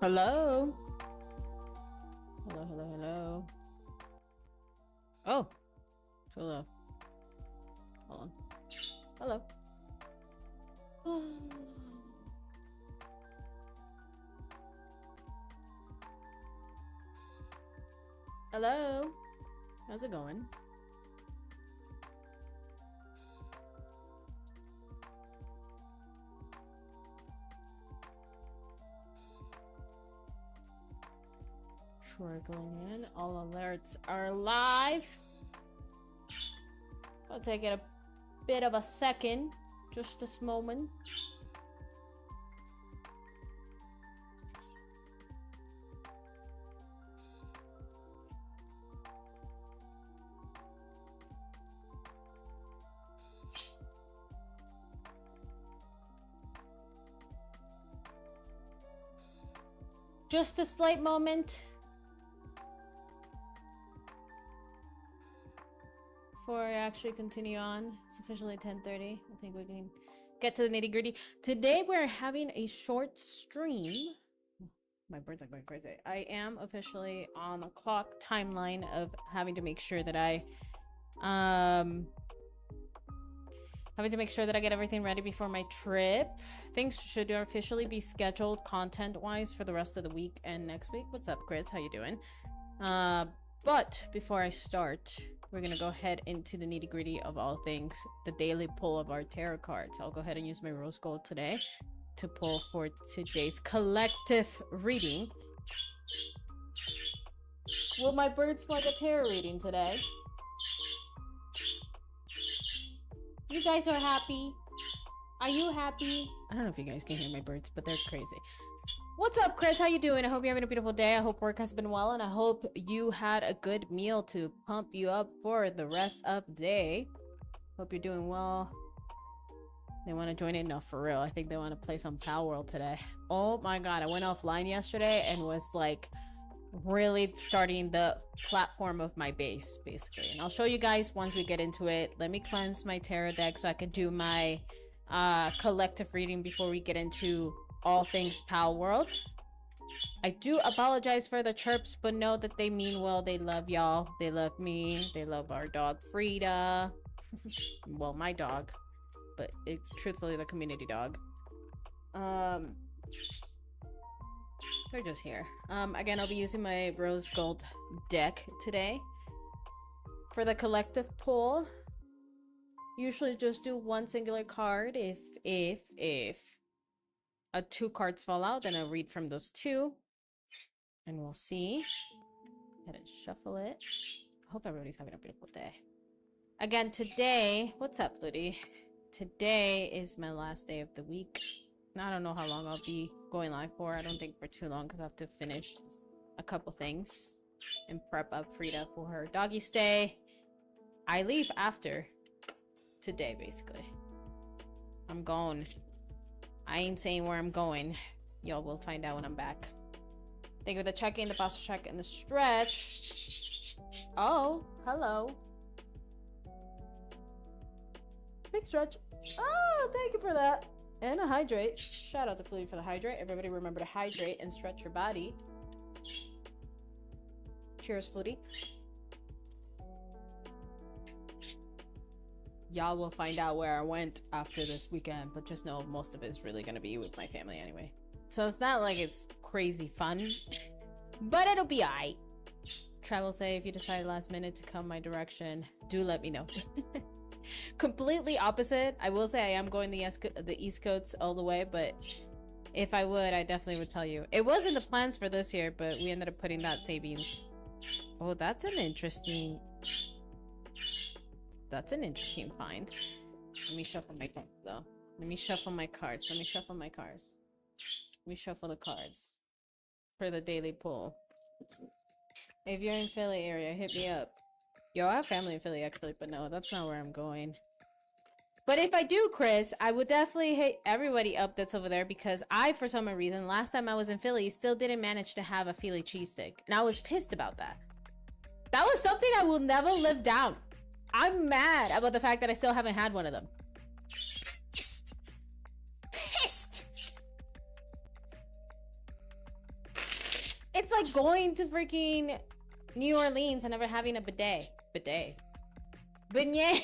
Hello? Hello, hello, hello. Oh. Hello. Hold on. Hello. Hello? How's it going? Trickling in. All alerts are live. I'll take it a bit of a second. Just this moment. Just a slight moment. Before I actually continue on, it's officially 10:30. I think we can get to the nitty-gritty. Today we're having a short stream. My birds are going crazy. I am officially on a clock timeline of having to make sure that I get everything ready before my trip. Things should officially be scheduled content-wise for the rest of the week and next week. What's up, Chris? How you doing? But before I start, we're gonna go ahead into the nitty-gritty of all things, the daily pull of our tarot cards. I'll go ahead and use my rose gold today to pull for today's collective reading. Will my birds like a tarot reading today? You guys are happy? Are you happy? I don't know if you guys can hear my birds, but they're crazy. What's up, Chris? How you doing? I hope you're having a beautiful day. I hope work has been well, and I hope you had a good meal to pump you up for the rest of the day. Hope you're doing well. They want to join in? No, for real. I think they want to play some Palworld today. Oh my god, I went offline yesterday and was like really starting the platform of my base, basically. And I'll show you guys once we get into it. Let me cleanse my tarot deck so I can do my collective reading before we get into all things Palworld. I do apologize for the chirps, but know that they mean well. They love y'all. They love me. They love our dog Frida. Well, my dog, but truthfully the community dog. They're just here. Again, I'll be using my rose gold deck today for the collective pull. Usually just do one singular card. If two cards fall out, then I'll read from those two. And we'll see. Go ahead and shuffle it. I hope everybody's having a beautiful day. Again, today... What's up, Flutie? Today is my last day of the week. I don't know how long I'll be going live for. I don't think for too long because I have to finish a couple things and prep up Frida for her doggy stay. I leave after today, basically. I'm gone. I ain't saying where I'm going. Y'all will find out when I'm back. Thank you for the check-in, the posture check, and the stretch. Oh, hello. Big stretch. Oh, thank you for that. And a hydrate. Shout out to Flutie for the hydrate. Everybody remember to hydrate and stretch your body. Cheers, Flutie. Y'all will find out where I went after this weekend, but just know most of it is really going to be with my family anyway. So it's not like it's crazy fun, but it'll be alright. Travel say if you decide last minute to come my direction, do let me know. Completely opposite. I will say I am going the East Coast all the way, but if I would, I definitely would tell you. It wasn't the plans for this year, but we ended up putting that savings. Oh, that's an interesting find. Let me shuffle my cards, though. Let me shuffle my cards. Let me shuffle my cards. Let me shuffle the cards for the daily pull. If you're in Philly area, hit me up. Yo, I have family in Philly, actually, but no, that's not where I'm going. But if I do, Chris, I would definitely hit everybody up that's over there because I, for some reason, last time I was in Philly, still didn't manage to have a Philly cheesesteak. And I was pissed about that. That was something I will never live down. I'm mad about the fact that I still haven't had one of them. Pissed. Pissed. It's like going to freaking New Orleans and never having a bidet. Bidet. Beignet.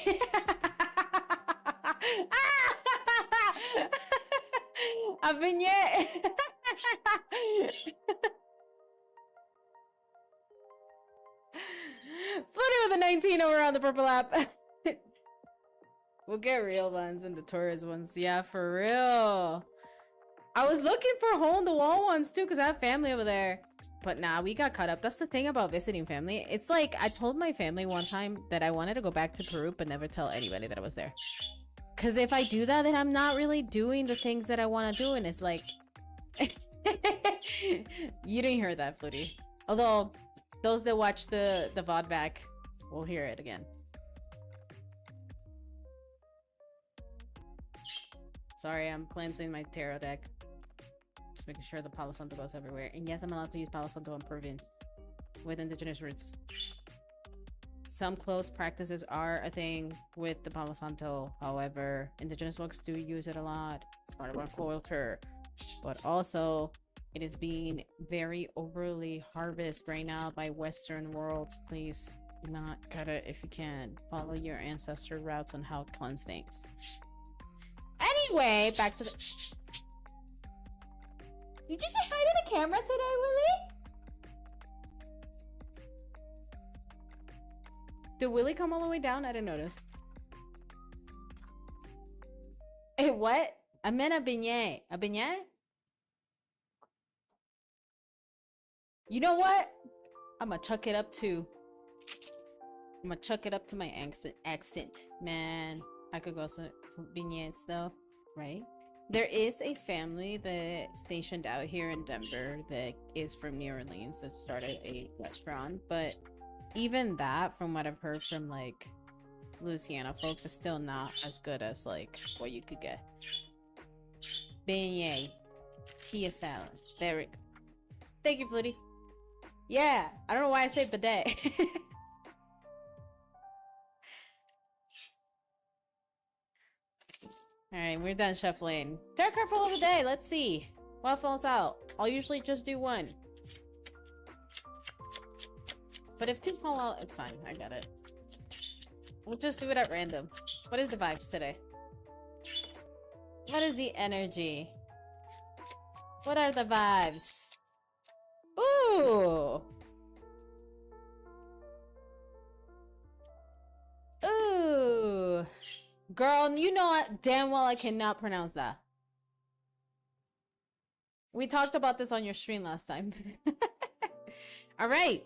A beignet. Flutter with a 19 over on the purple app. We'll get real ones and the tourist ones. Yeah, for real. I was looking for hole-in-the-wall ones too because I have family over there. But nah, we got caught up. That's the thing about visiting family. It's like I told my family one time that I wanted to go back to Peru but never tell anybody that I was there. Because if I do that, then I'm not really doing the things that I want to do. And it's like... You didn't hear that, Flutie. Although, those that watch the VOD back will hear it again. Sorry, I'm cleansing my tarot deck. Just making sure the Palo Santo goes everywhere. And yes, I'm allowed to use Palo Santo on Peruvian with indigenous roots. Some close practices are a thing with the Palo Santo. However, indigenous folks do use it a lot. It's part of our culture. But also, it is being very overly harvested right now by Western worlds. Please do not cut it if you can. Follow your ancestor routes on how to cleanse things. Anyway, back to the... Did you say hi to the camera today, Willie? Did Willie come all the way down? I didn't notice. Hey, what? I meant a beignet. A beignet? You know what? I'm gonna chuck it up to... I'm gonna chuck it up to my accent. Man, I could go some beignets though, right? There is a family that stationed out here in Denver that is from New Orleans that started a restaurant, but even that, from what I've heard from like Louisiana folks, is still not as good as like what you could get. Beignet, tia salad. There we go. Thank you, Flutie. Yeah, I don't know why I say bidet. Alright, we're done shuffling. Tarot card pull of the day, let's see. What falls out? I'll usually just do one. But if two fall out, it's fine. I got it. We'll just do it at random. What is the vibes today? What is the energy? What are the vibes? Ooh! Ooh! Girl, you know damn well I cannot pronounce that. We talked about this on your stream last time. Alright.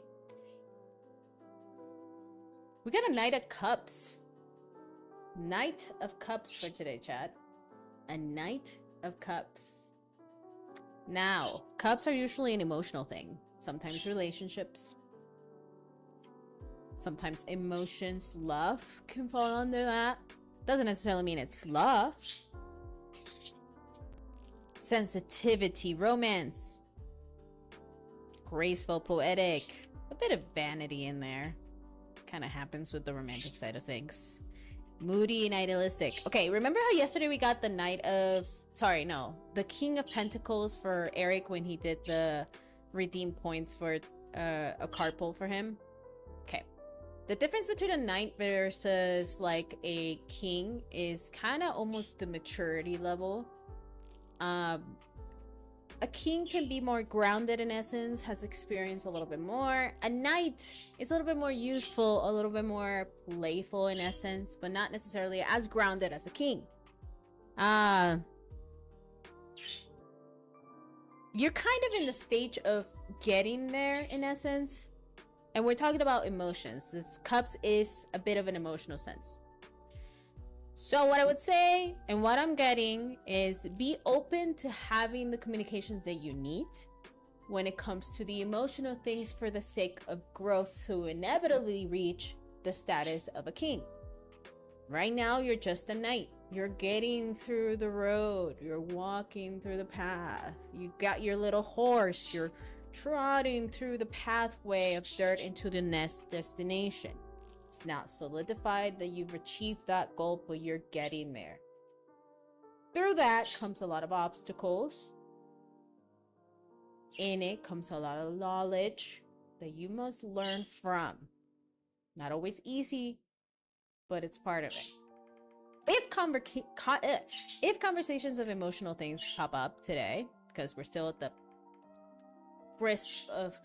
We got a Knight of Cups. Knight of Cups for today, chat. A Knight of Cups. Now, cups are usually an emotional thing. Sometimes relationships. Sometimes emotions. Love can fall under that. Doesn't necessarily mean it's love. Sensitivity, romance. Graceful, poetic. A bit of vanity in there. Kind of happens with the romantic side of things. Moody and idealistic. Okay, remember how yesterday we got the Knight of... Sorry, no. The King of Pentacles for Eric when he did the redeem points for a card pull for him? Okay. The difference between a knight versus like a king is kind of almost the maturity level. A king can be more grounded in essence, has experienced a little bit more. A knight is a little bit more youthful, a little bit more playful in essence, but not necessarily as grounded as a king. You're kind of in the stage of getting there in essence. And we're talking about emotions. This cups is a bit of an emotional sense. So what I would say and what I'm getting is be open to having the communications that you need when it comes to the emotional things for the sake of growth to inevitably reach the status of a king. Right now, you're just a knight. You're getting through the road. You're walking through the path. You got your little horse. You're trotting through the pathway of dirt into the next destination. It's not solidified that you've achieved that goal, but you're getting there. Through that comes a lot of obstacles. In it comes a lot of knowledge that you must learn from. Not always easy, but it's part of it. If conversations of emotional things pop up today, because we're still at the risk of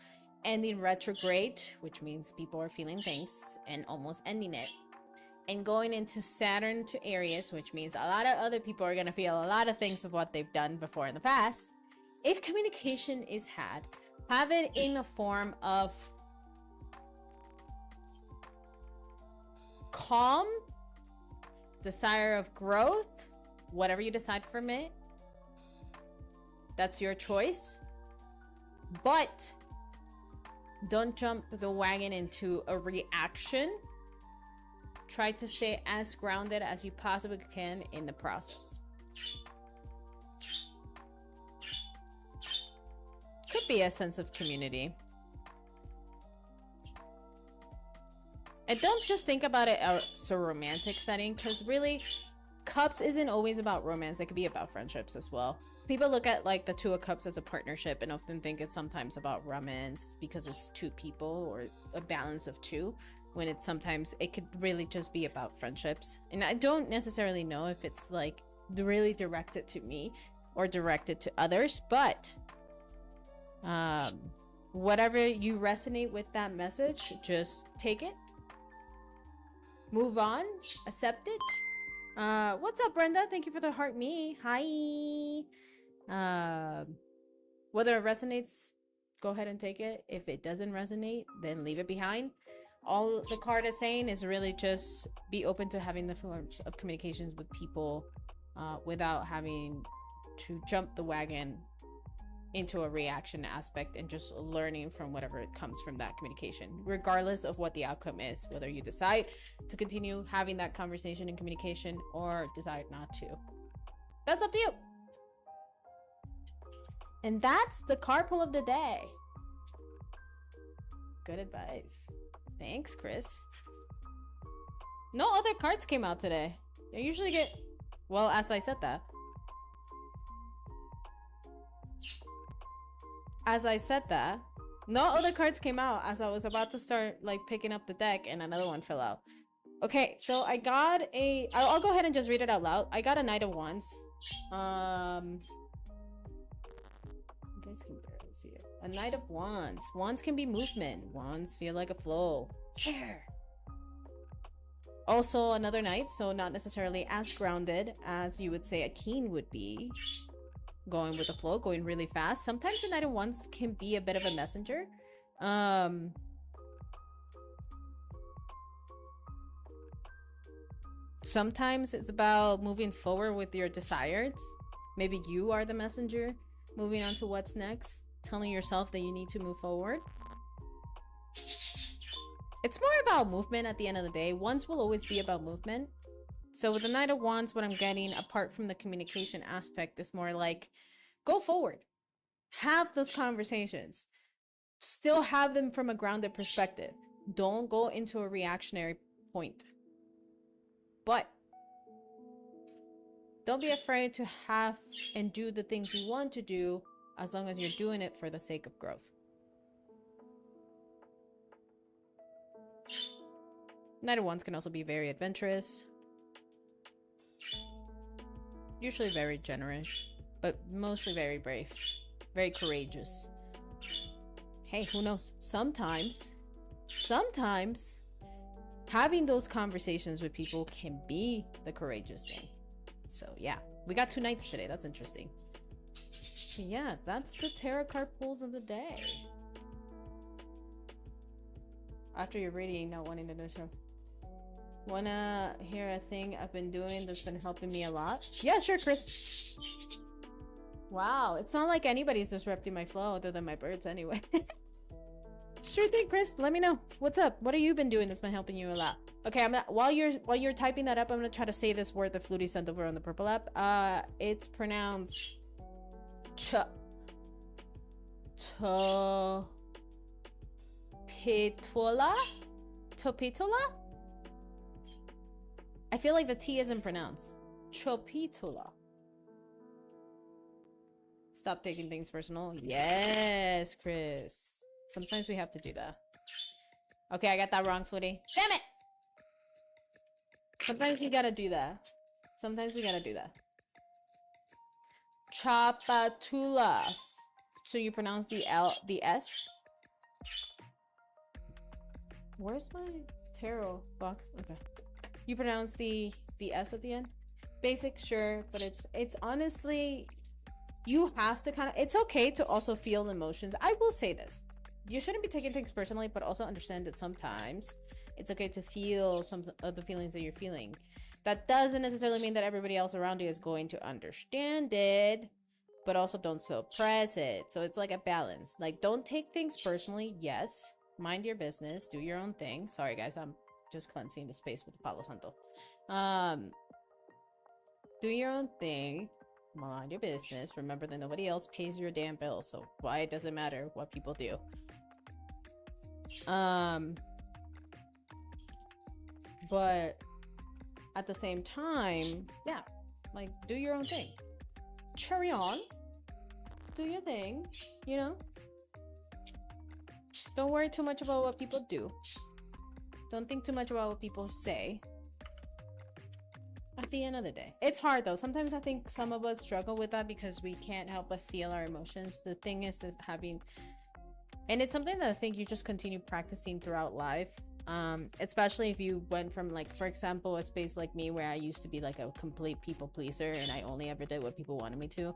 ending retrograde, which means people are feeling things and almost ending it, and going into Saturn to Aries, which means a lot of other people are going to feel a lot of things of what they've done before in the past. If communication is had, have it in a form of calm, desire of growth, whatever you decide from it, that's your choice. But don't jump the wagon into a reaction. Try to stay as grounded as you possibly can in the process. Could be a sense of community. And don't just think about it as a romantic setting, because really, Cups isn't always about romance. It could be about friendships as well. People look at like the Two of Cups as a partnership and often think it's sometimes about romance because it's two people or a balance of two, when it's sometimes it could really just be about friendships. And I don't necessarily know if it's like really directed to me or directed to others, but whatever you resonate with that message, just take it, move on, accept it. What's up, Brenda? Thank you for the heart me. Hi. Whether it resonates, go ahead and take it. If it doesn't resonate, then leave it behind. All the card is saying is really just be open to having the forms of communications with people without having to jump the wagon into a reaction aspect, and just learning from whatever it comes from that communication, regardless of what the outcome is, whether you decide to continue having that conversation and communication or decide not to. That's up to you. And that's the card pull of the day. Good advice. Thanks, Chris. No other cards came out today. I usually get, well, as I said that. No other cards came out as I was about to start like picking up the deck, and another one fell out. Okay, so I got I'll go ahead and just read it out loud. I got a Knight of Wands. You guys can barely see it. A Knight of Wands. Wands can be movement. Wands feel like a flow. Here. Also another Knight, so not necessarily as grounded as you would say a King would be. Going with the flow, going really fast. Sometimes the Knight of Wands can be a bit of a messenger. Sometimes it's about moving forward with your desires. Maybe you are the messenger, moving on to what's next, telling yourself that you need to move forward. It's more about movement at the end of the day. Wands will always be about movement. So with the Knight of Wands, what I'm getting, apart from the communication aspect, is more like, go forward. Have those conversations. Still have them from a grounded perspective. Don't go into a reactionary point. But don't be afraid to have and do the things you want to do, as long as you're doing it for the sake of growth. Knight of Wands can also be very adventurous. Usually very generous, but mostly very brave, very courageous. Hey, who knows? Sometimes having those conversations with people can be the courageous thing. So yeah, we got 2 Knights today. That's interesting. Yeah, that's the tarot card pulls of the day. After you're reading, not wanting to know so. Wanna hear a thing I've been doing that's been helping me a lot? Yeah, sure, Chris. Wow, it's not like anybody's disrupting my flow other than my birds anyway. Sure thing, Chris. Let me know. What's up? What have you been doing that's been helping you a lot? Okay, I'm gonna while you're typing that up, I'm gonna try to say this word that Flutie sent over on the purple app. It's pronounced Topitola? I feel like the T isn't pronounced. Tropitola. Stop taking things personal. Yes, Chris. Sometimes we have to do that. Okay, I got that wrong, Flutie. Damn it! Sometimes we gotta do that. Sometimes we gotta do that. Chapatulas. So you pronounce the S? Where's my tarot box? Okay. You pronounce the S at the end? Basic, sure, but it's honestly, you have to kind of, it's okay to also feel emotions. I will say this. You shouldn't be taking things personally, but also understand that sometimes it's okay to feel some of the feelings that you're feeling. That doesn't necessarily mean that everybody else around you is going to understand it, but also don't suppress it. So it's like a balance. Like, don't take things personally. Yes, mind your business, do your own thing. Sorry guys, I'm just cleansing the space with the Palo Santo. Do your own thing, mind your business. Remember that nobody else pays your damn bills, so why does it matter what people do? But at the same time, yeah, like, do your own thing. Cherry on. Do your thing, you know? Don't worry too much about what people do. Don't think too much about what people say. At the end of the day, it's hard though. Sometimes I think some of us struggle with that because we can't help but feel our emotions. The thing is this having, and it's something that I think you just continue practicing throughout life. Especially if you went from, like, for example, a space like me where I used to be like a complete people pleaser and I only ever did what people wanted me to.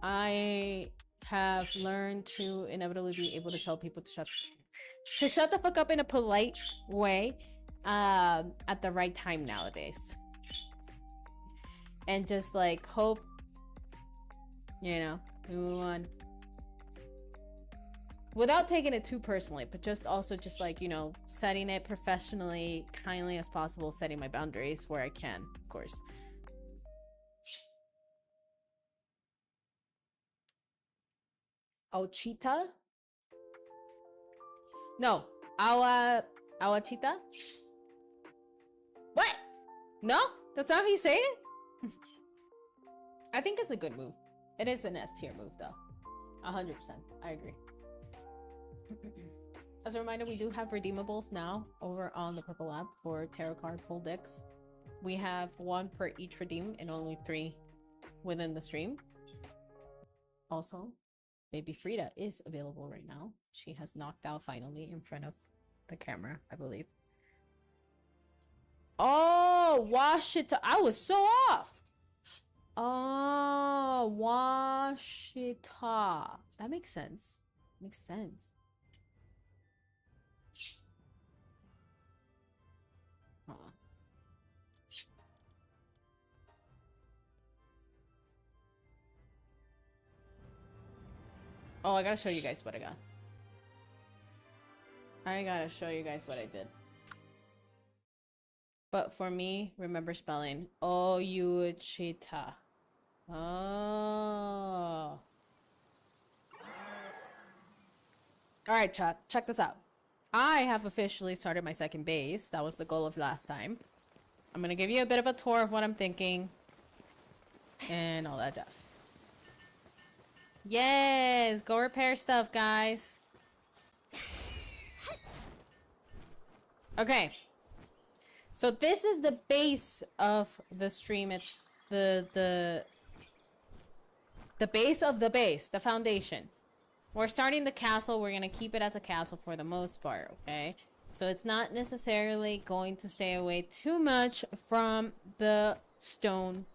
I have learned to inevitably be able to tell people to shut the fuck up in a polite way at the right time nowadays, and just like hope, you know, we move on without taking it too personally, but just also just like, you know, setting it professionally, kindly as possible, setting my boundaries where I can, of course. Ochita? No, Awachita? What? No? That's not how you say it? I think it's a good move. It is an S tier move though. 100%. I agree. As a reminder, we do have redeemables now over on the Purple app for tarot card pull decks. We have 1 per each redeem and only 3 within the stream. Also, Baby Frida is available right now. She has knocked out finally in front of the camera, I believe. Oh, Washita. I was so off. Oh, Washita. That makes sense. Makes sense. Oh, I gotta show you guys what I got. I gotta show you guys what I did. But for me, remember spelling Oyuchita. Oh. Alright, chat. Check this out. I have officially started my second base. That was the goal of last time. I'm gonna give you a bit of a tour of what I'm thinking. And all that jazz. Yes! Go repair stuff, guys. Okay. So this is the base of the stream. It's the base of the base, the foundation. We're starting the castle. We're gonna keep it as a castle for the most part, okay? So it's not necessarily going to stay away too much from the stone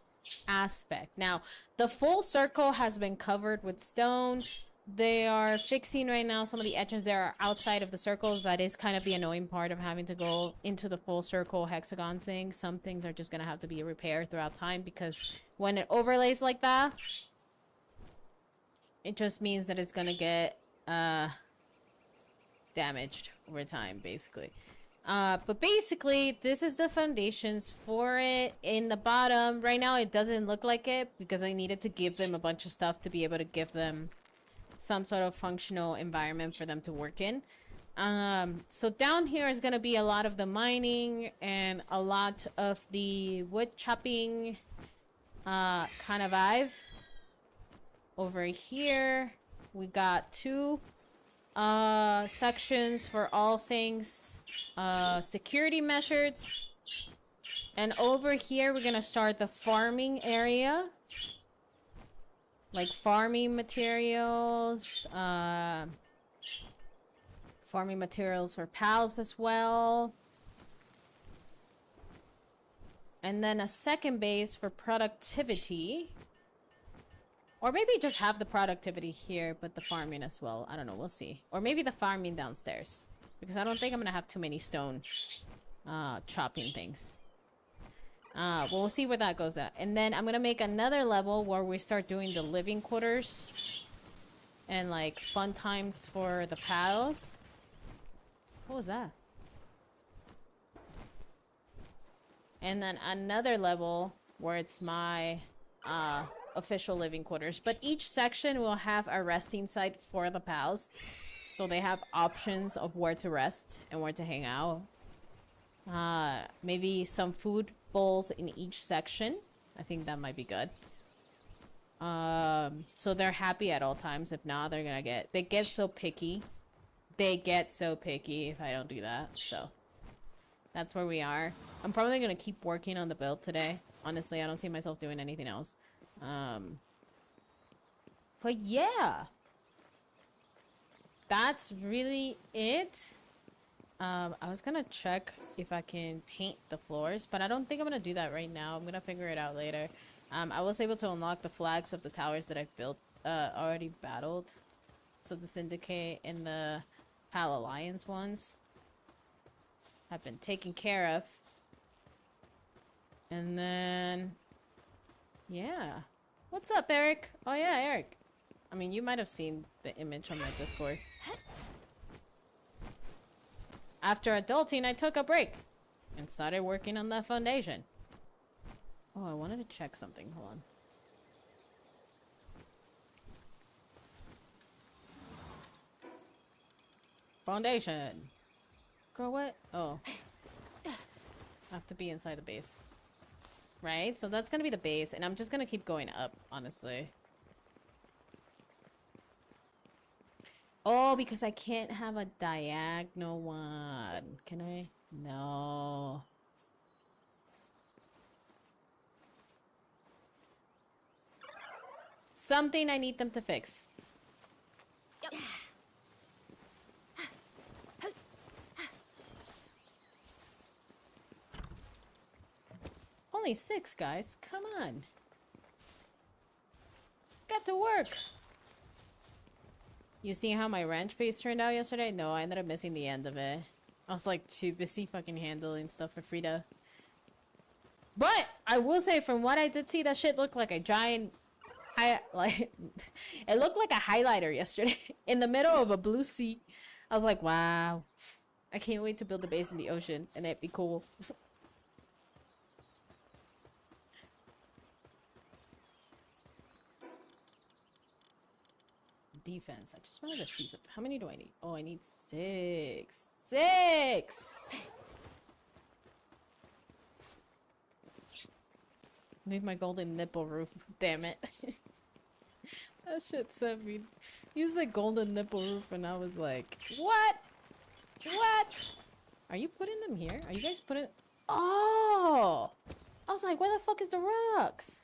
aspect. Now, the full circle has been covered with stone. They are fixing right now some of the edges that are outside of the circles. That is kind of the annoying part of having to go into the full circle hexagon thing. Some things are just gonna have to be repaired throughout time, because when it overlays like that, it just means that it's gonna get damaged over time, basically. But basically, this is the foundations for it. In the bottom, right now it doesn't look like it because I needed to give them a bunch of stuff to be able to give them some sort of functional environment for them to work in. So down here is gonna be a lot of the mining and a lot of the wood chopping kind of vibe. Over here, we got 2 sections for all things security measures. And over here, we're gonna start the farming area. Like farming materials, for pals as well. And then a second base for productivity. Or maybe just have the productivity here, but the farming as well. I don't know, we'll see. Or maybe the farming downstairs. Because I don't think I'm gonna have too many stone chopping things. We'll see where that goes at. And then I'm gonna make another level where we start doing the living quarters. And like fun times for the pals. What was that? And then another level where it's my official living quarters. But each section will have a resting site for the pals. So they have options of where to rest and where to hang out. Maybe some food bowls in each section. I think that might be good. So they're happy at all times. If not, they're gonna they get so picky. They get so picky if I don't do that. So that's where we are. I'm probably gonna keep working on the build today. Honestly, I don't see myself doing anything else. But yeah, that's really it. I was gonna check if I can paint the floors, but I don't think I'm gonna do that right now. I'm gonna figure it out later. I was able to unlock the flags of the towers that I've built, already battled. So the Syndicate and the Pal Alliance ones have been taken care of. And then, yeah. What's up, Eric? Oh yeah, Eric. I mean, you might have seen the image on my Discord. After adulting, I took a break and started working on the foundation. Oh, I wanted to check something. Hold on. Foundation. Girl, what? Oh. I have to be inside the base. Right? So that's gonna be the base, and I'm just gonna keep going up, honestly. Oh, because I can't have a diagonal one. Can I? No. Something I need them to fix. Yep. Only 6, guys. Come on. Got to work. You see how my ranch base turned out yesterday? No, I ended up missing the end of it. I was like too busy fucking handling stuff for Frida. But I will say, from what I did see, that shit looked like a giant... it looked like a highlighter yesterday. In the middle of a blue sea. I was like, wow. I can't wait to build a base in the ocean. And it'd be cool. Defense. I just wanted to see some. How many do I need? Oh, I need 6. 6! Leave my golden nipple roof. Damn it. That shit sent me. Use the golden nipple roof, and I was like, what? What? Are you putting them here? Are you guys putting... Oh! I was like, where the fuck is the rocks?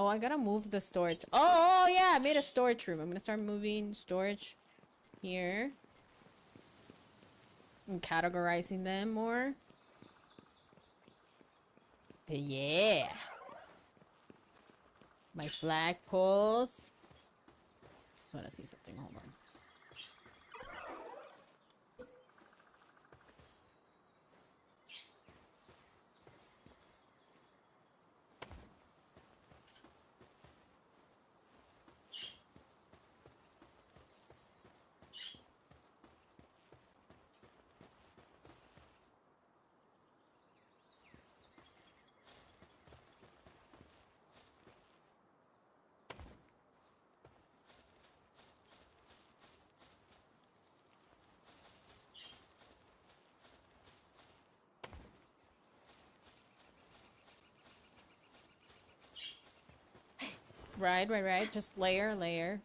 Oh, I gotta move the storage. Oh, yeah, I made a storage room. I'm gonna start moving storage here. And categorizing them more. But yeah. My flagpoles. Just wanna see something. Hold on. Right. Just layer.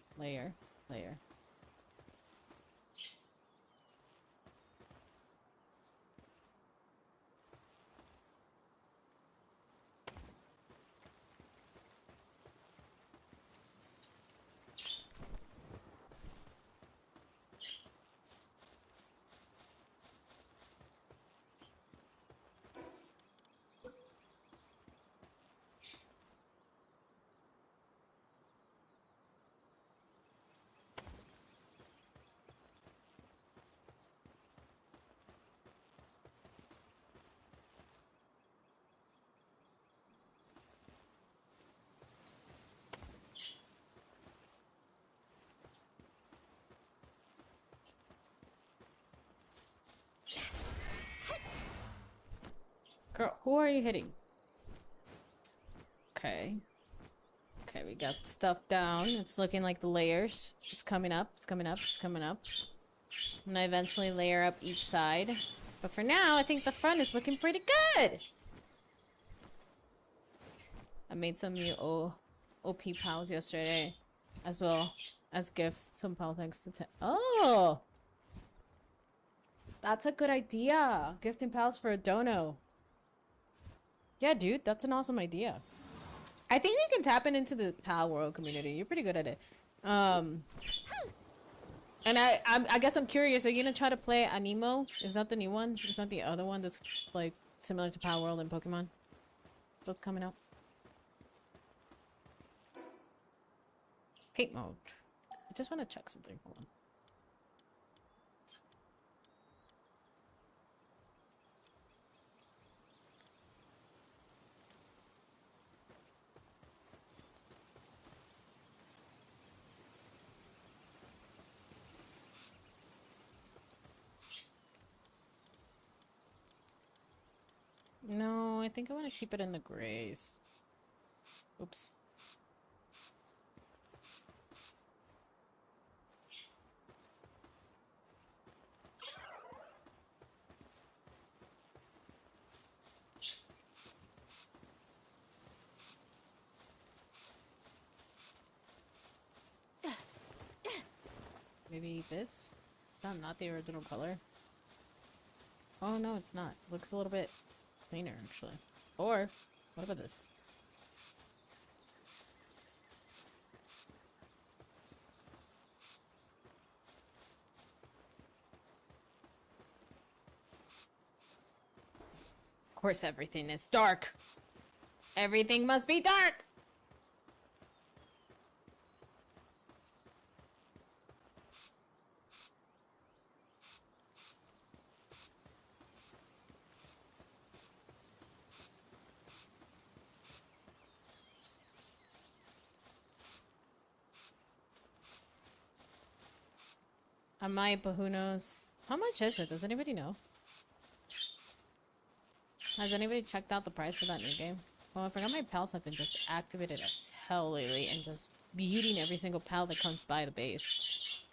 Girl, who are you hitting? Okay. Okay, we got stuff down. It's looking like the layers. It's coming up. I'm gonna eventually layer up each side. But for now, I think the front is looking pretty good. I made some new OP pals yesterday, as well as gifts. Some pal thanks to Oh! That's a good idea. Gifting pals for a dono. Yeah, dude, that's an awesome idea. I think you can tap into the Palworld community. You're pretty good at it. And I guess I'm curious. Are you gonna try to play Anemo? Is that the new one? Is that the other one that's like similar to Palworld and Pokemon? What's coming up? Paint mode. I just want to check something. Hold on. No, I think I want to keep it in the grays. Oops. Maybe this? Is that not the original color? Oh no, it's not. Looks a little bit cleaner actually. Or, what about this? Of course everything is dark. Everything must be dark! I might, but who knows? How much is it? Does anybody know? Has anybody checked out the price for that new game? Well, I forgot my pals have been just activated as hell lately and just beating every single pal that comes by the base.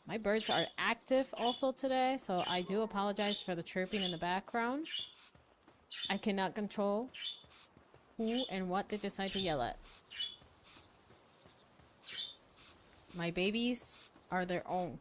My birds are active also today, so I do apologize for the chirping in the background. I cannot control who and what they decide to yell at. My babies are their own.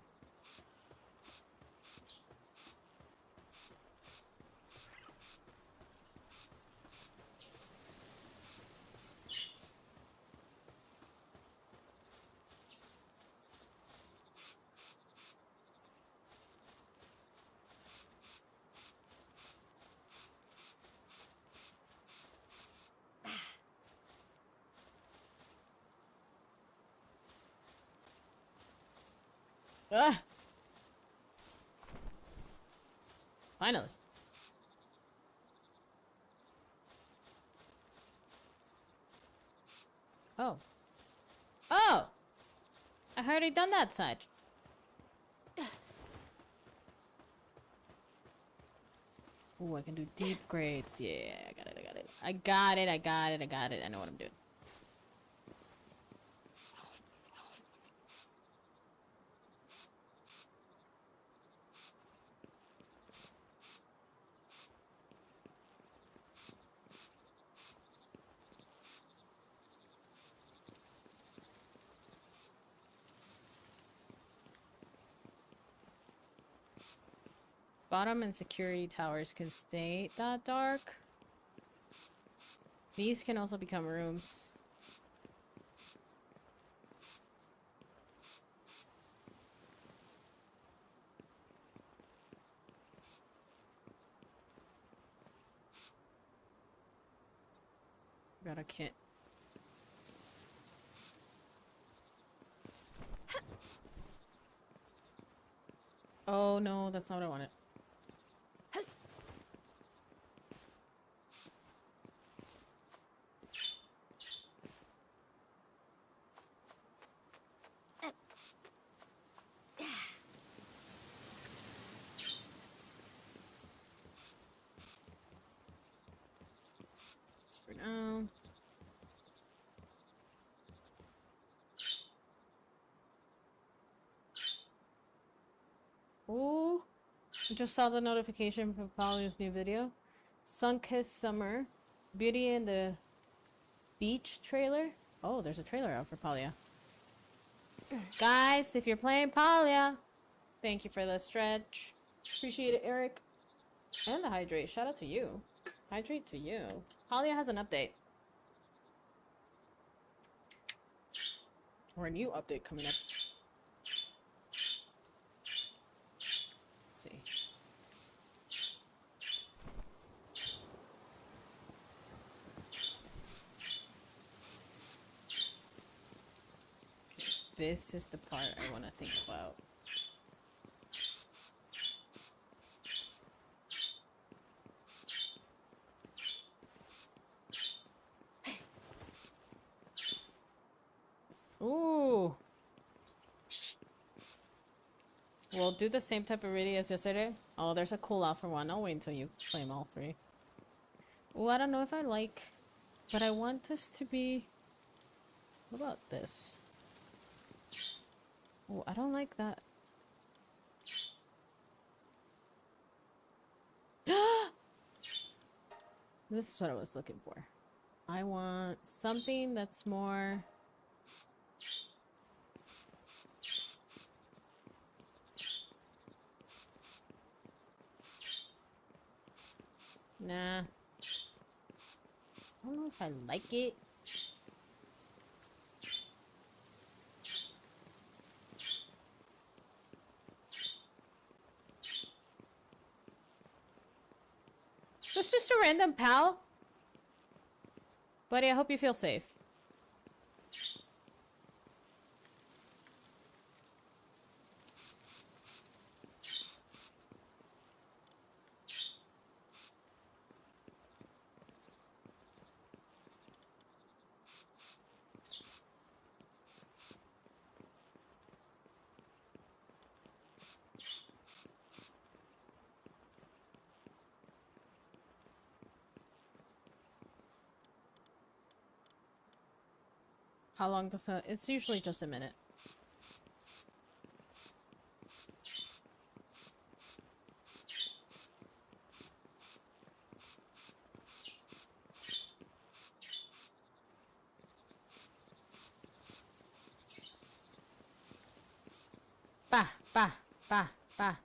Ah! Finally. Oh. Oh! I already done that side. Ooh, I can do deep grades. Yeah, I got it. I got it. I know what I'm doing. Bottom and security towers can stay that dark. These can also become rooms. God, I can't. Oh no, that's not what I wanted. Just for now. Oh, I just saw the notification for Palworld's new video. Sun-Kissed Summer, Beauty and the Beach trailer. Oh, there's a trailer out for Palia. Guys, if you're playing Palia, thank you for the stretch. Appreciate it, Eric. And the hydrate. Shout out to you. Hydrate to you. Palia has an update. Or a new update coming up. Let's see. Okay, this is the part I want to think about. Ooh. We'll do the same type of reading as yesterday. Oh, there's a cool out for one. I'll wait until you claim all three. Ooh, I don't know if I like... But I want this to be... What about this? Oh, I don't like that. This is what I was looking for. I want something that's more... Nah. I don't know if I like it. So it's just a random pal? Buddy, I hope you feel safe. How long does that? It's usually just a minute. Ba ba ba ba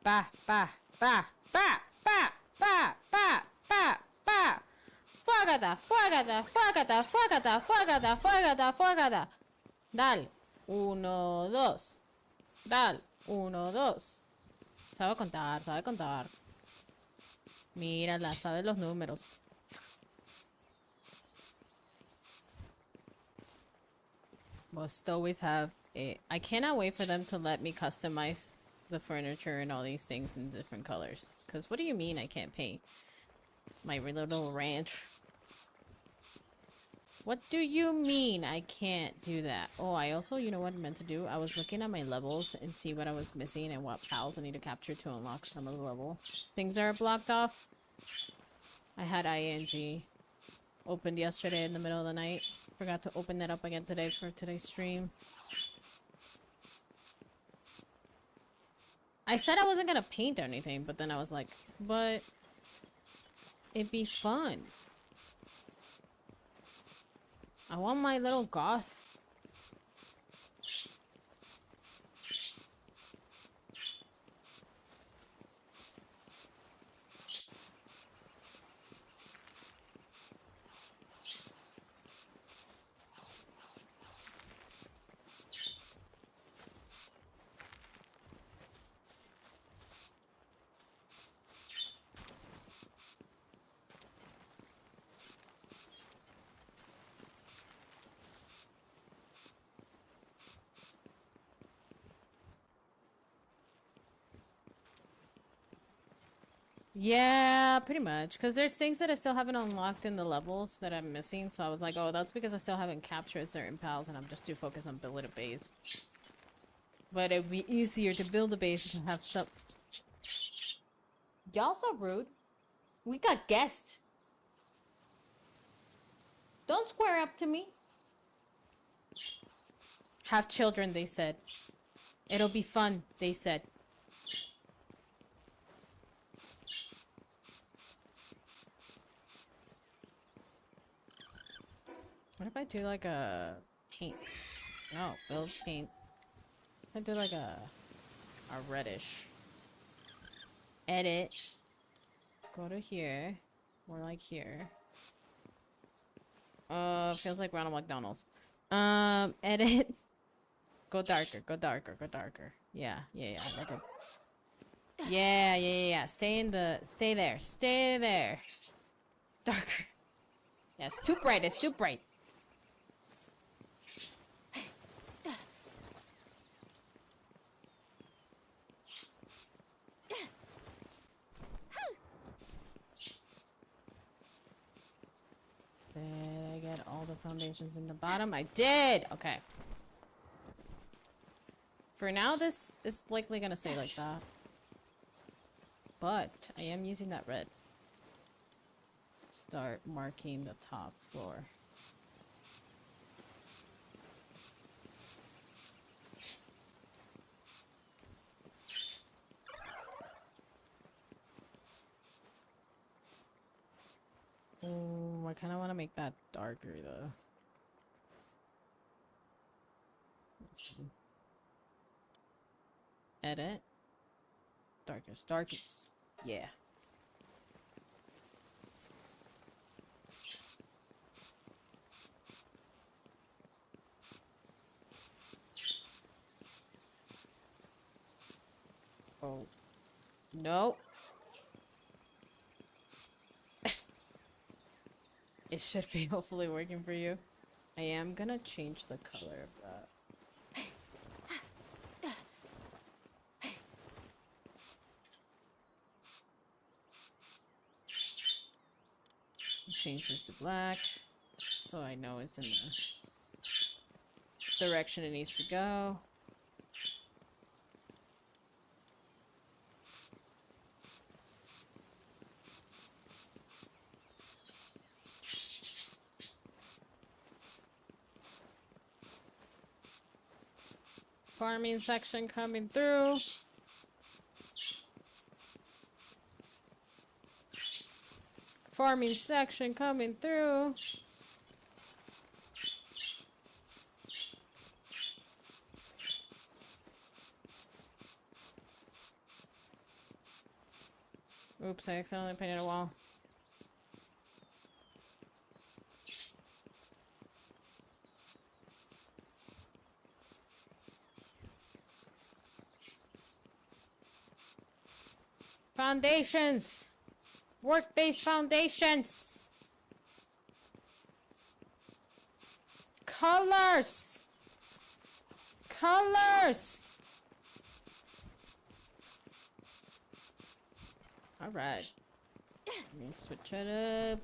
ba ba ba ba ba ba ba ba ba. Fuagada, fuagada, fuagada, fuagada, fuagada, fuagada, fuagada. Dale. 1, 2. Dale. 1, 2. Sabe contar, sabe contar. Mírala, sabe los números. Must always have a... I cannot wait for them to let me customize the furniture and all these things in different colors. Because what do you mean I can't paint my little ranch? What do you mean I can't do that? Oh, I also, you know what I meant to do? I was looking at my levels and see what I was missing and what pals I need to capture to unlock some of the level things that are blocked off. I had ING opened yesterday in the middle of the night. Forgot to open that up again today for today's stream. I said I wasn't gonna paint or anything, but then I was like, but it'd be fun. I want my little goth. Yeah, pretty much. Because there's things that I still haven't unlocked in the levels that I'm missing. So I was like, oh, that's because I still haven't captured certain pals and I'm just too focused on building a base. But it'd be easier to build a base and have some... Y'all so rude. We got guests. Don't square up to me. Have children, they said. It'll be fun, they said. What if I do like a paint? No, build paint. I do like a reddish. Edit. Go to here. More like here. Feels like Ronald McDonald's. Edit. Go darker, go darker, go darker. Yeah. Like a... Yeah. Stay there. Darker. Yeah, it's too bright, Did I get all the foundations in the bottom? I did! Okay. For now, this is likely gonna stay like that. But I am using that red. Start marking the top floor. Oh, I kind of want to make that darker though. Let's see. Edit. Darkest. Yeah. Oh. No. It should be hopefully working for you. I am gonna change the color of that. Change this to black so I know it's in the direction it needs to go. Farming section coming through. Farming section coming through. Oops, I accidentally painted a wall. Foundations! Work-based foundations! Colors! Colors! Alright. Let me switch it up.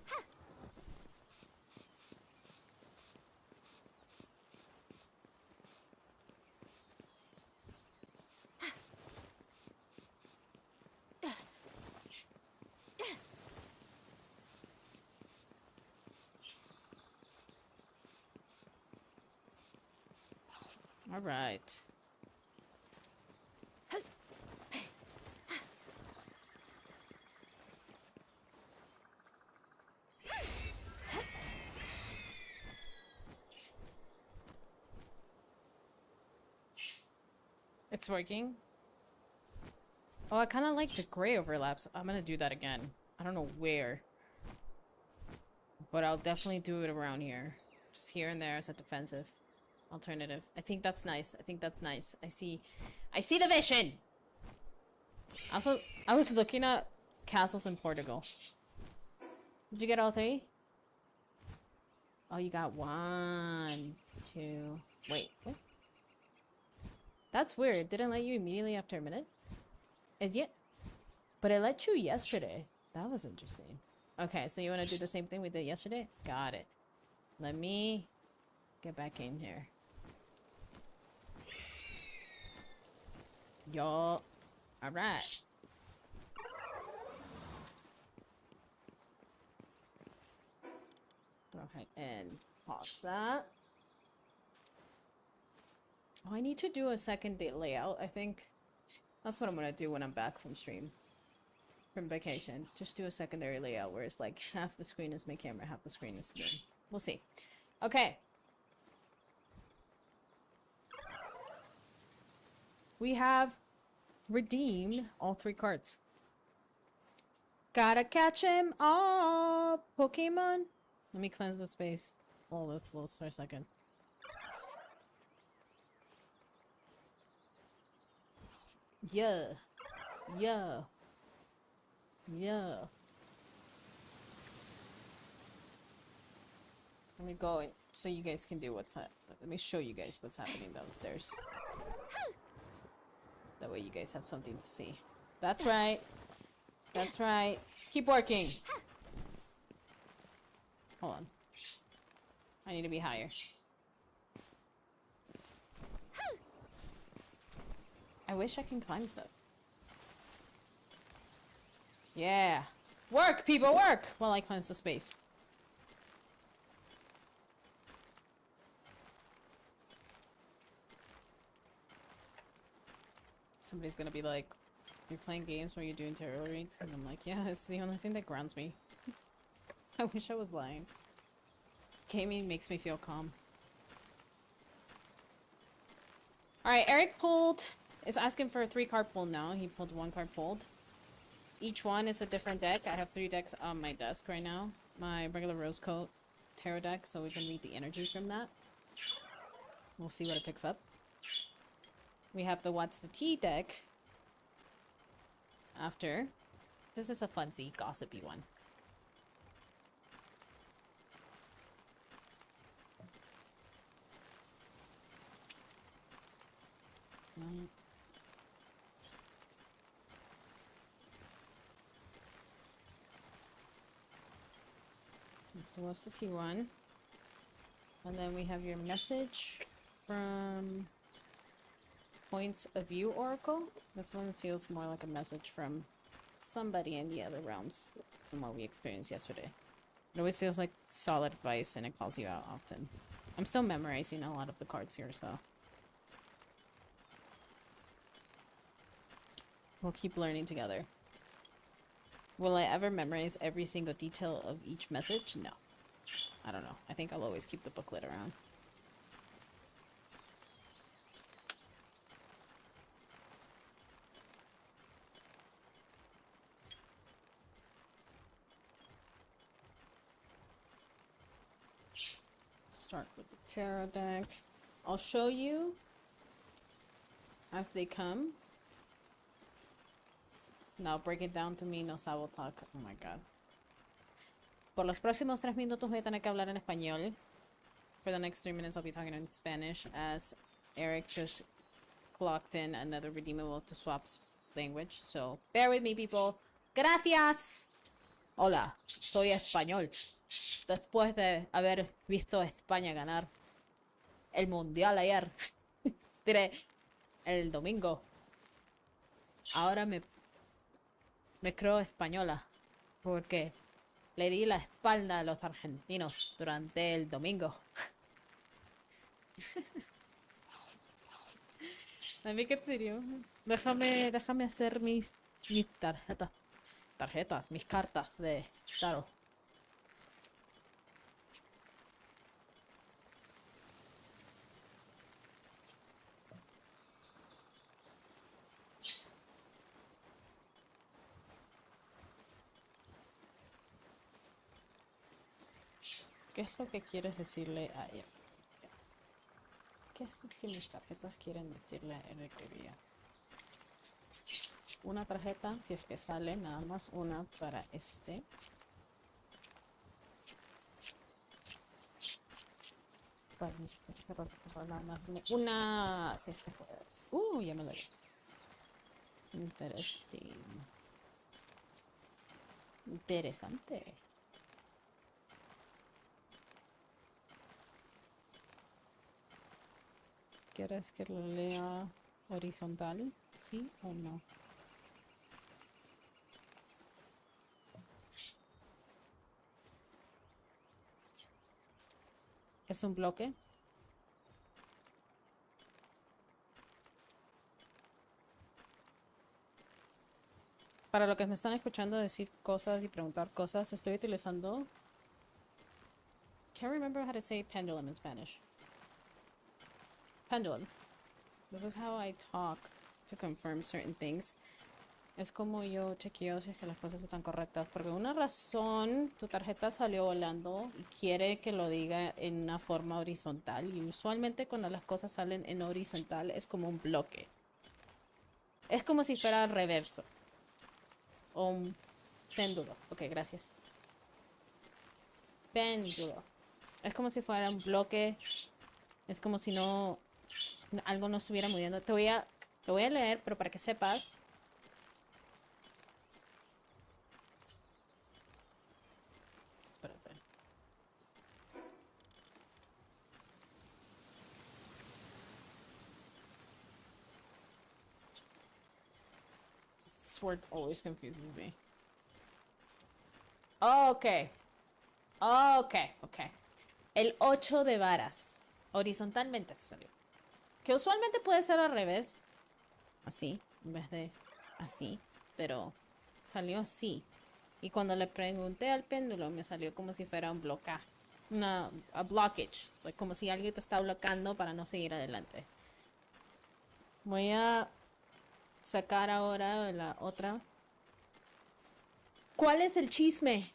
All right. It's working. Oh, I kind of like the gray overlaps. I'm gonna do that again. I don't know where, but I'll definitely do it around here. Just here and there as a defensive alternative. I think that's nice. I see the vision. Also, I was looking at castles in Portugal. Did you get all three? Oh, you got 1, 2. Wait, what? That's weird. Didn't let you immediately after a minute? Is it? But it let you yesterday. That was interesting. Okay, so you want to do the same thing we did yesterday? Got it. Let me get back in here. Yo. Alright. Go ahead and pause that. Oh, I need to do a second day layout. I think that's what I'm gonna do when I'm back from stream. From vacation. Just do a secondary layout where it's like half the screen is my camera, half the screen is the game. We'll see. Okay. We have redeemed all 3 cards. Gotta catch him all, Pokemon. Let me cleanse the space. All this for a second. Yeah. Yeah. Yeah. Let me go in so you guys can do what's let me show you guys what's happening downstairs. That way you guys have something to see. That's right. That's right. Keep working. Hold on. I need to be higher. I wish I can climb stuff. Yeah. Work, people, work! While I cleanse the space. Somebody's gonna be like, you're playing games while you're doing tarot reads? And I'm like, yeah, it's the only thing that grounds me. I wish I was lying. Gaming makes me feel calm. Alright, Eric is asking for a 3-card pull now. He pulled 1 card pulled. Each one is a different deck. I have 3 decks on my desk right now. My regular rose coat tarot deck, so we can read the energy from that. We'll see what it picks up. We have the What's the Tea deck. After. This is a funsy, gossipy one. So what's the T one? And then we have your message from Points of View Oracle. This one feels more like a message from somebody in the other realms than what we experienced yesterday. It always feels like solid advice and it calls you out often. I'm still memorizing a lot of the cards here, so we'll keep learning together. Will I ever memorize every single detail of each message? No. I don't know. I think I'll always keep the booklet around. Start with the tarot deck. I'll show you as they come. Now break it down to me, no sabo talk. Oh my god. Por los próximos 3 minutos voy a tener que hablar en español. For the next 3 minutes I'll be talking in Spanish as Eric just clocked in another redeemable to swap's language. So bear with me, people. Gracias. Hola, soy español. Después de haber visto a España ganar el mundial ayer. Diré, el domingo. Ahora me creo española porque le di la espalda a los argentinos durante el domingo. A mí qué serio. Déjame hacer mis tarjetas, mis cartas de tarot. ¿Qué es lo que quieres decirle a ella? ¿Qué es lo que mis tarjetas quieren decirle a Eric hoy día? Una tarjeta, si es que sale, nada más una para este. Para este, nada más una, si es que puedes. Ya me lo di. Interesting. Interesante. ¿Quieres que lo lea horizontal? ¿Sí o no? ¿Es un bloque? Para lo que me están escuchando decir cosas y preguntar cosas, estoy utilizando... Can't remember how to say pendulum in Spanish. Pendulum. This is how I talk to confirm certain things. Es como yo chequeo si es que las cosas están correctas. Porque una razón, tu tarjeta salió volando y quiere que lo diga en una forma horizontal. Y usualmente cuando las cosas salen en horizontal es como un bloque. Es como si fuera reverso. O un péndulo. Ok, gracias. Péndulo. Es como si fuera un bloque. Es como si no... algo no estuviera moviendo. Lo voy a leer, pero para que sepas... Espérate. This word always confuses me. Ok. Ok. El 8 de varas. Horizontalmente se salió. Que usualmente puede ser al revés. Así, en vez de así. Pero salió así. Y cuando le pregunté al péndulo, me salió como si fuera un bloqueo. A blockage. Como si alguien te está bloqueando para no seguir adelante. Voy a sacar ahora la otra. ¿Cuál es el chisme?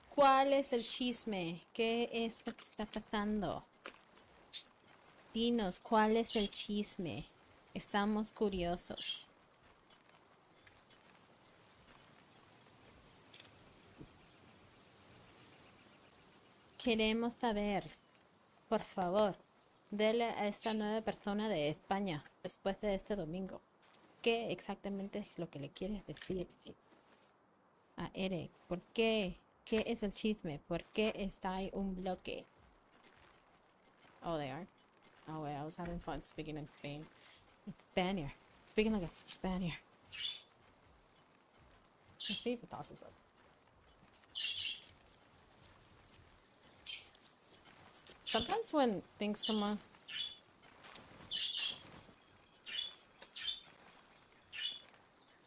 ¿Cuál es el chisme? ¿Qué es lo que está pasando? Dinos, ¿cuál es el chisme? Estamos curiosos. Queremos saber. Por favor, dele a esta nueva persona de España después de este domingo. ¿Qué exactamente es lo que le quieres decir a Eric? ¿Por qué? ¿Qué es el chisme? ¿Por qué está ahí un bloque? Oh, they are. Oh, wait, I was having fun speaking in Spain. Spaniard. Speaking like a Spaniard. Let's see if it tosses up. Sometimes when things come on...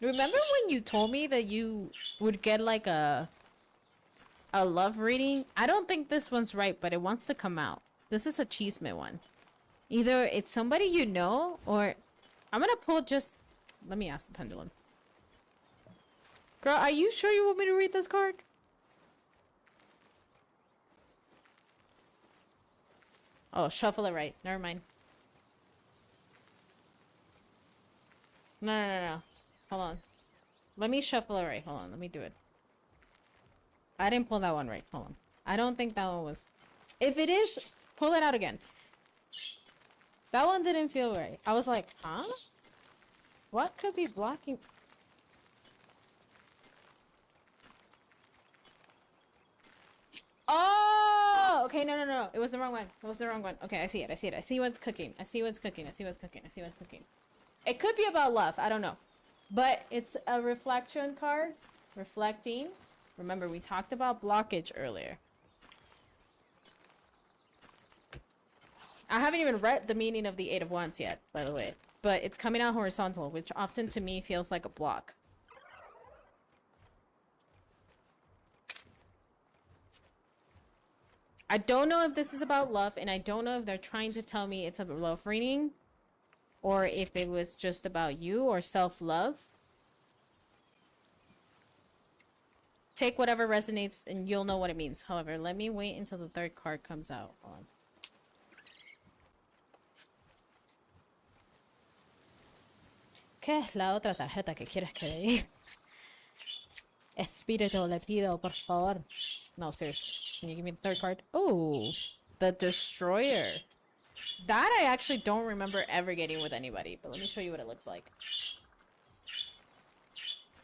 Remember when you told me that you would get like a love reading? I don't think this one's right, but it wants to come out. This is a chisme one. Either it's somebody you know, or... I'm gonna pull just... Let me ask the pendulum. Girl, are you sure you want me to read this card? Oh, shuffle it right. Never mind. No. Hold on. Let me shuffle it right. Hold on. Let me do it. I didn't pull that one right. Hold on. I don't think that one was... If it is, pull it out again. That one didn't feel right. I was like, huh? What could be blocking... Oh! Okay, no. It was the wrong one. Okay, I see it. I see what's cooking. I see what's cooking. It could be about love. I don't know. But it's a reflection card. Reflecting. Remember, we talked about blockage earlier. I haven't even read the meaning of the Eight of Wands yet, by the way. But it's coming out horizontal, which often to me feels like a block. I don't know if this is about love, and I don't know if they're trying to tell me it's a love reading, or if it was just about you or self-love. Take whatever resonates, and you'll know what it means. However, let me wait until the third card comes out. Hold on. ¿Qué es la otra tarjeta que quieres que le diga? Espíritu, le pido, por favor. No, seriously. Can you give me the third card? Oh, the Destroyer. That I actually don't remember ever getting with anybody, but let me show you what it looks like.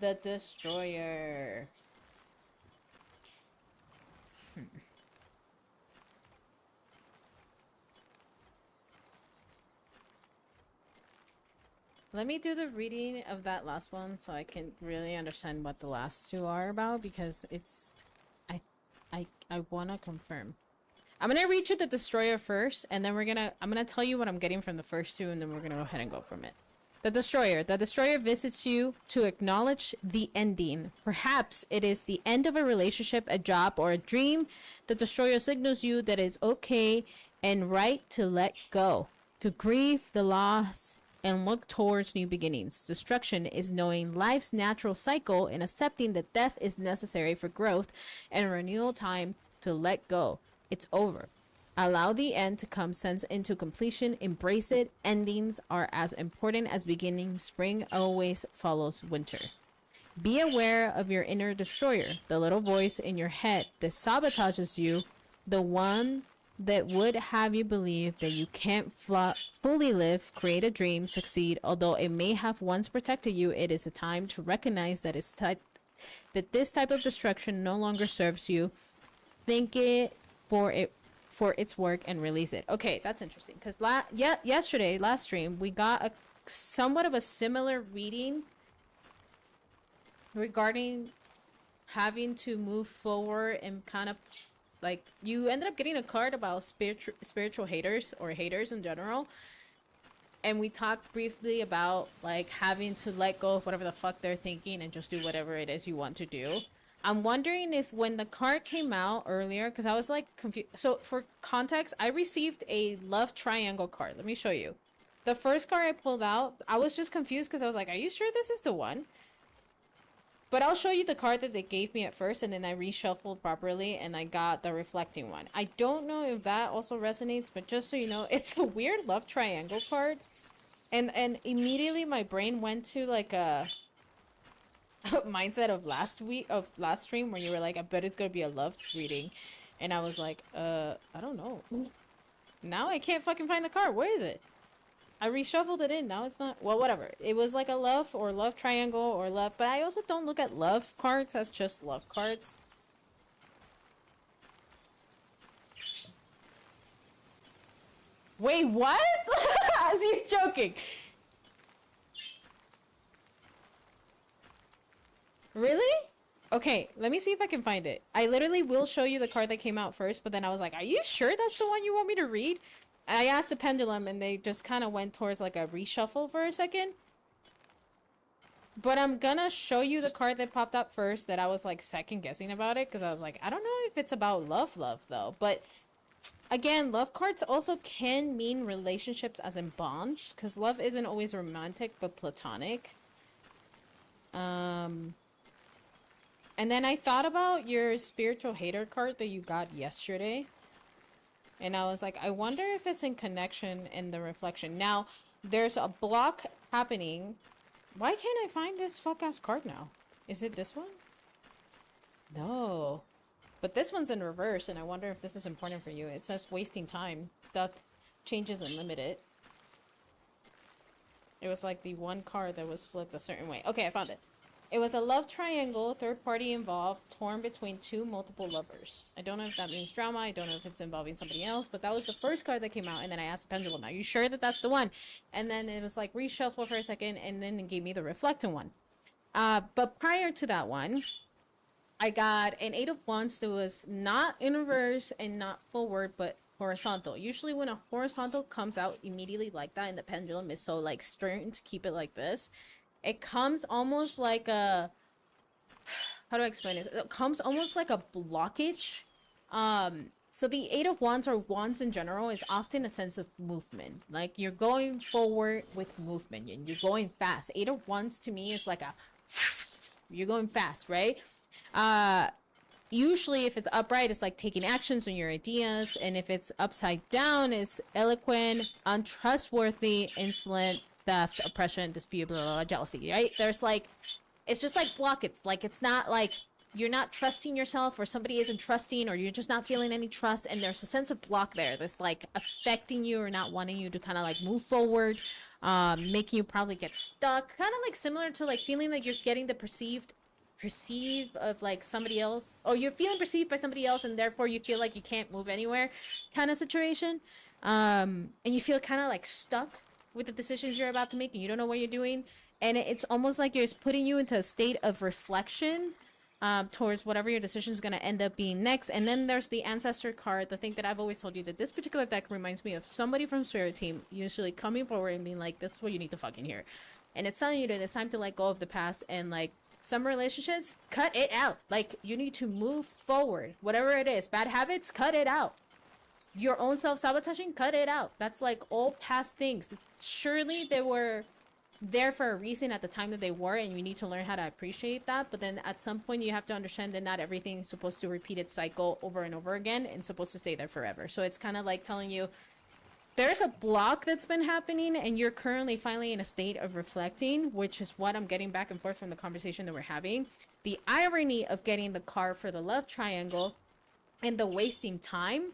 The Destroyer. Let me do the reading of that last one so I can really understand what the last two are about, because it's... I wanna confirm. I'm gonna read you the Destroyer first, and then I'm gonna tell you what I'm getting from the first two, and then we're gonna go ahead and go from it. The Destroyer. The Destroyer visits you to acknowledge the ending. Perhaps it is the end of a relationship, a job, or a dream. The Destroyer signals you that it's okay and right to let go, to grieve the loss, and look towards new beginnings. Destruction is knowing life's natural cycle and accepting that death is necessary for growth and renewal. Time to let go. It's over. Allow the end to come sense into completion. Embrace it. Endings are as important as beginnings. Spring always follows winter. Be aware of your inner destroyer, the little voice in your head that sabotages you, the one that would have you believe that you can't fully live, create a dream, succeed. Although it may have once protected you, it is a time to recognize that that this type of destruction no longer serves you. Thank it for its work and release it. Okay, that's interesting, because yesterday, last stream, we got a somewhat of a similar reading regarding having to move forward and kind of like, you ended up getting a card about spiritual haters, or haters in general. And we talked briefly about like having to let go of whatever the fuck they're thinking and just do whatever it is you want to do. I'm wondering if when the card came out earlier, because I was like confused. So for context, I received a love triangle card. Let me show you. The first card I pulled out, I was just confused because I was like, are you sure this is the one? But I'll show you the card that they gave me at first, and then I reshuffled properly, and I got the reflecting one. I don't know if that also resonates, but just so you know, it's a weird love triangle card. And immediately my brain went to like a mindset of last stream, where you were like, I bet it's gonna be a love reading. And I was like, I don't know. Now I can't fucking find the card. Where is it? I reshuffled it in. Now it's not. Well, whatever. It was like a love or love triangle or love. But I also don't look at love cards as just love cards. Wait, what? You're joking. Really? Okay, let me see if I can find it. I literally will show you the card that came out first, but then I was like, are you sure that's the one you want me to read? I asked the pendulum, and they just kind of went towards like a reshuffle for a second. But I'm gonna show you the card that popped up first, that I was like second guessing about it, because I was like, I don't know if it's about love though. But again, love cards also can mean relationships as in bonds, because love isn't always romantic but platonic. And then I thought about your spiritual hater card that you got yesterday. And I was like, I wonder if it's in connection in the reflection. Now, there's a block happening. Why can't I find this fuck-ass card now? Is it this one? No. But this one's in reverse, and I wonder if this is important for you. It says wasting time. Stuck. Changes unlimited. It was like the one card that was flipped a certain way. Okay, I found it. It was a love triangle, third party involved, torn between two multiple lovers. I don't know if that means drama. I don't know if it's involving somebody else, but that was the first card that came out. And then I asked the pendulum, are you sure that that's the one? And then it was like reshuffle for a second, and then it gave me the reflecting one. But prior to that one, I got an 8 of Wands that was not in reverse and not forward, but horizontal. Usually when a horizontal comes out immediately like that, and the pendulum is so like stern to keep it like this, it comes almost like a, how do I explain this? It comes almost like a blockage. So the 8 of Wands, or Wands in general, is often a sense of movement. Like you're going forward with movement and you're going fast. 8 of Wands to me is like a, you're going fast, right? Usually if it's upright, it's like taking actions on your ideas. And if it's upside down, it's eloquent, untrustworthy, insolent, theft, oppression, dispute, blah, blah, blah, jealousy, right? There's like, it's just like blockades. Like, it's not like you're not trusting yourself, or somebody isn't trusting, or you're just not feeling any trust, and there's a sense of block there that's like affecting you or not wanting you to kind of like move forward. making you probably get stuck, kind of like similar to like feeling like you're getting the perceive of like somebody else, or you're feeling perceived by somebody else, and therefore you feel like you can't move anywhere kind of situation. And you feel kind of like stuck with the decisions you're about to make, and you don't know what you're doing, and it's almost like it's putting you into a state of reflection towards whatever your decision is going to end up being next. And then there's the ancestor card, the thing that I've always told you, that this particular deck reminds me of somebody from Spirit Team usually coming forward and being like, this is what you need to fucking hear. And it's telling you that it's time to let go of the past, and like some relationships, cut it out. Like, you need to move forward. Whatever it is, bad habits, cut it out. Your own self-sabotaging, cut it out. That's like all past things. Surely they were there for a reason at the time that they were, and you need to learn how to appreciate that. But then at some point you have to understand that not everything is supposed to repeat its cycle over and over again and supposed to stay there forever. So it's kind of like telling you there's a block that's been happening, and you're currently finally in a state of reflecting, which is what I'm getting back and forth from the conversation that we're having. The irony of getting the card for the love triangle and the wasting time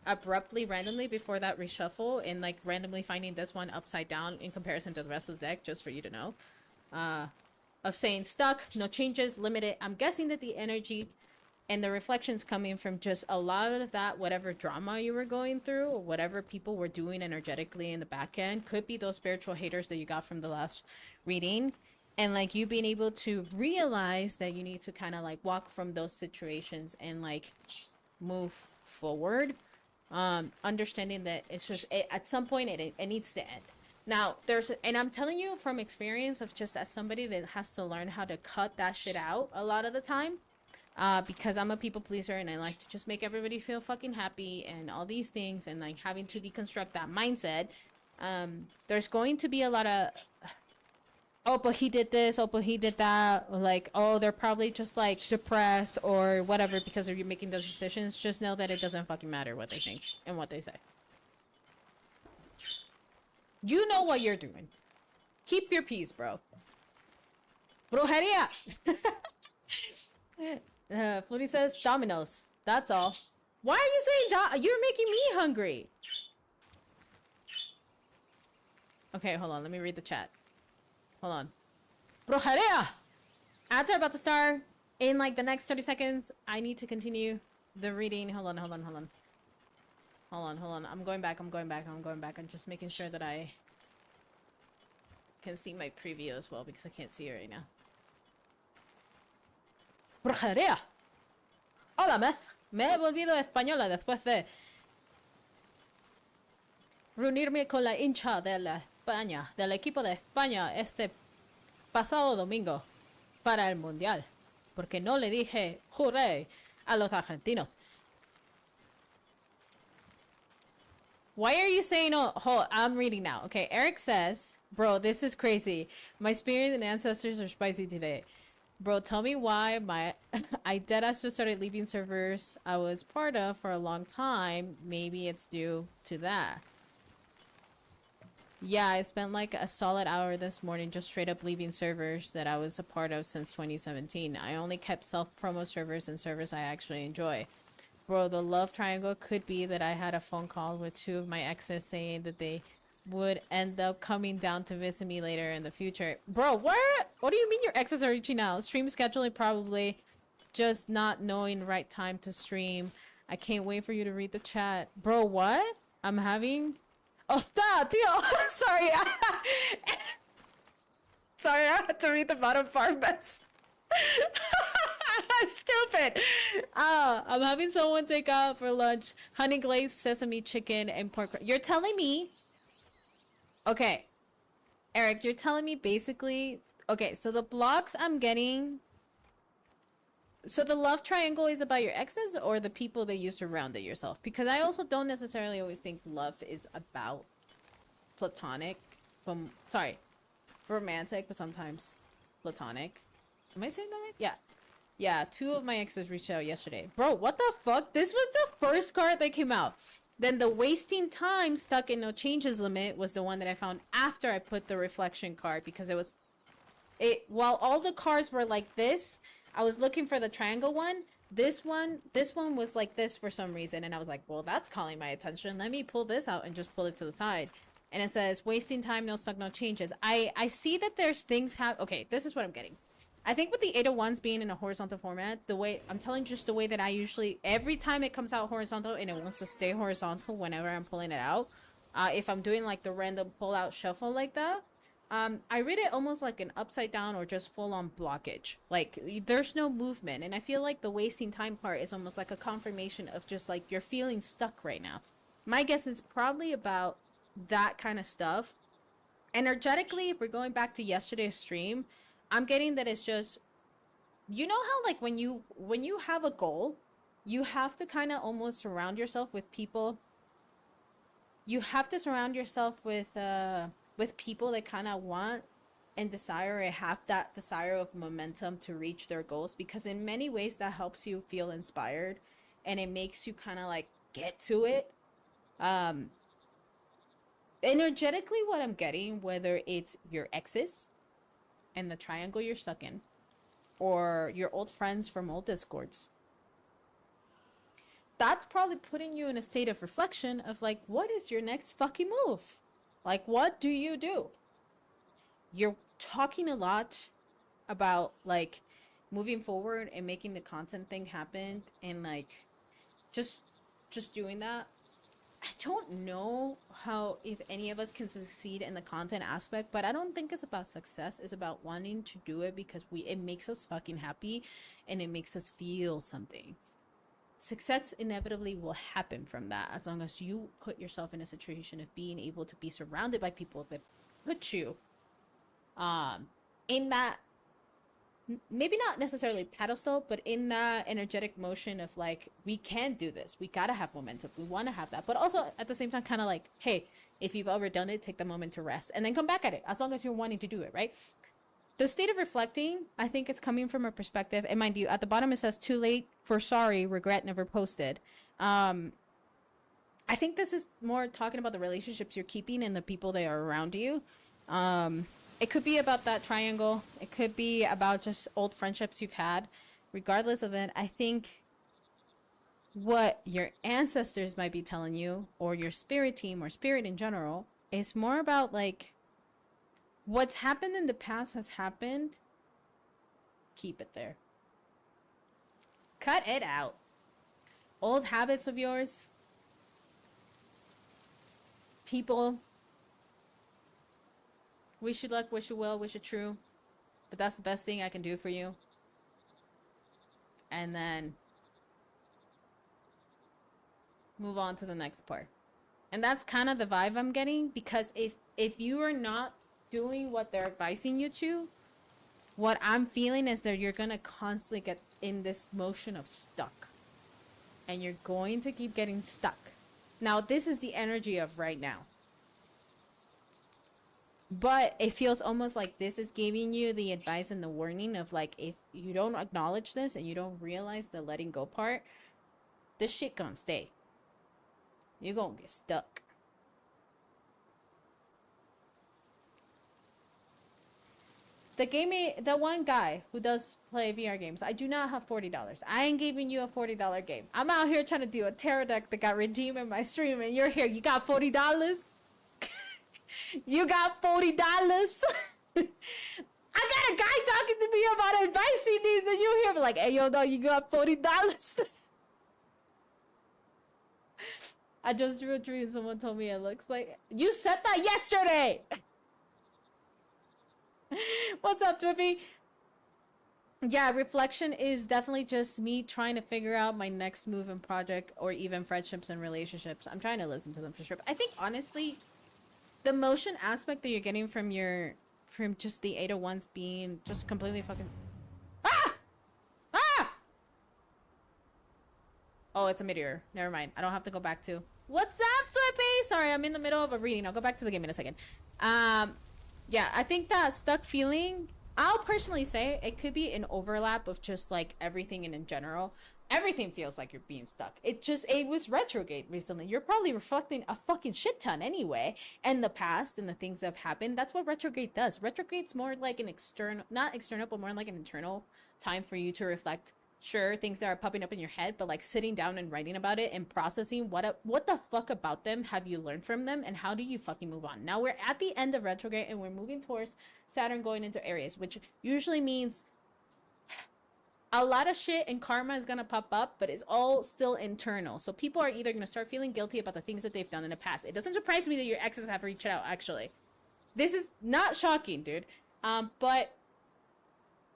abruptly, randomly, before that reshuffle, and like randomly finding this one upside down in comparison to the rest of the deck, just for you to know, of saying stuck, no changes, limited. I'm guessing that the energy and the reflections coming from just a lot of that, whatever drama you were going through, or whatever people were doing energetically in the back end, could be those spiritual haters that you got from the last reading. And like you being able to realize that you need to kind of like walk from those situations and like move forward, understanding that it's just at some point it needs to end. Now and I'm telling you from experience of just as somebody that has to learn how to cut that shit out a lot of the time, because I'm a people pleaser and I like to just make everybody feel fucking happy and all these things, and like having to deconstruct that mindset. There's going to be a lot of oh, but he did this, oh, but he did that, or like, oh, they're probably just like depressed or whatever because of you making those decisions. Just know that it doesn't fucking matter what they think and what they say. You know what you're doing. Keep your peace, bro. Brujeria. Flutie says Domino's. That's all. Why are you saying you're making me hungry? Okay, hold on. Let me read the chat. Hold on. Brujeria! Ads are about to start in like the next 30 seconds. I need to continue the reading. Hold on. I'm going back. I'm just making sure that I can see my preview as well, because I can't see it right now. Brujeria! Hola, Meth. Me he volvido española después de reunirme con la hincha de la España, del equipo de España este pasado domingo para el Mundial, porque no le dije juré a los argentinos. Why are you saying, oh, I'm reading now. Okay, Eric says, bro, this is crazy. My spirit and ancestors are spicy today. Bro, tell me why I deadass just started leaving servers I was part of for a long time. Maybe it's due to that. Yeah, I spent like a solid hour this morning just straight up leaving servers that I was a part of since 2017. I only kept self-promo servers and servers I actually enjoy. Bro, the love triangle could be that I had a phone call with 2 of my exes saying that they would end up coming down to visit me later in the future. Bro, what do you mean your exes are reaching out? Stream scheduling probably, just not knowing right time to stream. I can't wait for you to read the chat. Bro, what? I'm having... Oh, stop, tío. Sorry. Sorry, I had to read the bottom part best. Stupid. I'm having someone take out for lunch honey glazed sesame chicken and pork. You're telling me... Okay. Eric, you're telling me basically... Okay, so the blocks I'm getting... So the love triangle is about your exes or the people that you surrounded yourself? Because I also don't necessarily always think love is about platonic. Sorry, romantic, but sometimes platonic. Am I saying that right? Yeah. Yeah, 2 of my exes reached out yesterday. Bro, what the fuck? This was the first card that came out. Then the wasting time stuck in no changes limit was the one that I found after I put the reflection card, because while all the cards were like this, I was looking for the triangle one. This one was like this for some reason, and I was like, well, that's calling my attention. Let me pull this out and just pull it to the side. And it says, wasting time, no stuck, no changes. I see that there's things okay, this is what I'm getting. I think with the 801s being in a horizontal format, the way I'm telling just the way that I usually, every time it comes out horizontal and it wants to stay horizontal whenever I'm pulling it out, if I'm doing like the random pull out shuffle like that, I read it almost like an upside down or just full on blockage. Like there's no movement. And I feel like the wasting time part is almost like a confirmation of just like you're feeling stuck right now. My guess is probably about that kind of stuff. Energetically, if we're going back to yesterday's stream, I'm getting that it's just, you know how like when you have a goal, you have to kind of almost surround yourself with people. You have to surround yourself with people that kind of want and desire or have that desire of momentum to reach their goals, because in many ways that helps you feel inspired and it makes you kind of like get to it. Energetically, what I'm getting, whether it's your exes and the triangle you're stuck in, or your old friends from old discords, that's probably putting you in a state of reflection of like, what is your next fucking move? Like, what do you do? You're talking a lot about like moving forward and making the content thing happen and like just doing that. I don't know how, if any of us can succeed in the content aspect, but I don't think it's about success. It's about wanting to do it because it makes us fucking happy and it makes us feel something. Success inevitably will happen from that as long as you put yourself in a situation of being able to be surrounded by people that put you in that, maybe not necessarily pedestal, but in that energetic motion of like, we can do this, we gotta have momentum, we want to have that, but also at the same time kind of like, hey, if you've overdone it, take the moment to rest and then come back at it, as long as you're wanting to do it, right? The state of reflecting, I think it's coming from a perspective, and mind you, at the bottom it says too late for sorry, regret, never posted. I think this is more talking about the relationships you're keeping and the people that are around you. It could be about that triangle. It could be about just old friendships you've had. Regardless of it, I think what your ancestors might be telling you, or your spirit team or spirit in general, is more about like, what's happened in the past has happened. Keep it there. Cut it out. Old habits of yours, people, wish you luck, wish you well, wish you true, but that's the best thing I can do for you. And then move on to the next part. And that's kind of the vibe I'm getting, because if you are not doing what they're advising you to, what I'm feeling is that you're gonna constantly get in this motion of stuck, and you're going to keep getting stuck. Now this is the energy of right now, but it feels almost like this is giving you the advice and the warning of like, if you don't acknowledge this and you don't realize the letting go part, this shit gonna stay. You're gonna get stuck. The one guy who does play VR games, I do not have $40. I ain't giving you a $40 game. I'm out here trying to do a tarot deck that got redeemed in my stream, and you're here. You got $40? You got $40? I got a guy talking to me about advising these, and you here like, hey, yo, dog, you got $40? I just drew a dream. Someone told me it looks like... You said that yesterday! What's up, Twippy? Yeah, reflection is definitely just me trying to figure out my next move and project, or even friendships and relationships. I'm trying to listen to them for sure. But I think, honestly, the motion aspect that you're getting from just the 801s being just completely fucking... Ah! Ah! Oh, it's a meteor. Never mind. I don't have to go back to... What's up, Swippy? Sorry, I'm in the middle of a reading. I'll go back to the game in a second. Yeah, I think that stuck feeling, I'll personally say it could be an overlap of just like everything and in general. Everything feels like you're being stuck. It was retrograde recently. You're probably reflecting a fucking shit ton anyway. And the past and the things that have happened. That's what retrograde does. Retrograde's more like an external, not external, but more like an internal time for you to reflect sure, things that are popping up in your head, but like sitting down and writing about it and processing what the fuck about them have you learned from them, and how do you fucking move on. Now we're at the end of retrograde and we're moving towards Saturn going into Aries, which usually means a lot of shit and karma is gonna pop up, but it's all still internal. So people are either gonna start feeling guilty about the things that they've done in the past. It doesn't surprise me that your exes have reached out, actually. This is not shocking, dude. But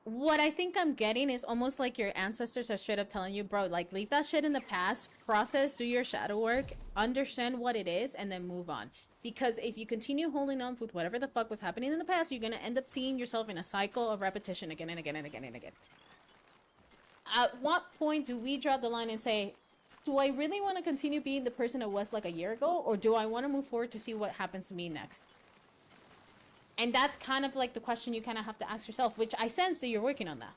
what I think I'm getting is almost like your ancestors are straight up telling you, bro, like, leave that shit in the past, process, do your shadow work, understand what it is, and then move on. Because if you continue holding on with whatever the fuck was happening in the past, you're gonna end up seeing yourself in a cycle of repetition again and again and again and again. At what point do we draw the line and say, do I really want to continue being the person I was like a year ago, or do I want to move forward to see what happens to me next? And that's kind of like the question you kind of have to ask yourself, which I sense that you're working on that.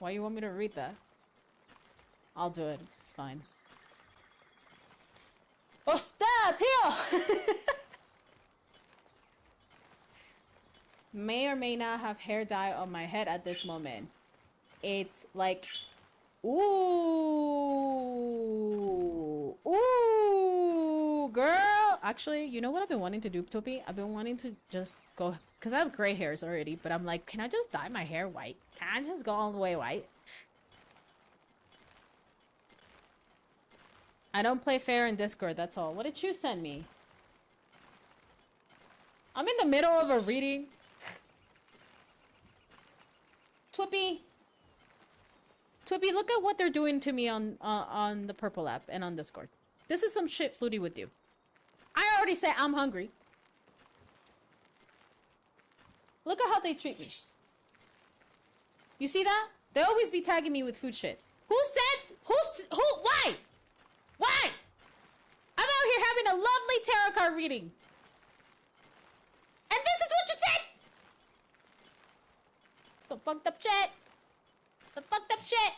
Why you want me to read that? I'll do it. It's fine. ¡Hostia, tío! May or may not have hair dye on my head at this moment. It's like, ooh, ooh, girl. Actually, you know what I've been wanting to do, Topi? I've been wanting to just go, because I have gray hairs already, but I'm like, can I just dye my hair white? Can I just go all the way white? I don't play fair in Discord, that's all. What did you send me? I'm in the middle of a reading. Twippy, look at what they're doing to me on the Purple app and on Discord. This is some shit Flutie would do. I already said I'm hungry. Look at how they treat me. You see that? They always be tagging me with food shit. Who said? Why? Why? I'm out here having a lovely tarot card reading. And this is what you said? Some fucked up shit. Some fucked up shit.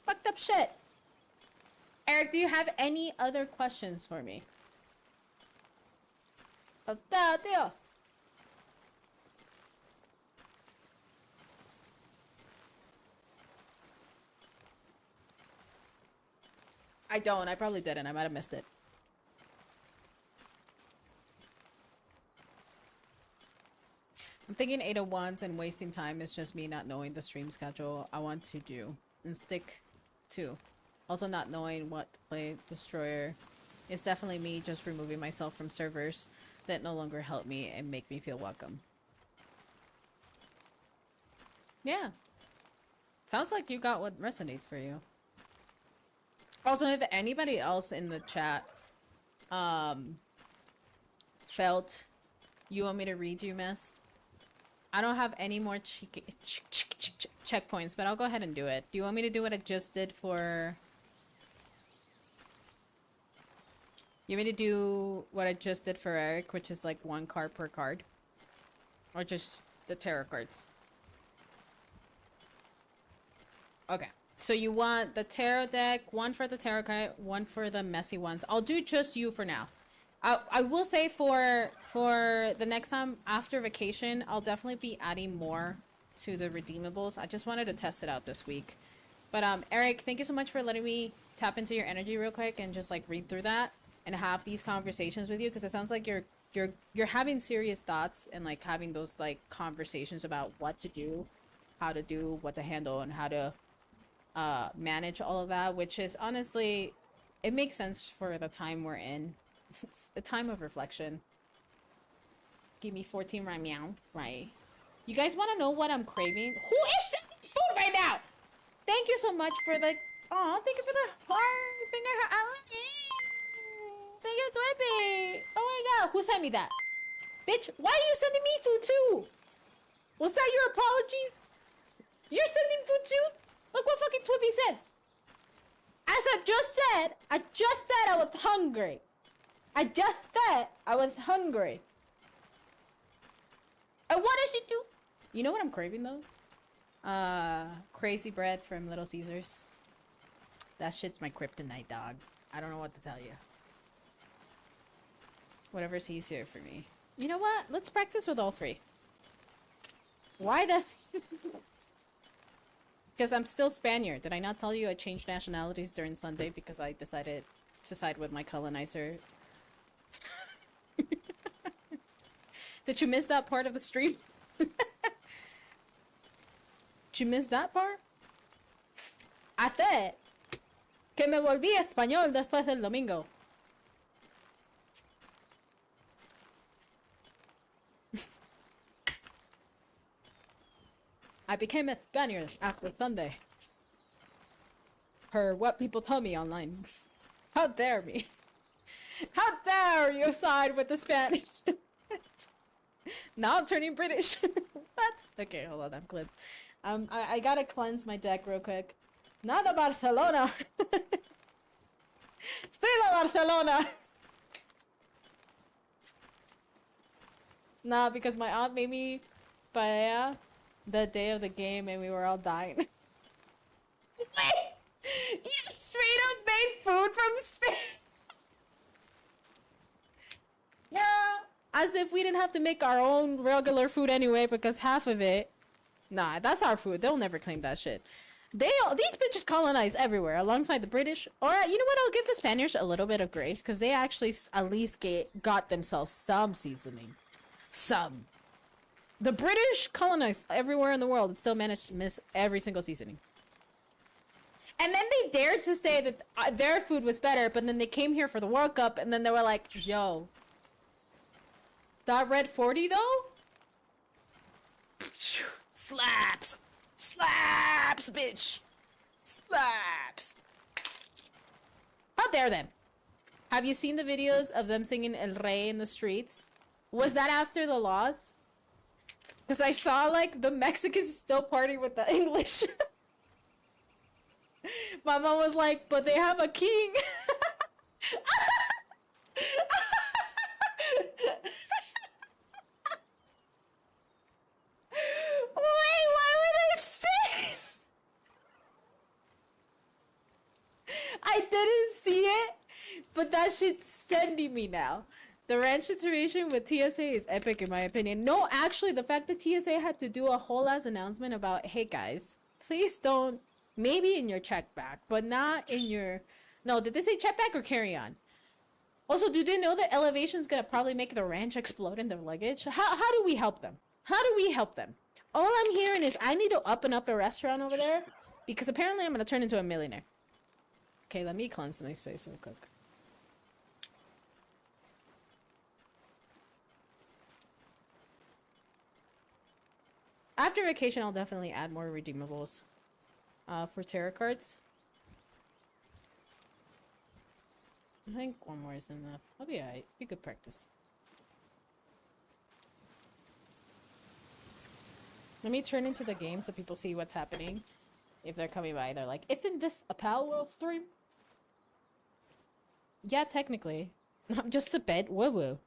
Fucked up shit. Eric, do you have any other questions for me? Tío. I don't. I probably didn't. I might have missed it. I'm thinking 8 of Wands and wasting time is just me not knowing the stream schedule I want to do and stick to. Also not knowing what to play Destroyer. It's definitely me just removing myself from servers that no longer help me and make me feel welcome. Yeah. Sounds like you got what resonates for you. Also, if anybody else in the chat felt you want me to read you, miss, I don't have any more checkpoints, but I'll go ahead and do it. Do you want me to do what I just did for... You want me to do what I just did for Eric, which is like 1 card per card? Or just the tarot cards? Okay. So you want the tarot deck, 1 for the tarot card, 1 for the messy ones. I'll do just you for now. I will say for the next time after vacation, I'll definitely be adding more to the redeemables. I just wanted to test it out this week. But Eric, thank you so much for letting me tap into your energy real quick and just like read through that and have these conversations with you, because it sounds like you're having serious thoughts and like having those like conversations about what to do, how to do, what to handle, and how to manage all of that, which is honestly, it makes sense for the time we're in. It's a time of reflection. Give me 14 right meow. Right. You guys want to know what I'm craving? Who is sending food right now? Thank you so much for the... Aw, thank you for the heart finger. Thank you, Twippy. Oh my god. Who sent me that? Bitch, why are you sending me food too? Was that your apologies? You're sending food too? Look what fucking Twippy says. As I just said I was hungry. I just said I was hungry. And what did she do? You know what I'm craving though? Crazy bread from Little Caesars. That shit's my kryptonite, dog. I don't know what to tell you. Whatever's easier for me. You know what? Let's practice with all 3. Why the... Because I'm still Spaniard. Did I not tell you I changed nationalities during Sunday because I decided to side with my colonizer? Did you miss that part of the stream? Did you miss that part? I said que me volví español después del domingo. I became a Spaniard after Sunday. Per what people tell me online. How dare me? How dare you side with the Spanish? Now I'm turning British. What? Okay, hold on, I'm cleansed. I gotta cleanse my deck real quick. Nada Barcelona. Still Barcelona. Nah, because my aunt made me paella the day of the game and we were all dying. Wait! You straight up made food from Spain? Yeah. As if we didn't have to make our own regular food anyway, because half of it... Nah, that's our food. They'll never claim that shit. These bitches colonize everywhere, alongside the British. Or, you know what? I'll give the Spaniards a little bit of grace, because they actually at least got themselves some seasoning. Some. The British colonized everywhere in the world and still managed to miss every single seasoning. And then they dared to say that their food was better, but then they came here for the World Cup, and then they were like, yo, that red 40 though? Slaps! Slaps, bitch! Slaps! How dare them? Have you seen the videos of them singing El Rey in the streets? Was that after the laws? Because I saw, like, the Mexicans still party with the English. My mom was like, but they have a king. Wait, why were they saying? I didn't see it, but that shit's sending me now. The ranch situation with TSA is epic in my opinion. No, actually, the fact that TSA had to do a whole ass announcement about, hey guys, please don't, maybe in your check bag, but not in your, no, did they say check bag or carry on? Also, do they know that elevation's gonna probably make the ranch explode in their luggage? How do we help them? How do we help them? All I'm hearing is I need to up and up the restaurant over there because apparently I'm gonna turn into a millionaire. Okay, let me cleanse my space real quick. After vacation, I'll definitely add more redeemables for tarot cards. I think one more is enough. I'll be alright. Be good practice. Let me turn into the game so people see what's happening. If they're coming by, they're like, isn't this a Palworld stream? Yeah, technically. I'm just a bit woo-woo.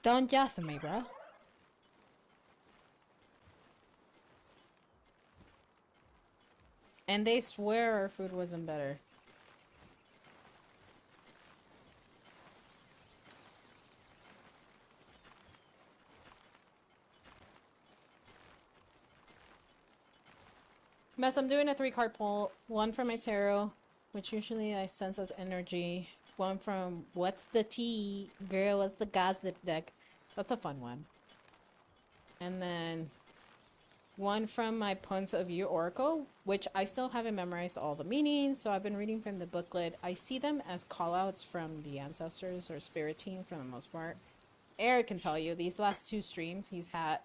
Don't jazz me, bro. And they swear our food wasn't better. Mess, I'm doing a 3-card pull. One from my tarot, which usually I sense as energy. One from What's the Tea? Girl, what's the gossip deck? That's a fun one. And then one from my Points of View Oracle, which I still haven't memorized all the meanings, so I've been reading from the booklet. I see them as callouts from the ancestors or spirit team for the most part. Eric can tell you, these last 2 streams, he's had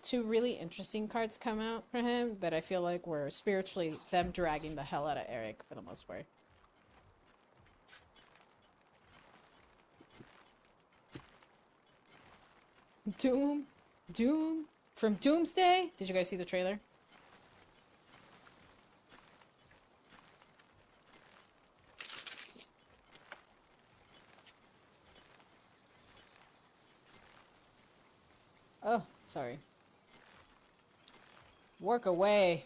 2 really interesting cards come out for him that I feel like were spiritually them dragging the hell out of Eric for the most part. Doom from Doomsday. Did you guys see the trailer? Oh, sorry. Work away.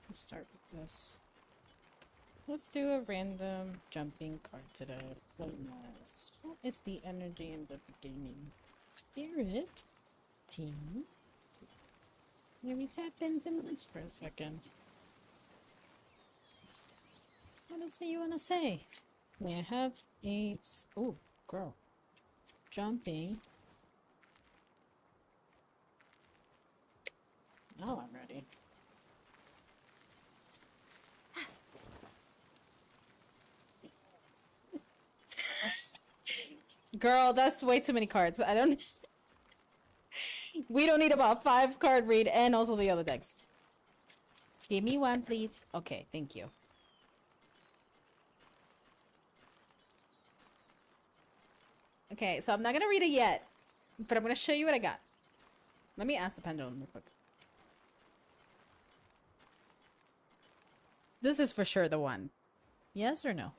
Let's start with this. Let's do a random jumping card today. What is the energy in the beginning? Spirit team. Maybe tap into this for a second. What else do you want to say? May I have a... Oh, girl. Jumping. Now I'm ready. Girl, that's way too many cards. I don't... We don't need about 5 card read and also the other decks. Give me one, please. Okay, thank you. Okay, so I'm not gonna read it yet, but I'm gonna show you what I got. Let me ask the pendulum real quick. This is for sure the one. Yes or no?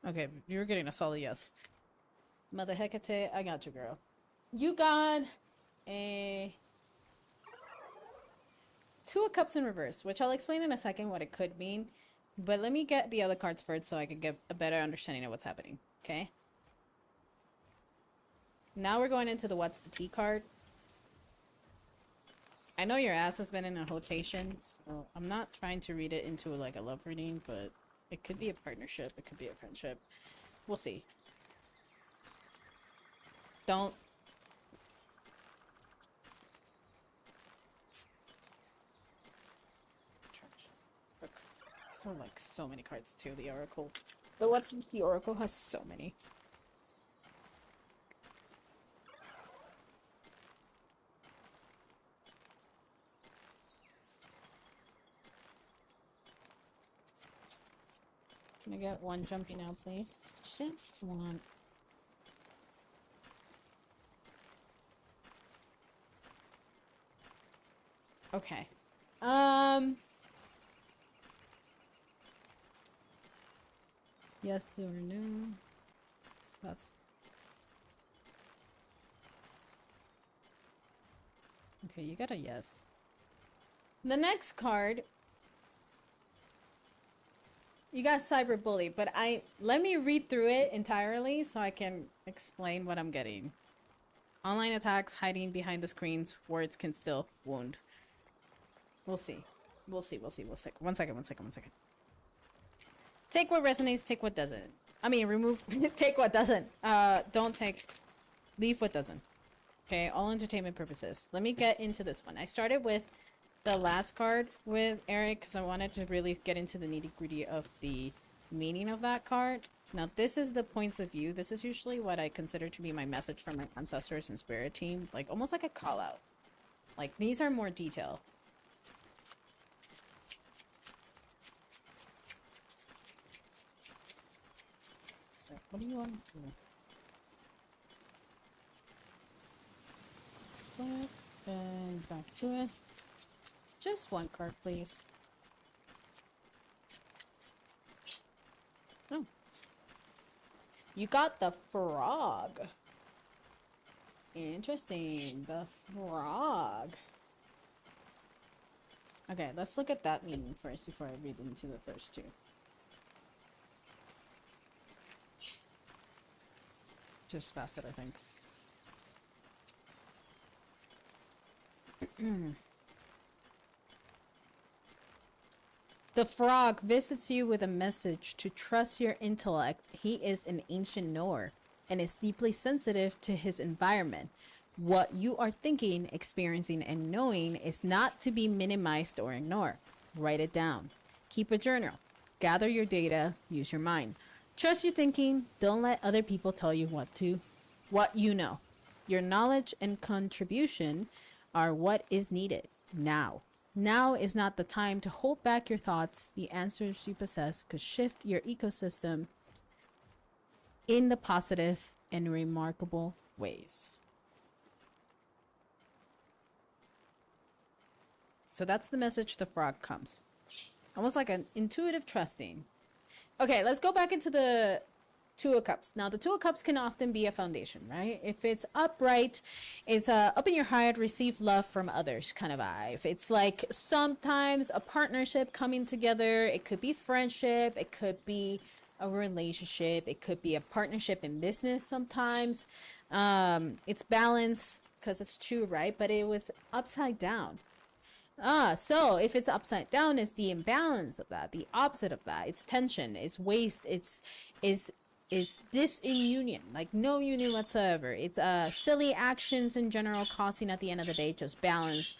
Okay, you're getting a solid yes. Mother Hecate, I got you, girl. You got a... 2 of Cups in reverse, which I'll explain in a second what it could mean. But let me get the other cards first so I can get a better understanding of what's happening, okay? Now we're going into the What's the Tea card. I know your ass has been in a rotation, so I'm not trying to read it into like a love reading, but it could be a partnership, it could be a friendship. We'll see. Don't... So like so many cards too, the Oracle. But what's the Oracle has so many. Can I get one jumping out, please? Just one. Okay. Yes or no? That's... Okay, you got a yes. The next card... You got Cyberbully, but let me read through it entirely so I can explain what I'm getting. Online attacks, hiding behind the screens, words can still wound. We'll see. We'll see. One second. Take what resonates, take what doesn't. I mean, remove... take what doesn't. Don't take... Leave what doesn't. Okay, all entertainment purposes. Let me get into this one. I started with the last card with Eric because I wanted to really get into the nitty-gritty of the meaning of that card. Now, this is the points of view. This is usually what I consider to be my message from my ancestors and spirit team. Like, almost like a call-out. Like, these are more detail. So, what do you want to do? Split, and back to it. Just one card, please. Oh. You got the frog. Interesting. The frog. Okay, let's look at that meaning first before I read into the first two. Just past it, I think. The frog visits you with a message to trust your intellect. He is an ancient knower and is deeply sensitive to his environment. What you are thinking, experiencing, and knowing is not to be minimized or ignored. Write it down. Keep a journal. Gather your data. Use your mind. Trust your thinking. Don't let other people tell you what you know. Your knowledge and contribution are what is needed now. Now is not the time to hold back your thoughts. The answers you possess could shift your ecosystem in the positive and remarkable ways. So that's the message the frog comes. Almost like an intuitive trusting. Okay, let's go back into the Two of Cups. Now, the Two of Cups can often be a foundation, right? If it's upright, it's a open your heart, receive love from others kind of vibe. It's like sometimes a partnership coming together. It could be friendship. It could be a relationship. It could be a partnership in business sometimes. It's balance because it's two, right? But it was upside down. So if it's upside down, it's the imbalance of that, the opposite of that. It's tension, it's waste, it's this in union, like no union whatsoever. It's silly actions in general, costing at the end of the day just balance,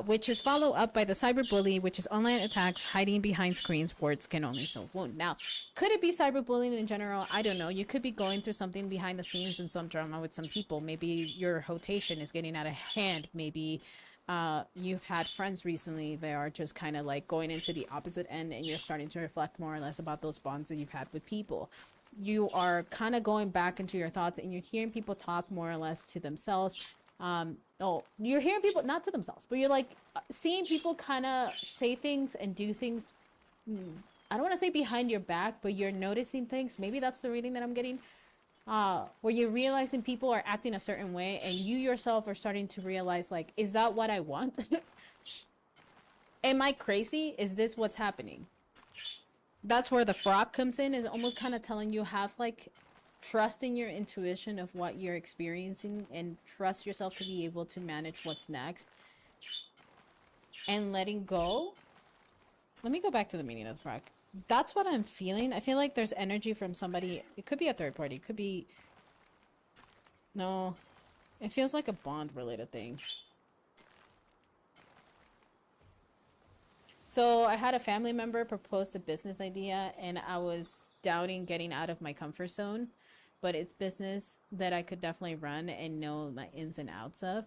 which is followed up by the cyberbully, which is online attacks hiding behind screens. Words can only so wound. Now, could it be cyberbullying in general? I don't know. You could be going through something behind the scenes and some drama with some people. Maybe your rotation is getting out of hand. Maybe you've had friends recently that are just kind of like going into the opposite end, and you're starting to reflect more or less about those bonds that you've had with people. You are kind of going back into your thoughts, and you're hearing people talk more or less to themselves. You're hearing people not to themselves, but you're like seeing people kind of say things and do things. I don't want to say behind your back, but you're noticing things. Maybe that's the reading that I'm getting. Where you're realizing people are acting a certain way, and you yourself are starting to realize, like, is that what I want? Am I crazy? Is this what's happening? That's where the frog comes in, is almost kind of telling you, have like trust in your intuition of what you're experiencing, and trust yourself to be able to manage what's next, and letting go. Let me go back to the meaning of the frog. That's what I'm feeling. I feel like there's energy from somebody. It could be a third party. It could be... No. It feels like a bond related thing. So I had a family member propose a business idea, and I was doubting getting out of my comfort zone. But it's business that I could definitely run and know my ins and outs of.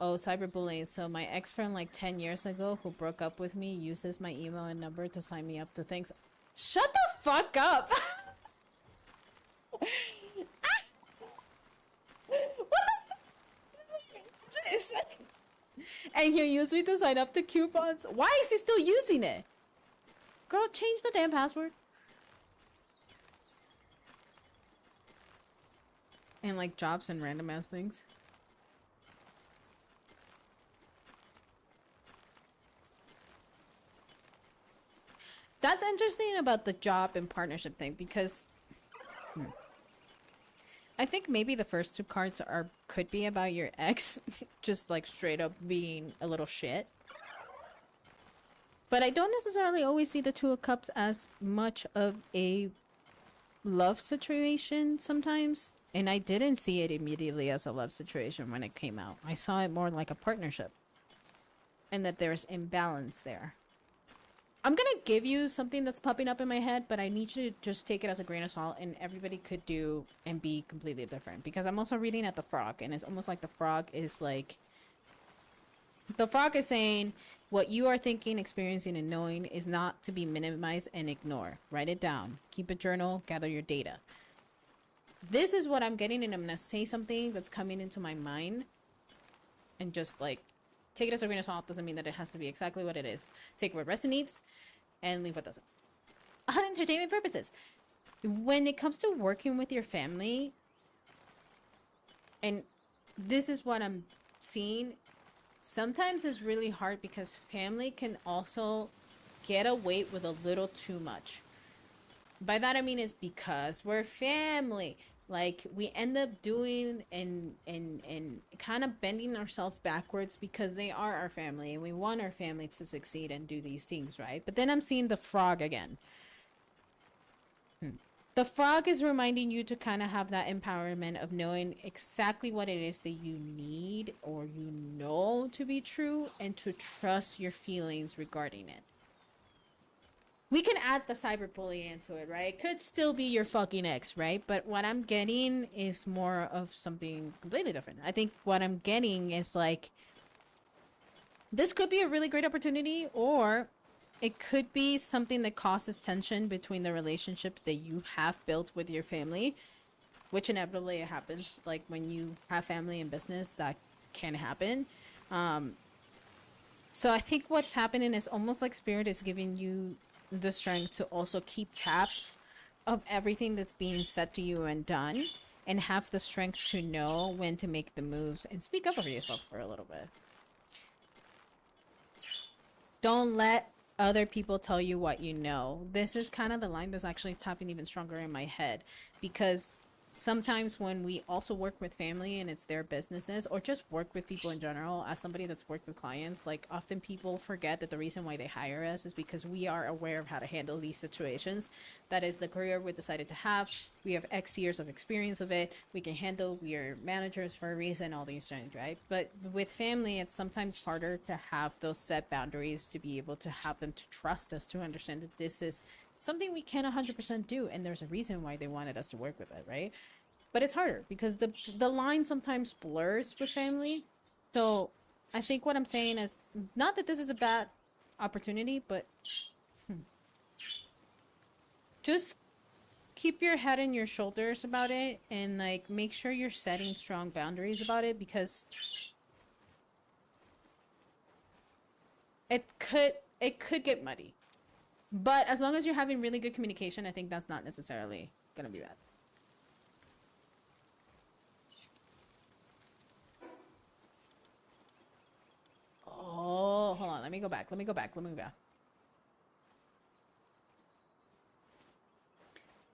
Oh, cyberbullying. So my ex-friend like 10 years ago who broke up with me uses my email and number to sign me up to things. Shut the fuck up! What the is this? And he used me to sign up to coupons. Why is he still using it? Girl, change the damn password. And like jobs and random ass things. That's interesting about the job and partnership thing, because I think maybe the first two cards could be about your ex just like straight up being a little shit. But I don't necessarily always see the Two of Cups as much of a love situation sometimes. And I didn't see it immediately as a love situation when it came out. I saw it more like a partnership. And that there's imbalance there. I'm gonna give you something that's popping up in my head, but I need you to just take it as a grain of salt, and everybody could do and be completely different. Because I'm also reading at the frog, and it's almost like the frog is like... The frog is saying, what you are thinking, experiencing, and knowing is not to be minimized and ignore. Write it down. Keep a journal. Gather your data. This is what I'm getting, and I'm gonna say something that's coming into my mind. And just like... Take it as a grain of salt. Doesn't mean that it has to be exactly what it is. Take what resonates and leave what doesn't. On entertainment purposes. When it comes to working with your family, and this is what I'm seeing, sometimes it's really hard because family can also get away with a little too much. By that I mean is because we're family. Like, we end up doing and kind of bending ourselves backwards because they are our family and we want our family to succeed and do these things, right? But then I'm seeing the frog again. The frog is reminding you to kind of have that empowerment of knowing exactly what it is that you need or you know to be true, and to trust your feelings regarding it. We can add the cyberbully into it, right? It could still be your fucking ex, right? But what I'm getting is more of something completely different. I think what I'm getting is like, this could be a really great opportunity, or it could be something that causes tension between the relationships that you have built with your family, which inevitably happens. Like when you have family and business, that can happen. So I think what's happening is almost like Spirit is giving you the strength to also keep tabs of everything that's being said to you and done, and have the strength to know when to make the moves and speak up for yourself for a little bit. Don't let other people tell you what you know. This is kind of the line that's actually tapping even stronger in my head, because sometimes when we also work with family and it's their businesses, or just work with people in general, as somebody that's worked with clients, like, often people forget that the reason why they hire us is because we are aware of how to handle these situations. That is the career we decided to have. We have X years of experience of it. We can handle, we are managers for a reason, all these things, right? But with family, it's sometimes harder to have those set boundaries, to be able to have them to trust us, to understand that this is something we can 100% do, and there's a reason why they wanted us to work with it, right? But it's harder because the line sometimes blurs with family. So I think what I'm saying is, not that this is a bad opportunity, but just keep your head in your shoulders about it, and like make sure you're setting strong boundaries about it, because it could get muddy. But as long as you're having really good communication, I think that's not necessarily gonna be bad. Oh, hold on. Let me go back.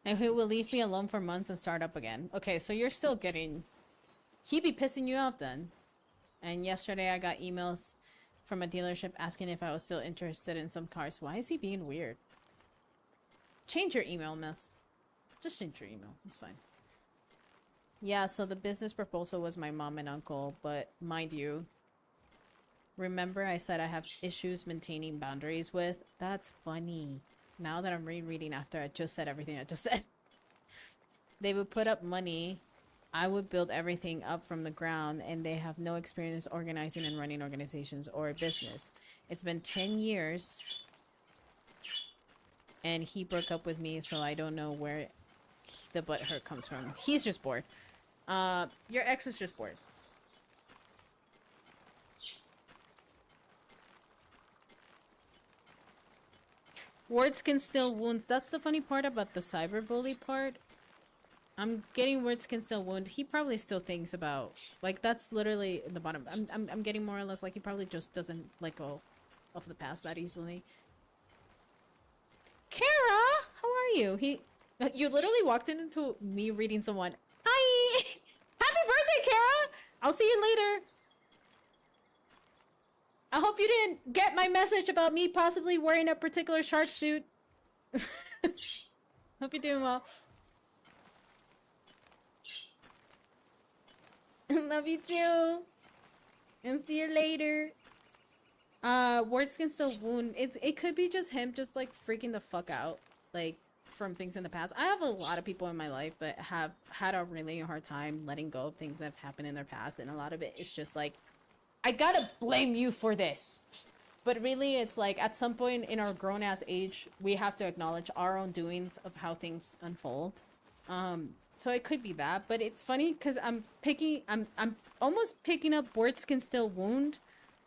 And who will leave me alone for months and start up again? Okay, so you're still getting... He be pissing you off then. And yesterday I got emails from a dealership asking if I was still interested in some cars. Why is he being weird? Change your email, miss. Just change your email. It's fine. Yeah, so the business proposal was my mom and uncle, but mind you, remember I said I have issues maintaining boundaries with? That's funny. Now that I'm rereading after I just said everything I just said. They would put up money. I would build everything up from the ground, and they have no experience organizing and running organizations or a business. It's been 10 years, and he broke up with me, so I don't know where the butt hurt comes from. He's just bored. Your ex is just bored. Words can still wound. That's the funny part about the cyberbully part. I'm getting words can still wound. He probably still thinks about, like, that's literally in the bottom. I'm getting more or less like he probably just doesn't let go of the past that easily. Kara, how are you? You literally walked into me reading someone. Hi, happy birthday, Kara. I'll see you later. I hope you didn't get my message about me possibly wearing a particular shark suit. Hope you're doing well. Love you too. And see you later. Words can still wound. It could be just him just like freaking the fuck out, like, from things in the past. I have a lot of people in my life that have had a really hard time letting go of things that have happened in their past, and a lot of it is just like, I gotta blame you for this. But really, it's like, at some point in our grown-ass age, we have to acknowledge our own doings of how things unfold. So it could be that, but it's funny because I'm almost picking up words can still wound,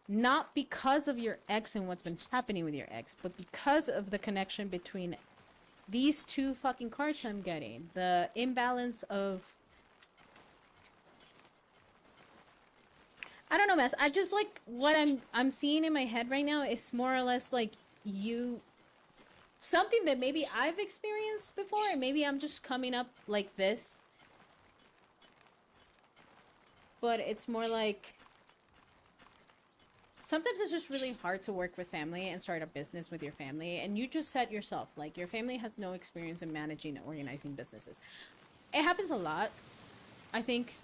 not because of your ex and what's been happening with your ex, but because of the connection between these two fucking cards I'm getting. The imbalance of... I don't know, Mess. I just, like, what I'm seeing in my head right now is more or less like you... Something that maybe I've experienced before, and maybe I'm just coming up like this. But it's more like... Sometimes it's just really hard to work with family and start a business with your family. And you just said yourself, like, your family has no experience in managing and organizing businesses. It happens a lot. I think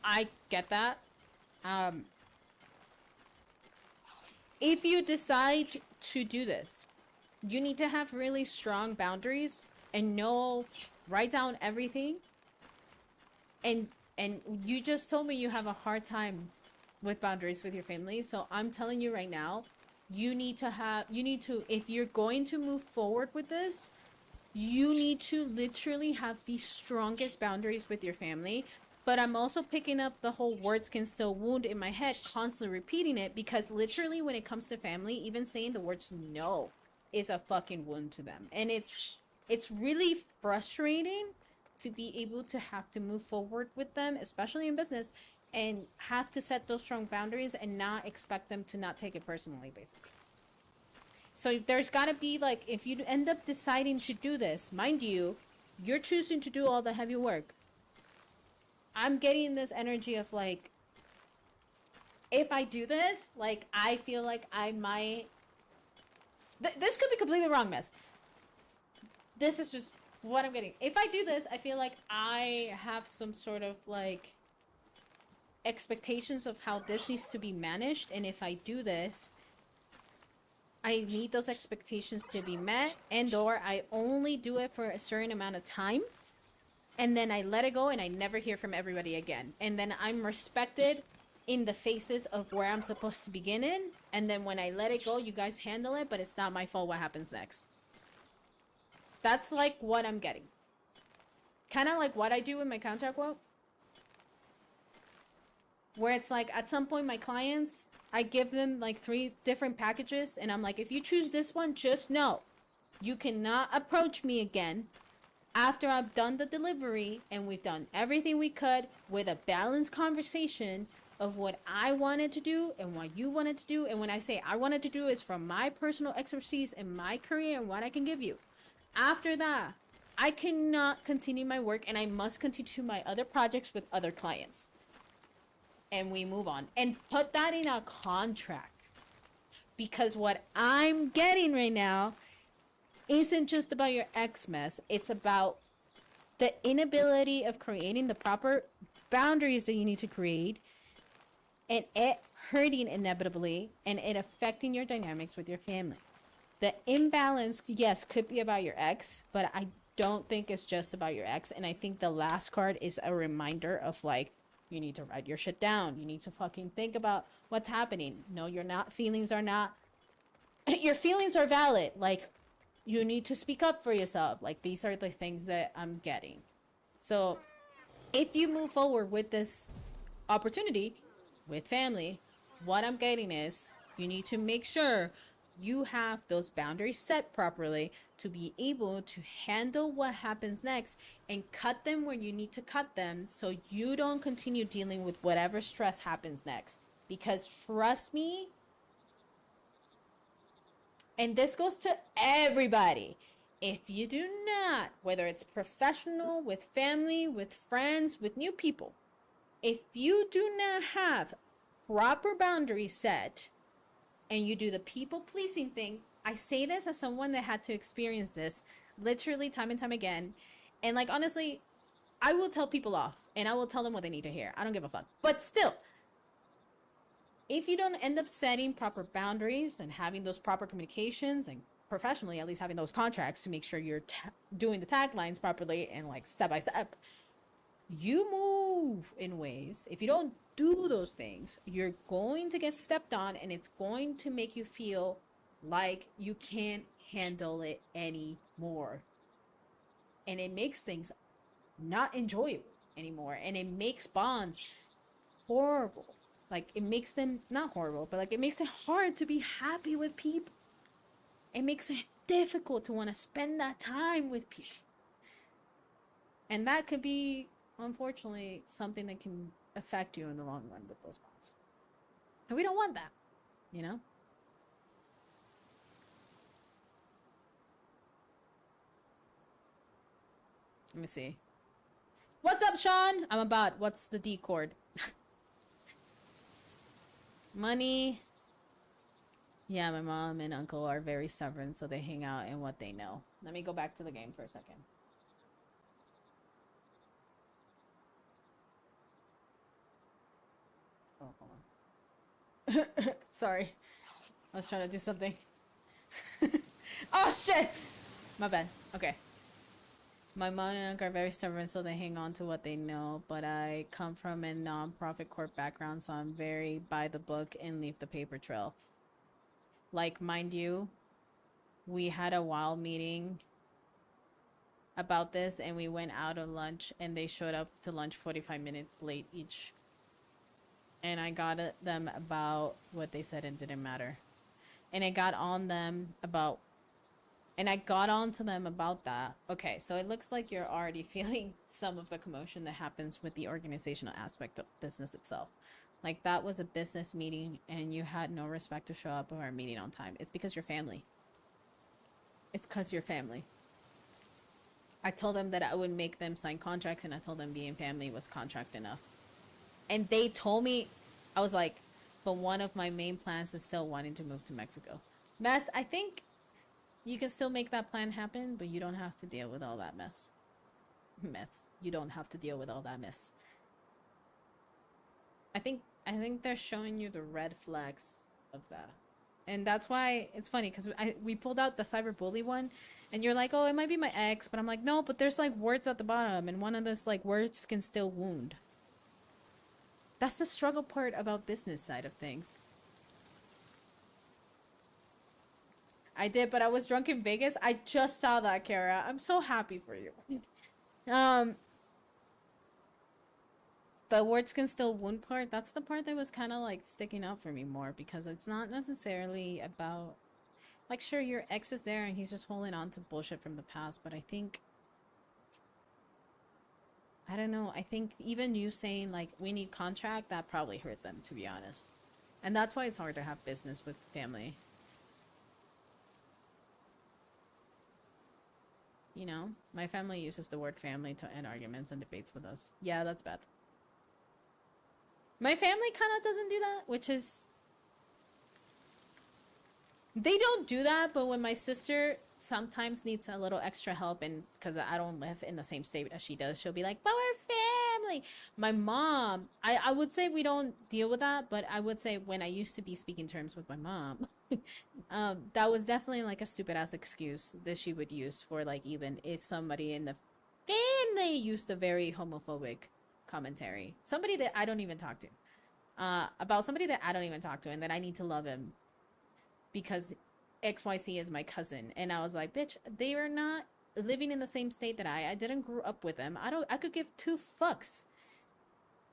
I get that. If you decide to do this, you need to have really strong boundaries and write down everything. And you just told me you have a hard time with boundaries with your family. So I'm telling you right now, if you're going to move forward with this, you need to literally have the strongest boundaries with your family. But I'm also picking up the whole words can still wound in my head, constantly repeating it, because literally when it comes to family, even saying the words no is a fucking wound to them. And it's it's really frustrating to be able to have to move forward with them, especially in business, and have to set those strong boundaries and not expect them to not take it personally, basically. So there's got to be, like, if you end up deciding to do this, mind you, you're choosing to do all the heavy work. I'm getting this energy of, like, if I do this, like, I feel like I might... this could be completely wrong, miss. This is just what I'm getting. If I do this, I feel like I have some sort of, like, expectations of how this needs to be managed. And if I do this, I need those expectations to be met, and or I only do it for a certain amount of time, and then I let it go and I never hear from everybody again. And then I'm respected in the faces of where I'm supposed to begin in, and then when I let it go, you guys handle it, but it's not my fault what happens next. That's like what I'm getting. Kind of like what I do in my contract quote. Where it's like, at some point, my clients, I give them like 3 different packages, and I'm like, if you choose this one, just know you cannot approach me again after I've done the delivery and we've done everything we could with a balanced conversation of what I wanted to do and what you wanted to do. And when I say I wanted to do is from my personal expertise and my career and what I can give you. After that, I cannot continue my work, and I must continue my other projects with other clients. And we move on. And put that in a contract. Because what I'm getting right now isn't just about your ex-mess. It's about the inability of creating the proper boundaries that you need to create. And it hurting inevitably. And it affecting your dynamics with your family. The imbalance, yes, could be about your ex. But I don't think it's just about your ex. And I think the last card is a reminder of, like, you need to write your shit down. You need to fucking think about what's happening. No, you're not. Feelings are not. Your feelings are valid. Like, you need to speak up for yourself. Like, these are the things that I'm getting. So, if you move forward with this opportunity with family, what I'm getting is you need to make sure you have those boundaries set properly to be able to handle what happens next and cut them when you need to cut them, so you don't continue dealing with whatever stress happens next. Because trust me, and this goes to everybody, if you do not, whether it's professional, with family, with friends, with new people, if you do not have proper boundaries set and you do the people-pleasing thing, I say this as someone that had to experience this literally time and time again. And, like, honestly, I will tell people off and I will tell them what they need to hear. I don't give a fuck. But still, if you don't end up setting proper boundaries and having those proper communications, and professionally at least having those contracts to make sure you're doing the taglines properly and, like, step by step, you move in ways. If you don't do those things, you're going to get stepped on, and it's going to make you feel like you can't handle it anymore. And it makes things not enjoyable anymore. And it makes bonds horrible. Like, it makes them not horrible, but, like, it makes it hard to be happy with people. It makes it difficult to want to spend that time with people. And that could be, unfortunately, something that can affect you in the long run with those bonds. And we don't want that, you know? Let me see. What's up, Sean? I'm about. What's the D chord? Money. Yeah, my mom and uncle are very stubborn, so they hang out in what they know. Let me go back to the game for a second. Oh, hold on. Sorry. I was trying to do something. Oh, shit! My bad. Okay. My mom and uncle are very stubborn, so they hang on to what they know. But I come from a non-profit corp background, so I'm very by the book and leave the paper trail. Like, mind you, we had a wild meeting about this, and we went out of lunch, and they showed up to lunch 45 minutes late each. And I got at them about what they said and didn't matter. And I got on them about And I got on to them about that. Okay, so it looks like you're already feeling some of the commotion that happens with the organizational aspect of business itself. Like, that was a business meeting and you had no respect to show up for our meeting on time. It's because you're family. It's because you're family. I told them that I would make them sign contracts, and I told them being family was contract enough. And they told me, I was like, but one of my main plans is still wanting to move to Mexico. Mess, I think you can still make that plan happen, but you don't have to deal with all that mess. You don't have to deal with all that mess. I think they're showing you the red flags of that. And that's why it's funny, because we pulled out the cyberbully one, and you're like, oh, it might be my ex, but I'm like, no, but there's like words at the bottom, and one of those like words can still wound. That's the struggle part about business side of things. I did, but I was drunk in Vegas. I just saw that, Kara. I'm so happy for you. The words can still wound part, that's the part that was kind of like sticking out for me more, because it's not necessarily about, like, sure, your ex is there and he's just holding on to bullshit from the past, but I think, I don't know, I think even you saying like we need contract, that probably hurt them, to be honest. And that's why it's hard to have business with family. You know, my family uses the word family to end arguments and debates with us. Yeah, that's bad. My family kind of doesn't do that, which is... They don't do that, but when my sister sometimes needs a little extra help, and because I don't live in the same state as she does, she'll be like, but we're family. My mom, I would say we don't deal with that, but I would say when I used to be speaking terms with my mom, that was definitely like a stupid ass excuse that she would use for, like, even if somebody in the family used a very homophobic commentary. Somebody that I don't even talk to. About somebody that I don't even talk to, and that I need to love him because XYC is my cousin. And I was like, bitch, they are not living in the same state that I didn't grow up with them. I could give two fucks.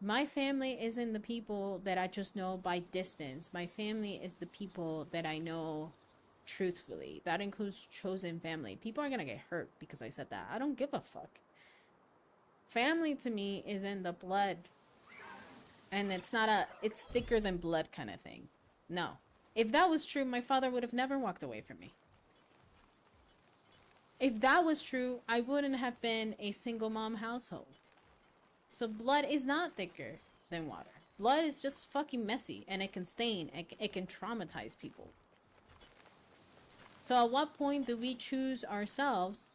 My family isn't the people that I just know by distance. My family is the people that I know truthfully. That includes chosen family. People are gonna get hurt because I said that. I don't give a fuck. Family to me is in the blood. And it's not a, it's thicker than blood kind of thing. No. If that was true, my father would have never walked away from me. If that was true, I wouldn't have been a single mom household. So blood is not thicker than water. Blood is just fucking messy, and it can stain, it can traumatize people. So at what point do we choose ourselves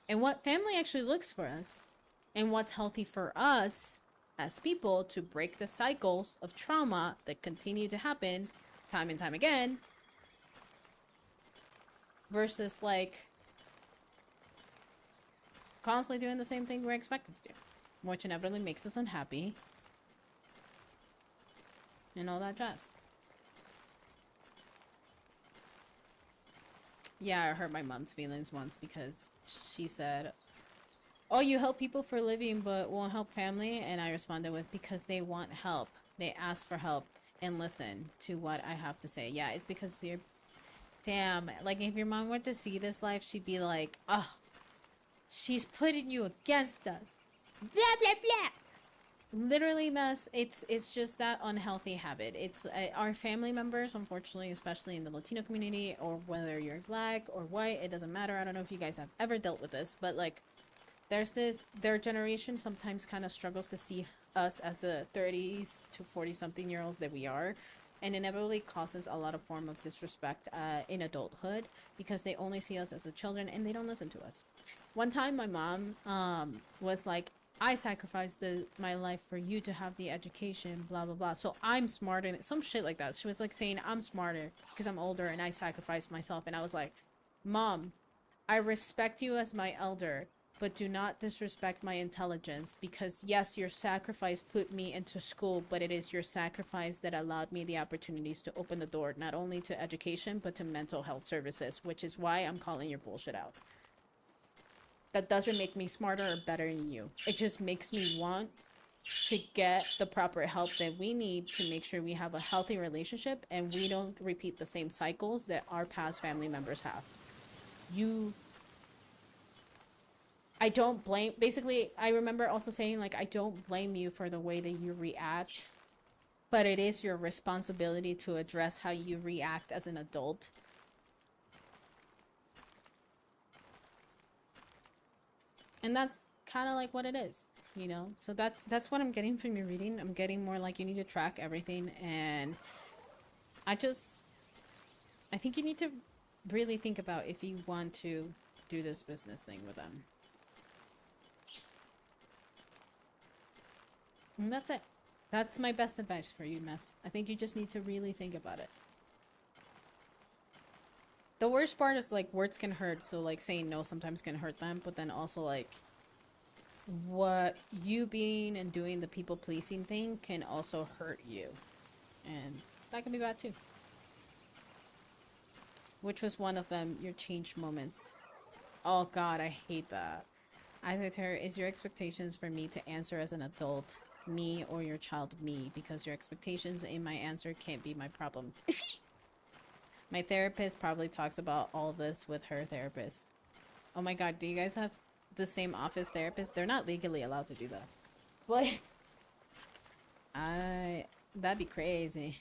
and what family actually looks for us and what's healthy for us as people to break the cycles of trauma that continue to happen time and time again, versus like constantly doing the same thing we're expected to do, which inevitably makes us unhappy and all that jazz. Yeah, I hurt my mom's feelings once because she said, oh, you help people for a living but won't help family? And I responded with, because they want help. They ask for help and listen to what I have to say. Yeah, it's because you're... Damn, like if your mom were to see this life, she'd be like, oh, she's putting you against us. Blah, blah, blah. Literally, mess, it's just that unhealthy habit. It's our family members, unfortunately, especially in the Latino community, or whether you're black or white, it doesn't matter. I don't know if you guys have ever dealt with this, but like, there's this, their generation sometimes kind of struggles to see us as the 30s to 40-something-year-olds that we are, and inevitably causes a lot of form of disrespect in adulthood, because they only see us as the children and they don't listen to us. One time my mom was like, I sacrificed my life for you to have the education, blah blah blah, so I'm smarter, some shit like that. She was like saying I'm smarter because I'm older and I sacrificed myself. And I was like, Mom, I respect you as my elder, but do not disrespect my intelligence, because yes, your sacrifice put me into school, but it is your sacrifice that allowed me the opportunities to open the door, not only to education, but to mental health services, which is why I'm calling your bullshit out. That doesn't make me smarter or better than you. It just makes me want to get the proper help that we need to make sure we have a healthy relationship and we don't repeat the same cycles that our past family members have. I don't blame, basically, I remember also saying, like, I don't blame you for the way that you react, but it is your responsibility to address how you react as an adult. And that's kind of like what it is, you know? So that's what I'm getting from your reading. I'm getting more like you need to track everything, and I think you need to really think about if you want to do this business thing with them. And that's it. That's my best advice for you, Mess. I think you just need to really think about it. The worst part is, like, words can hurt, so, like, saying no sometimes can hurt them, but then also, like, what you being and doing the people-pleasing thing can also hurt you. And that can be bad, too. Which was one of them, your change moments. Oh, God, I hate that. I said to her, is your expectations for me to answer as an adult me or your child me? Because your expectations in my answer can't be my problem. My therapist probably talks about all this with her therapist. Oh my God, do you guys have the same office therapist? They're not legally allowed to do that. What? That'd be crazy.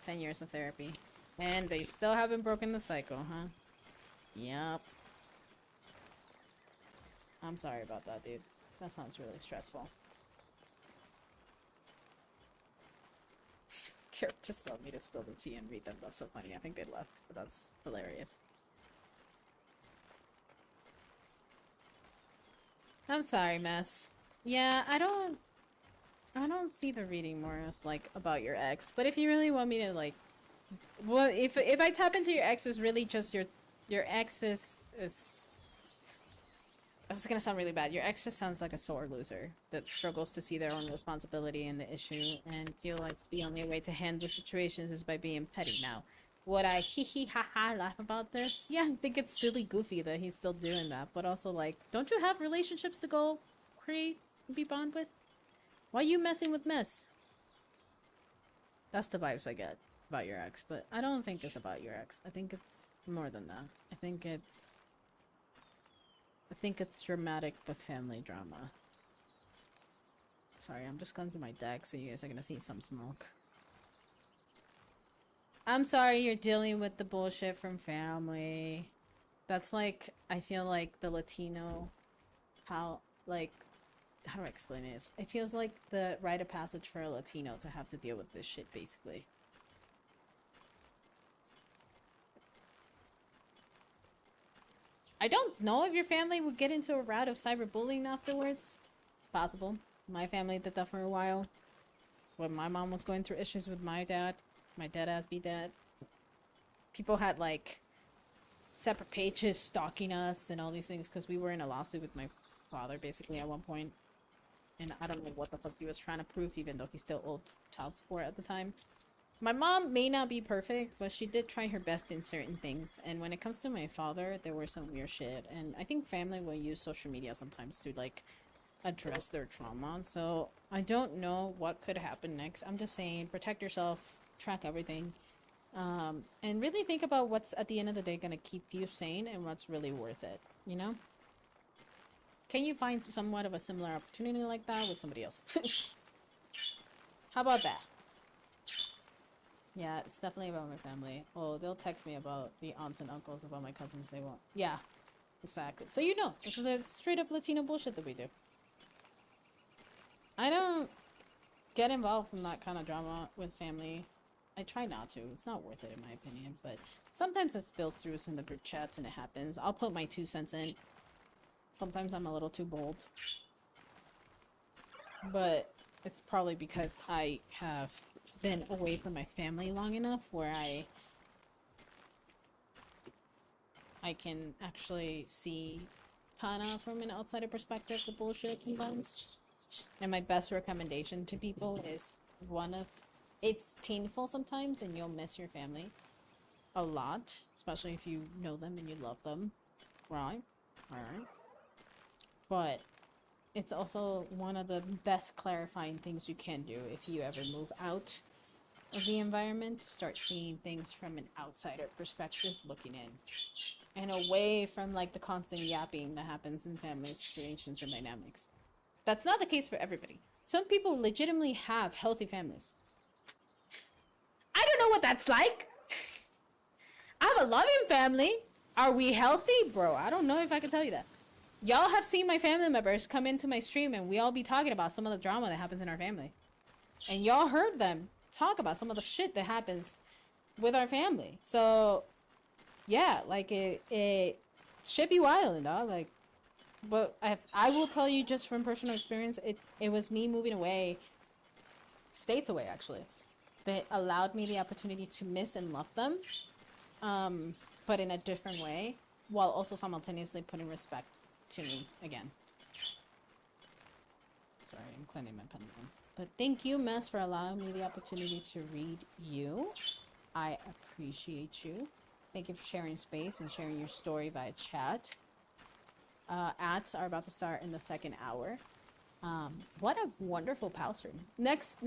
"10 years of therapy. And they still haven't broken the cycle, huh?" Yup. I'm sorry about that, dude. That sounds really stressful. Garrett just told me to spill the tea and read them. That's so funny. I think they left, but that's hilarious. I'm sorry, Mess. Yeah, I don't see the reading more as, like, about your ex. But if you really want me to, like, well, if I tap into your ex, is really just your ex is this is gonna sound really bad. Your ex just sounds like a sore loser that struggles to see their own responsibility in the issue and feel like the only way to handle situations is by being petty. Now, would I hee-hee-ha-ha laugh about this? Yeah, I think it's silly goofy that he's still doing that. But also, like, don't you have relationships to go create and be bond with? Why are you messing with Mess? That's the vibes I get about your ex, but I don't think it's about your ex. I think it's more than that. I think it's dramatic but family drama. Sorry, I'm just going to my deck so you guys are gonna see some smoke. I'm sorry you're dealing with the bullshit from family. That's like, I feel like the Latino, how do I explain this? It feels like the rite of passage for a Latino to have to deal with this shit, basically. I don't know if your family would get into a route of cyberbullying afterwards. It's possible. My family did that for a while. When my mom was going through issues with my dad, my dead-ass-be dad, people had, like, separate pages stalking us and all these things because we were in a lawsuit with my father, basically, at one point. And I don't know what the fuck he was trying to prove, even though he still owed child support at the time. My mom may not be perfect, but she did try her best in certain things. And when it comes to my father, there were some weird shit. And I think family will use social media sometimes to, like, address their trauma. So I don't know what could happen next. I'm just saying, protect yourself, track everything. And really think about what's, at the end of the day, gonna keep you sane and what's really worth it, you know? Can you find somewhat of a similar opportunity like that with somebody else? How about that? Yeah, it's definitely about my family. Oh, they'll text me about the aunts and uncles, about my cousins. They won't. Yeah, exactly. So you know, this is the straight up Latino bullshit that we do. I don't get involved in that kind of drama with family. I try not to. It's not worth it in my opinion. But sometimes it spills through in the group chats and it happens. I'll put my 2 cents in. Sometimes I'm a little too bold. But it's probably because I have been away from my family long enough where I can actually see kind of from an outsider perspective the bullshit sometimes. And my best recommendation to people is it's painful sometimes and you'll miss your family a lot, especially if you know them and you love them, right? Alright. But it's also one of the best clarifying things you can do if you ever move out of the environment to start seeing things from an outsider perspective looking in. And away from like the constant yapping that happens in family situations and dynamics. That's not the case for everybody. Some people legitimately have healthy families. I don't know what that's like. I have a loving family. Are we healthy? Bro, I don't know if I can tell you that. Y'all have seen my family members come into my stream and we all be talking about some of the drama that happens in our family. And y'all heard them talk about some of the shit that happens with our family. So, yeah, like it should be wild, dog. Like, but I will tell you just from personal experience, it was me moving away, states away actually, that allowed me the opportunity to miss and love them, but in a different way, while also simultaneously putting respect to me again. Sorry, I'm cleaning my pen again. But thank you, Mess, for allowing me the opportunity to read you. I appreciate you. Thank you for sharing space and sharing your story via chat. Ads are about to start in the second hour. What a wonderful pal stream. Next,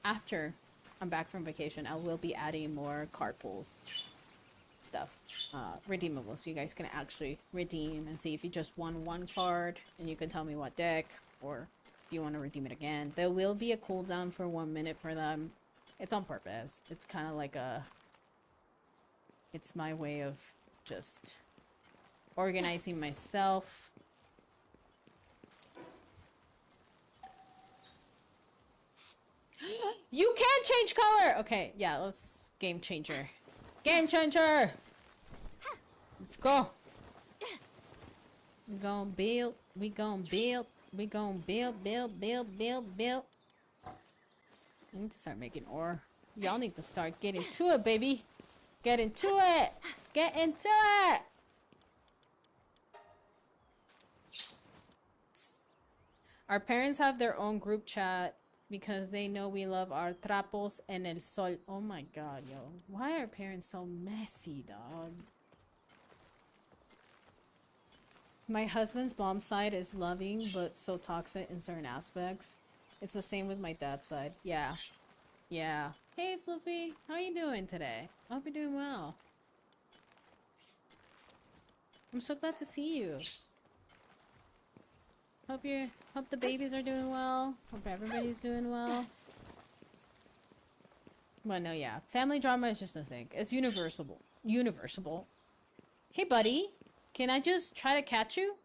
after I'm back from vacation, I will be adding more card pools stuff. Redeemable, so you guys can actually redeem and see if you just won one card, and you can tell me what deck, or if you want to redeem it again. There will be a cooldown for 1 minute for them. It's on purpose. It's kind of like it's my way of just organizing myself. You can change color! Okay, yeah, let's game changer. Game changer! Let's go. We gon' build. We gon' build. We gon' build. I need to start making ore. Y'all need to start getting to it, baby. Get into it. Get into it. Our parents have their own group chat because they know we love our trapos en el sol. Oh my god, yo. Why are parents so messy, dog? My husband's mom's side is loving, but so toxic in certain aspects. It's the same with my dad's side. Yeah. Yeah. Hey, Fluffy. How are you doing today? I hope you're doing well. I'm so glad to see you. Hope the babies are doing well. Hope everybody's doing well. Well, no, yeah. Family drama is just a thing. It's universal. Universal. Hey, buddy. Can I just try to catch you?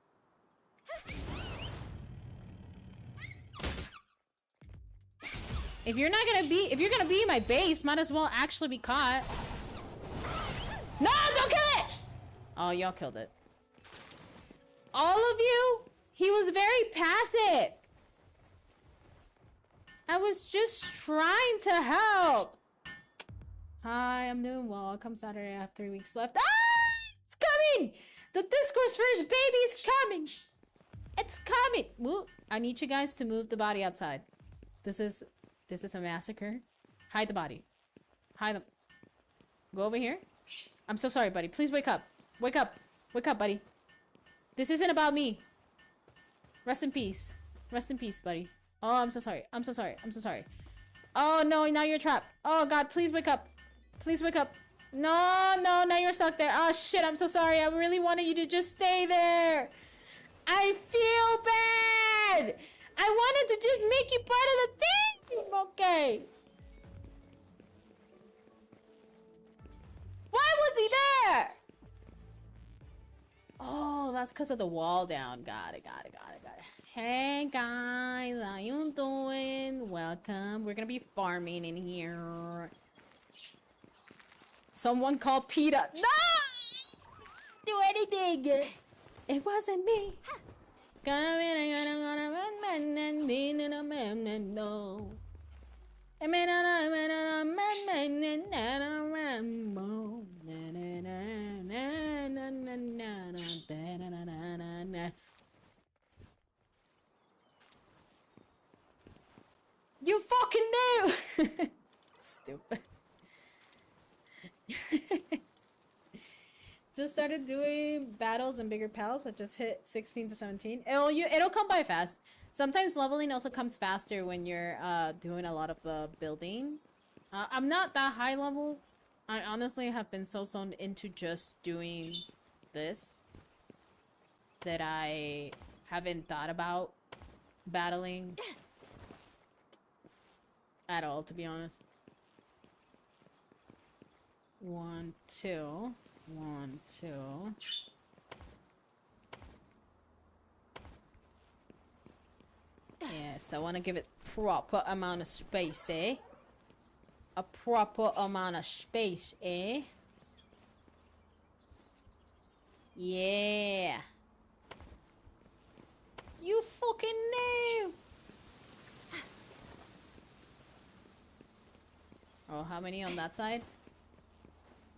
If you're gonna be in my base, might as well actually be caught. No, don't kill it! Oh, y'all killed it. All of you? He was very passive. I was just trying to help. Hi, I'm doing well. Come Saturday, I have 3 weeks left. Ah! It's coming! The Discourse first baby's coming! It's coming! Move. I need you guys to move the body outside. This is a massacre. Hide the body. Hide them. Go over here. I'm so sorry, buddy. Please wake up. Wake up. Wake up, buddy. This isn't about me. Rest in peace. Rest in peace, buddy. Oh, I'm so sorry. I'm so sorry. I'm so sorry. Oh, no. Now you're trapped. Oh, God. Please wake up. Please wake up. No, no. Now you're stuck there. Oh, shit. I'm so sorry. I really wanted you to just stay there. I feel bad. I wanted to just make you part of the team. Okay. Why was he there? Oh, that's because of the wall down. Got it. Hey, guys. How you doing? Welcome. We're going to be farming in here. Someone call PETA. No! Do anything. It wasn't me. You fucking knew! Stupid. Just started doing battles and bigger pals. I just hit 16 to 17. It'll come by fast. Sometimes leveling also comes faster when you're doing a lot of the building. I'm not that high level. I honestly have been so zoned into just doing this that I haven't thought about battling at all, to be honest. 1, 2. 1, 2. Yes, I want to give it proper amount of space, eh? A proper amount of space, eh? Yeah. You fucking knew. Oh, how many on that side?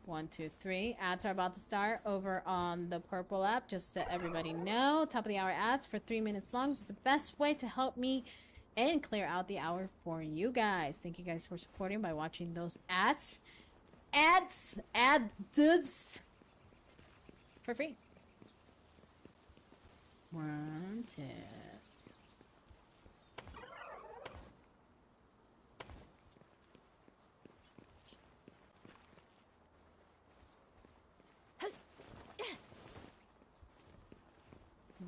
1, 2, 3. Ads are about to start over on the purple app, just so everybody know. Top of the hour ads for 3 minutes long. It's the best way to help me and clear out the hour for you guys. Thank you guys for supporting by watching those ads. Ads for free. 1, 2.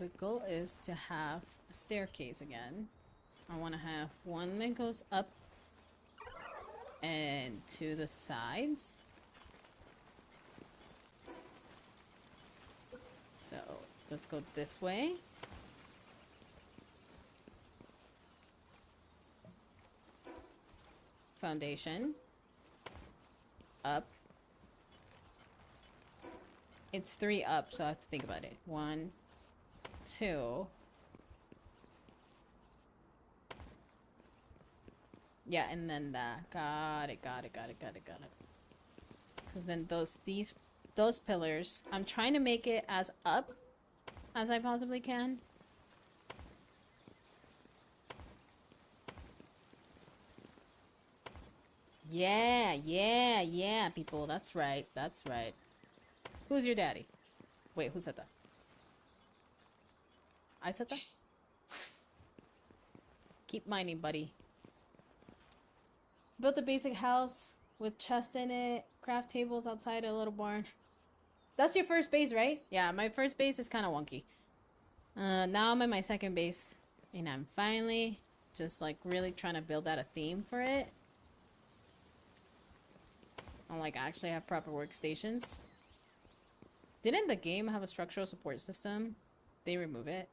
The goal is to have a staircase again. I want to have one that goes up and to the sides. So let's go this way. Foundation. Up. It's 3 up, so I have to think about it. 1, 2. Yeah, and then that. Got it. Because then those pillars, I'm trying to make it as up as I possibly can. Yeah, people. That's right. Who's your daddy? Wait, who said that? I said that? Keep mining, buddy. Built a basic house with chest in it, craft tables outside a little barn. That's your first base, right? Yeah, my first base is kind of wonky. Now I'm in my second base, and I'm finally just like really trying to build out a theme for it. I like actually have proper workstations. Didn't the game have a structural support system? They remove it.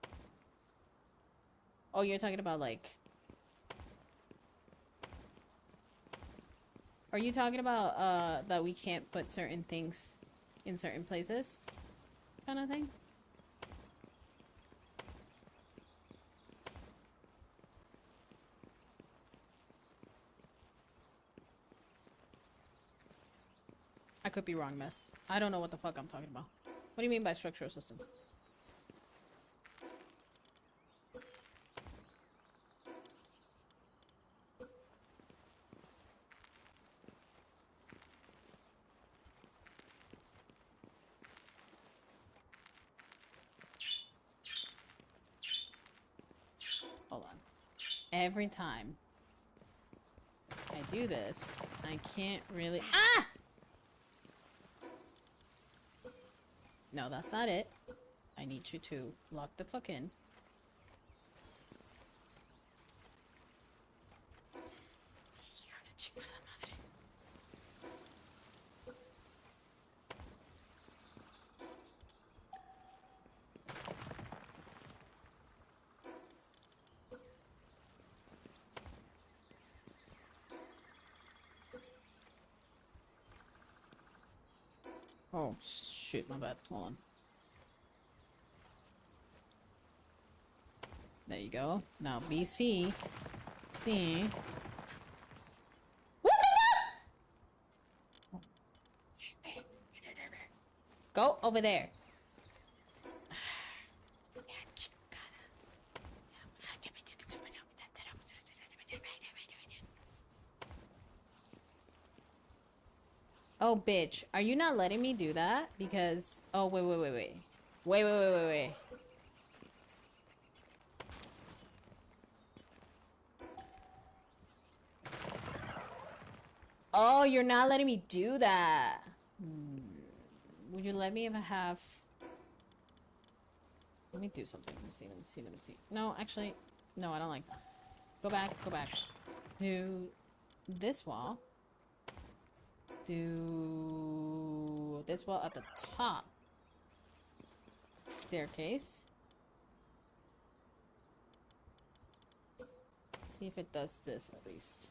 Oh, you're talking about like... Are you talking about that we can't put certain things in certain places? Kind of thing? I could be wrong, miss. I don't know what the fuck I'm talking about. What do you mean by structural system? Hold on. Every time I do this, I can't really... Ah! No, that's not it. I need you to lock the fuck in. Oh, shit, my bad. Hold on. There you go. Now, BC. C. What the fuck? Go over there. Oh, bitch. Are you not letting me do that? Because... Oh, wait. Wait. Oh, you're not letting me do that. Would you let me if I have... Let me do something. Let me see, let me see, let me see. No, actually, no, I don't like that. Go back, go back. Do this wall. Do this wall at the top. Staircase. Let's see if it does this at least.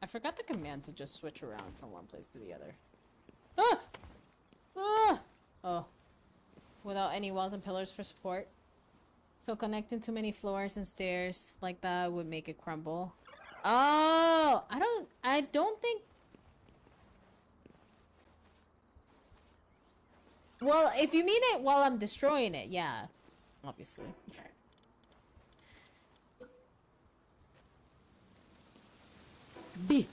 I forgot the command to just switch around from one place to the other. Ah! Ah! Oh. Without any walls and pillars for support. So connecting too many floors and stairs like that would make it crumble. Oh! I don't think... Well, if you mean it while I'm destroying it, yeah. Obviously. B.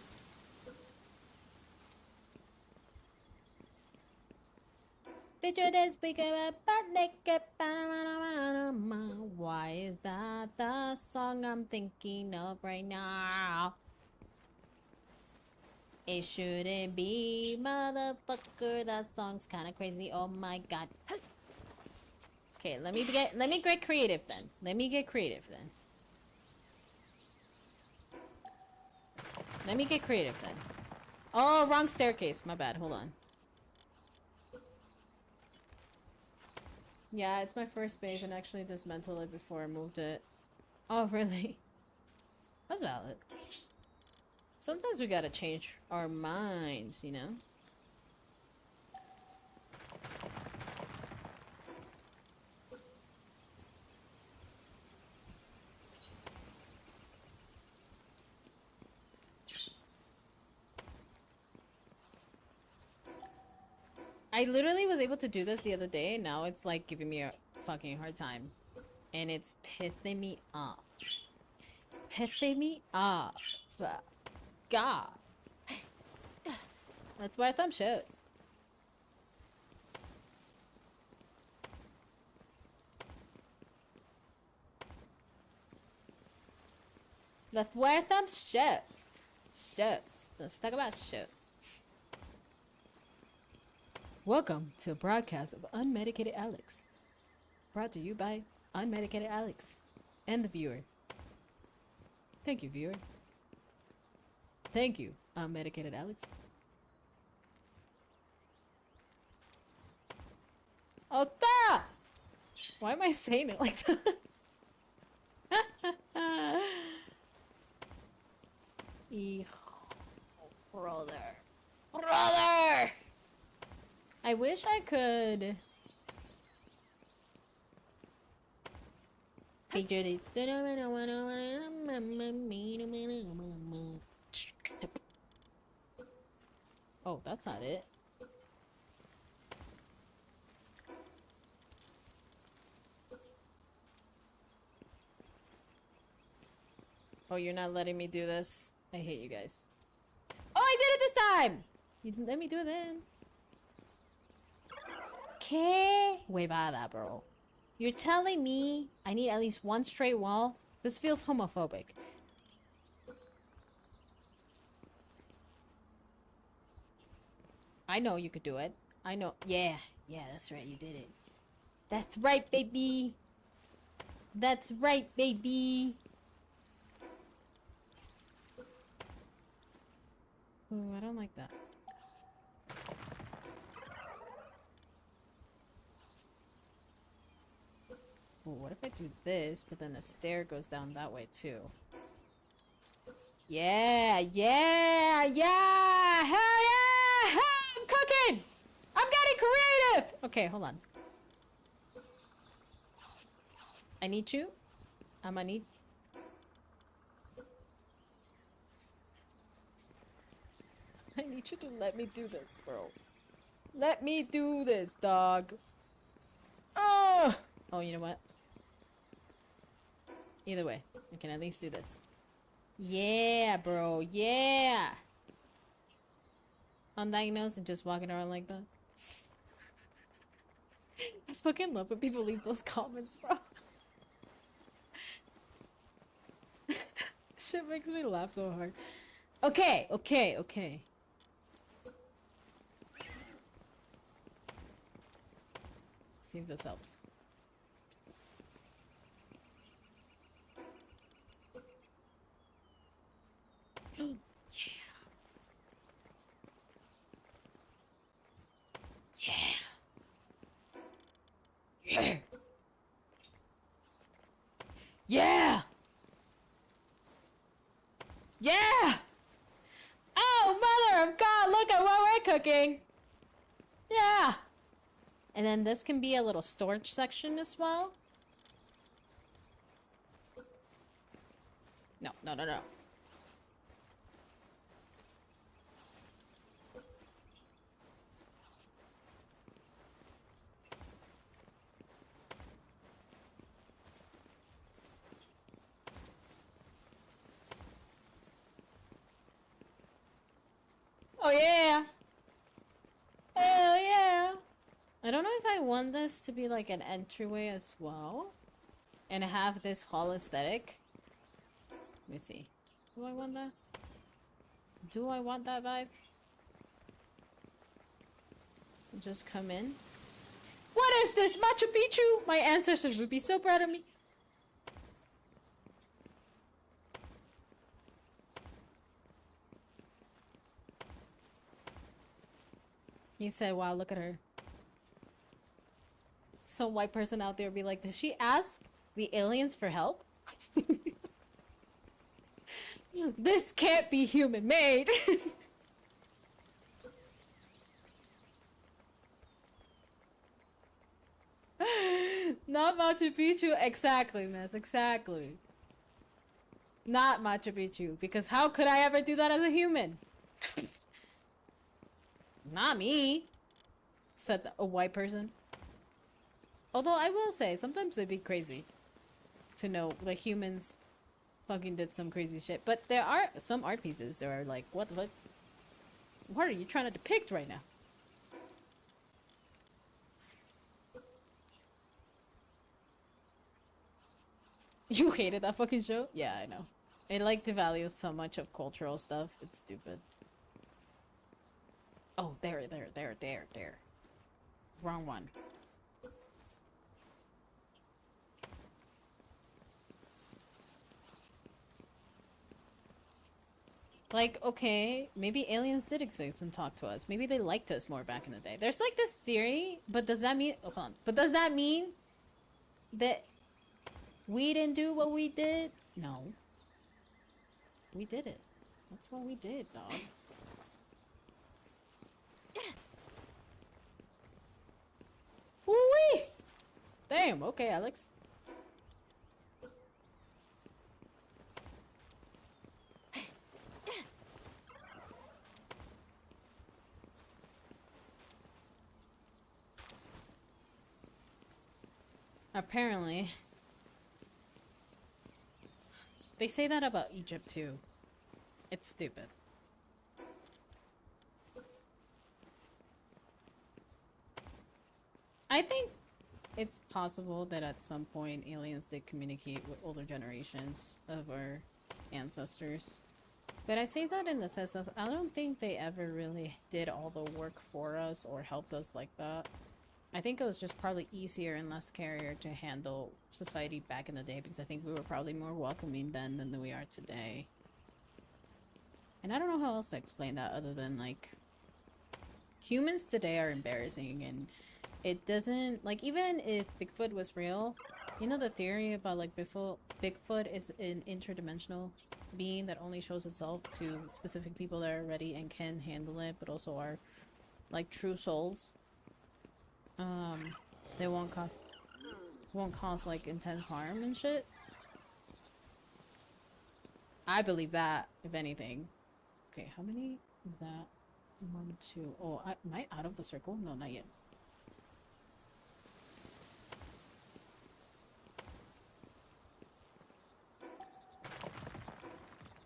Why is that the song I'm thinking of right now? It shouldn't be, motherfucker. That song's kind of crazy. Oh my god. Okay, let me get creative then. Let me get creative then. Let me get creative then. Oh, wrong staircase. My bad. Hold on. Yeah, it's my first base and actually dismantled it before I moved it. Oh, really? That's valid. Sometimes we gotta change our minds, you know? I literally was able to do this the other day, and now it's like giving me a fucking hard time. And it's pissing me off. Pissing me off. God. That's where thumb shows. That's where thumb shows. Shows. Let's talk about shows. Welcome to a broadcast of Unmedicated Alex. Brought to you by Unmedicated Alex and the viewer. Thank you, viewer. Thank you, Unmedicated Alex. Ota! Why am I saying it like that? Brother. Brother! I wish I could... Oh, that's not it. Oh, you're not letting me do this? I hate you guys. Oh, I did it this time! You didn't let me do it then. Que huevada, bro. You're telling me I need at least one straight wall? This feels homophobic. I know you could do it. I know. Yeah. Yeah, that's right. You did it. That's right, baby. That's right, baby. Ooh, I don't like that. Ooh, what if I do this, but then the stair goes down that way too? Yeah, yeah, yeah! Hell yeah! Hell, I'm cooking! I'm getting creative! Okay, hold on. I need you. I'm gonna need... I need you to let me do this, bro. Let me do this, dog. Oh, you know what? Either way, I can at least do this. Yeah, bro. Yeah. Undiagnosed and just walking around like that. I fucking love when people leave those comments, bro. shit makes me laugh so hard. Okay, okay, okay. See if this helps. Yeah. Yeah. Yeah. Yeah. Oh, mother of God, look at what we're cooking. Yeah. And then this can be a little storage section as well. No, no, no, no. Oh yeah! Hell yeah! I don't know if I want this to be like an entryway as well. And have this hall aesthetic. Let me see. Do I want that? Do I want that vibe? Just come in. What is this? Machu Picchu? My ancestors would be so proud of me. He said, wow, look at her. Some white person out there would be like, did she ask the aliens for help? This can't be human made. Not Machu Picchu. Exactly, miss. Exactly. Not Machu Picchu. Because how could I ever do that as a human? Not me. Said a white person. Although I will say, sometimes they'd be crazy. To know the humans fucking did some crazy shit. But there are some art pieces that are like, what the fuck? What are you trying to depict right now? You hated that fucking show? Yeah, I know. It like devalues so much of cultural stuff. It's stupid. Oh, there. Wrong one. Like, okay, maybe aliens did exist and talk to us. Maybe they liked us more back in the day. There's like this theory, but does that mean... Oh, hold on. But does that mean that we didn't do what we did? No. We did it. That's what we did, dog. Woo-wee! Damn, okay, Alex. Apparently. They say that about Egypt too. It's stupid. I think it's possible that at some point aliens did communicate with older generations of our ancestors. But I say that in the sense of I don't think they ever really did all the work for us or helped us like that. I think it was just probably easier and less scarier to handle society back in the day because I think we were probably more welcoming then than we are today. And I don't know how else to explain that other than like humans today are embarrassing and it doesn't like even if Bigfoot was real, you know the theory about like Bigfoot is an interdimensional being that only shows itself to specific people that are ready and can handle it, but also are like true souls. They won't cause like intense harm and shit. I believe that, if anything. Okay, how many is that? 1, 2. Oh, am I out of the circle? No, not yet.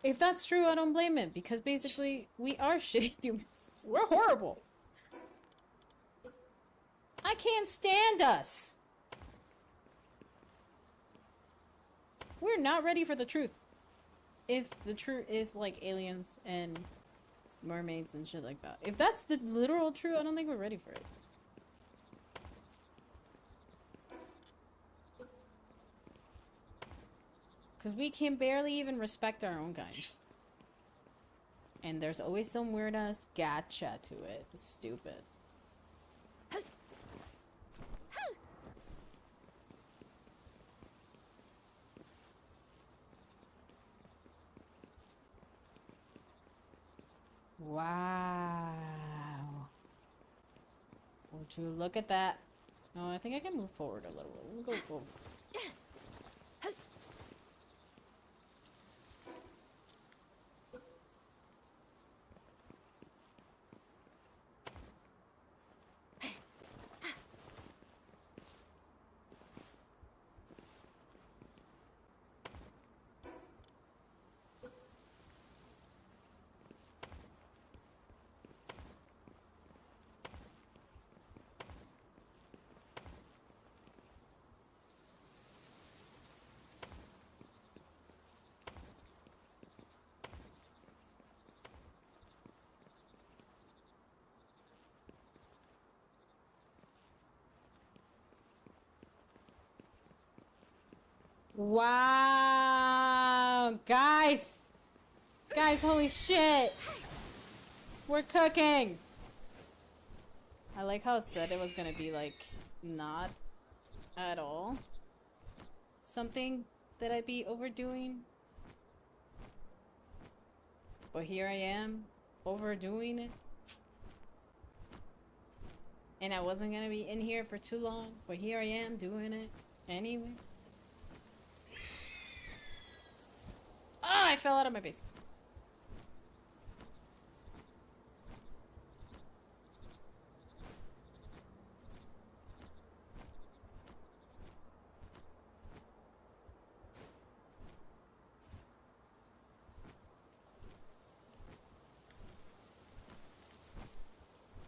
If that's true, I don't blame it, because basically, we are shitty humans. We're horrible. I can't stand us. We're not ready for the truth. if the truth is like aliens and mermaids and shit like that. If that's the literal truth, I don't think we're ready for it. Because we can barely even respect our own kind. And there's always some weird ass gotcha to it. It's stupid. Wow. Would you look at that? No, I think I can move forward a little bit. We'll go forward. Wow, guys, holy shit, we're cooking. I like how it said it was gonna be like not at all something that I'd be overdoing, but here I am overdoing it. And I wasn't gonna be in here for too long, but here I am doing it anyway. Ah, I fell out of my base.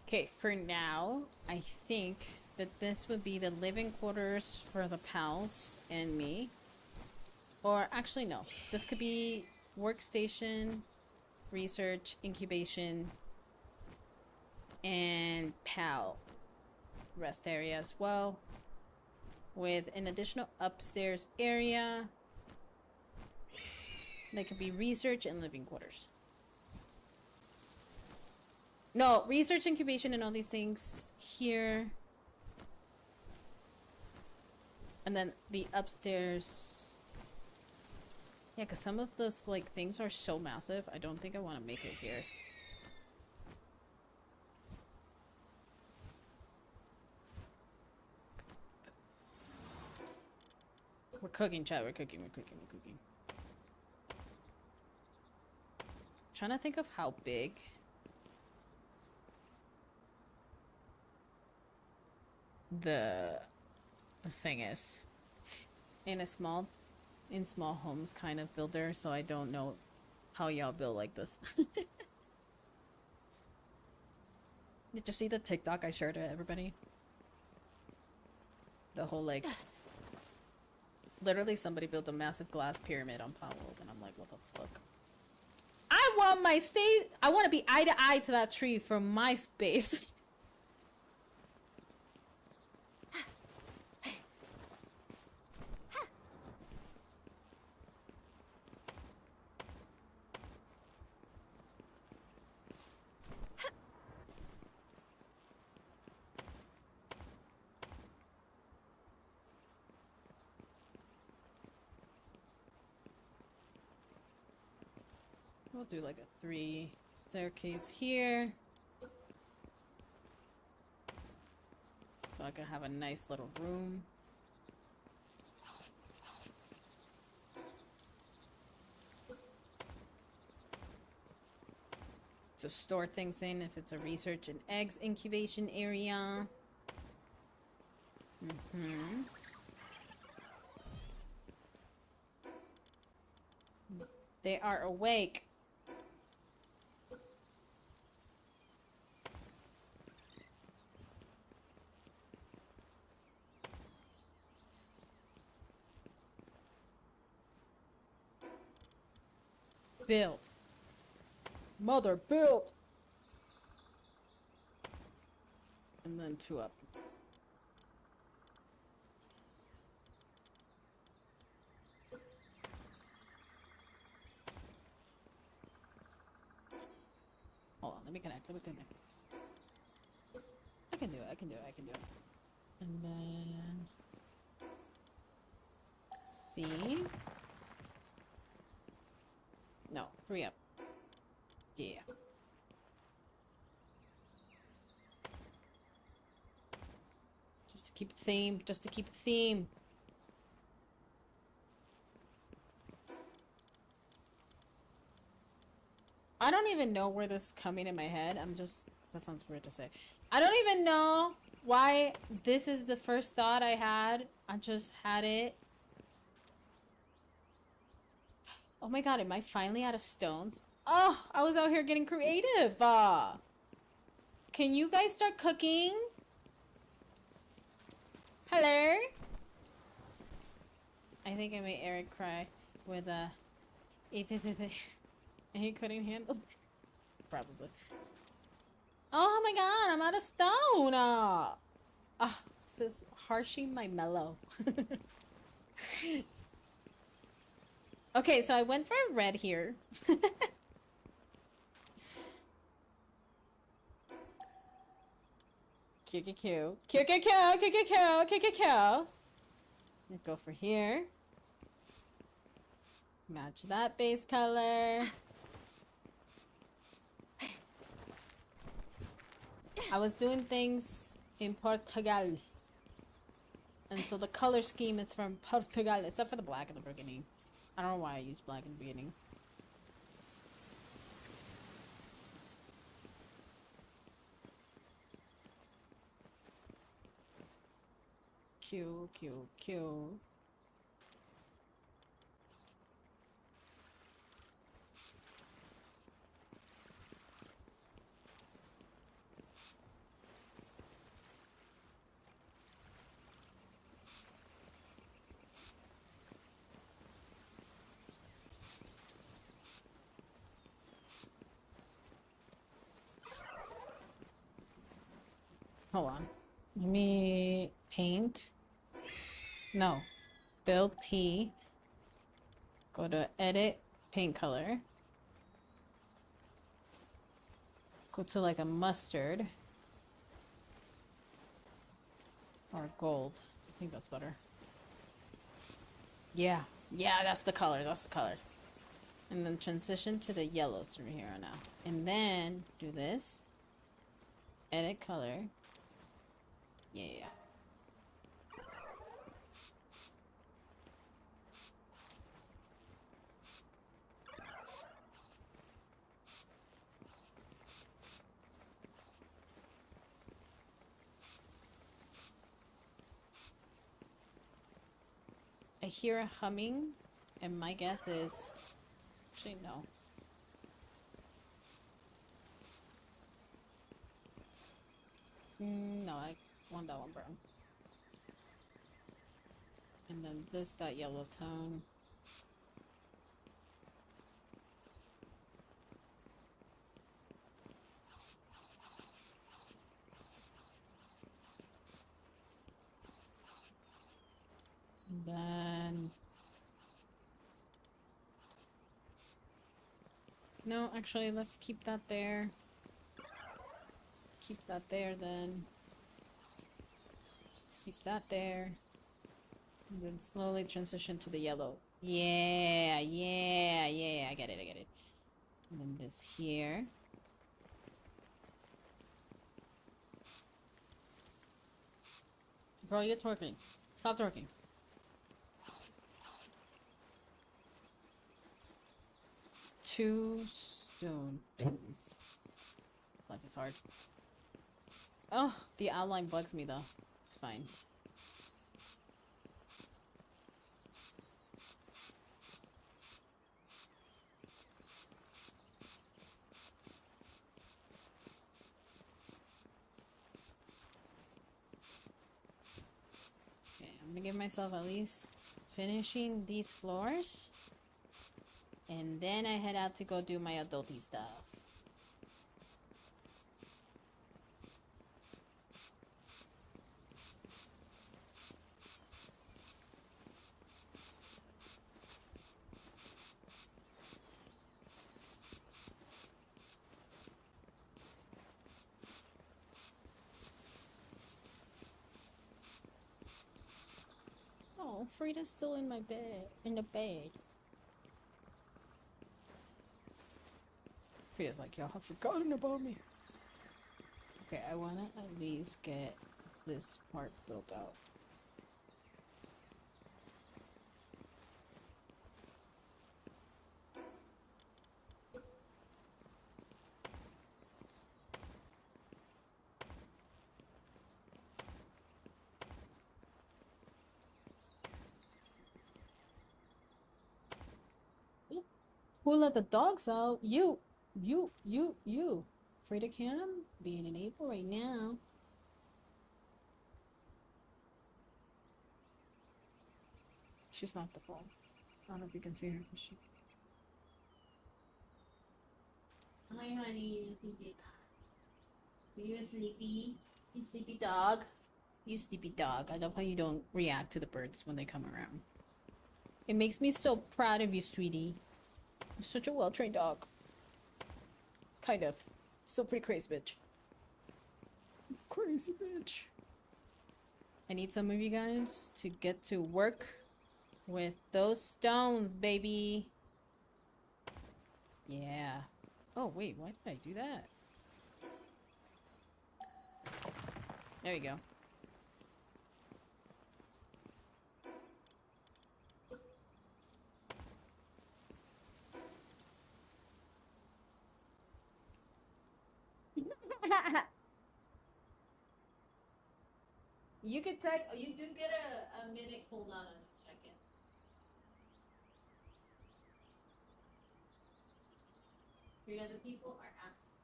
Okay, for now, I think that this would be the living quarters for the pals and me. Or actually, no. This could be workstation, research, incubation, and pal rest area as well. With an additional upstairs area. That could be research and living quarters. No, research, incubation, and all these things here. And then the upstairs. Yeah, because some of those, like, things are so massive, I don't think I want to make it here. We're cooking, chat. We're cooking. Trying to think of how big the thing is. In small homes kind of builder, so I don't know how y'all build like this. Did you see the TikTok I shared to everybody? The whole, like, literally somebody built a massive glass pyramid on Palworld, and I'm like, what the fuck? I want to be eye to eye to that tree from my space. We'll do like a 3 staircase here. So I can have a nice little room. To store things in if it's a research and eggs incubation area. They are awake. Build. Mother, build! And then 2 up. Hold on, let me connect. I can do it. And then... C. No, 3 up. Yeah. Just to keep the theme. I don't even know where this is coming in my head. That sounds weird to say. I don't even know why this is the first thought I had. I just had it. Oh my god, am I finally out of stones? Oh, I was out here getting creative. Can you guys start cooking? Hello? I think I made Eric cry with he couldn't handle it. Probably. Oh my god, I'm out of stone. This is harshing my mellow. Okay, so I went for a red here. Q. Go for here. Match that base color. I was doing things in Portugal. And so the color scheme is from Portugal, except for the black at the beginning. I don't know why I used black in the beginning. Q. Hold on. Let me paint. No. Build P. Go to edit, paint color. Go to like a mustard. Or gold. I think that's better. Yeah. Yeah, that's the color. And then transition to the yellows from here on out. And then do this. Edit color. Yeah. I hear a humming, and my guess is... Actually, no. No, I want that one brown. And then that yellow tone. And then... No, actually, let's keep that there. Keep that there, then. Keep that there. And then slowly transition to the yellow. Yeah. I get it. And then this here. Girl, you're twerking. Stop twerking. Too soon. Life is hard. Oh, the outline bugs me though. It's fine. Okay, I'm gonna give myself at least finishing these floors. And then I head out to go do my adulty stuff. Oh, Frida's still in my bed, in the bed. Frida's like, y'all have forgotten about me. Okay, I want to at least get this part built out. Who let the dogs out? You. Frida Cam being an April right now. She's not the phone. I don't know if you can see her. Hi, honey. Are you sleepy? You sleepy dog? You sleepy dog. I love how you don't react to the birds when they come around. It makes me so proud of you, sweetie. You're such a well-trained dog. Kind of. Still pretty crazy, bitch. Crazy bitch. I need some of you guys to get to work with those stones, baby. Yeah. Oh, wait. Why did I do that? There you go. You could take. You do get a minute cooldown on check-in. Three other people are asking.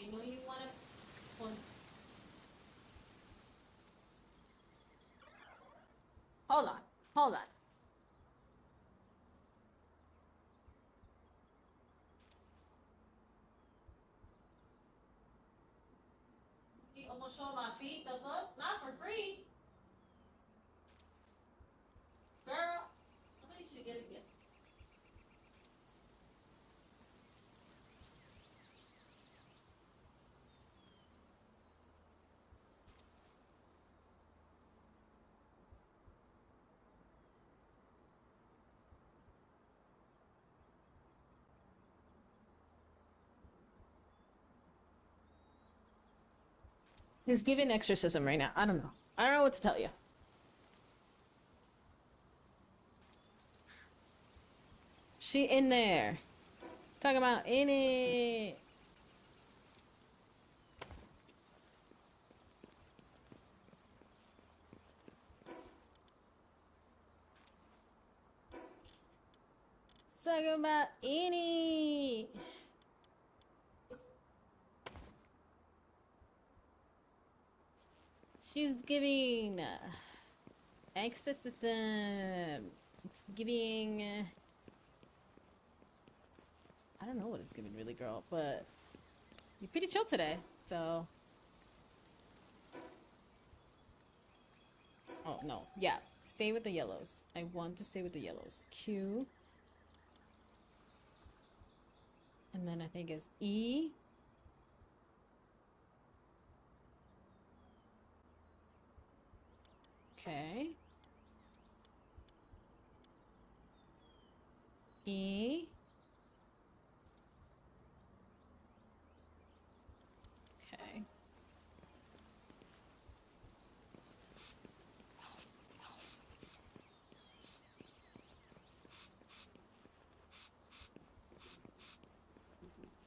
I know you want to. Hold on. Hold on. You almost showed my feet. The fuck? Not for free. Girl, I need you to get it again. He's giving exorcism right now. I don't know. I don't know what to tell you. She in there. Talking about in it. Talking about in it. She's giving exorcism. It's giving. I don't know what it's giving, really, girl, but you're pretty chill today, so. Oh, no. Yeah. Stay with the yellows. I want to stay with the yellows. Q. And then I think it's E. Okay. E. Okay.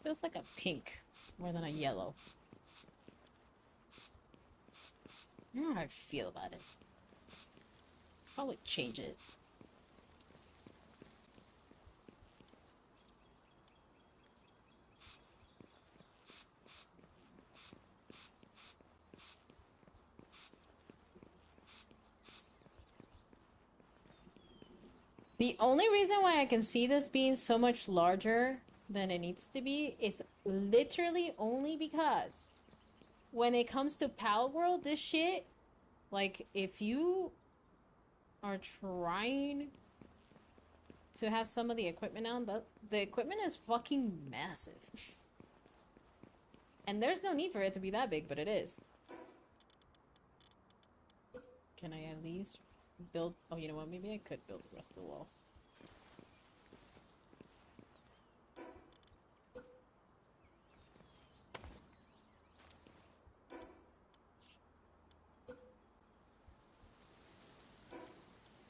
Feels like a pink more than a yellow. I don't know how I feel about it. Probably change it. The only reason why I can see this being so much larger than it needs to be is literally only because when it comes to Palworld, this shit, like, if you are trying to have some of the equipment on, the equipment is fucking massive. And there's no need for it to be that big, but it is. Can I at least build... Oh, you know what? Maybe I could build the rest of the walls.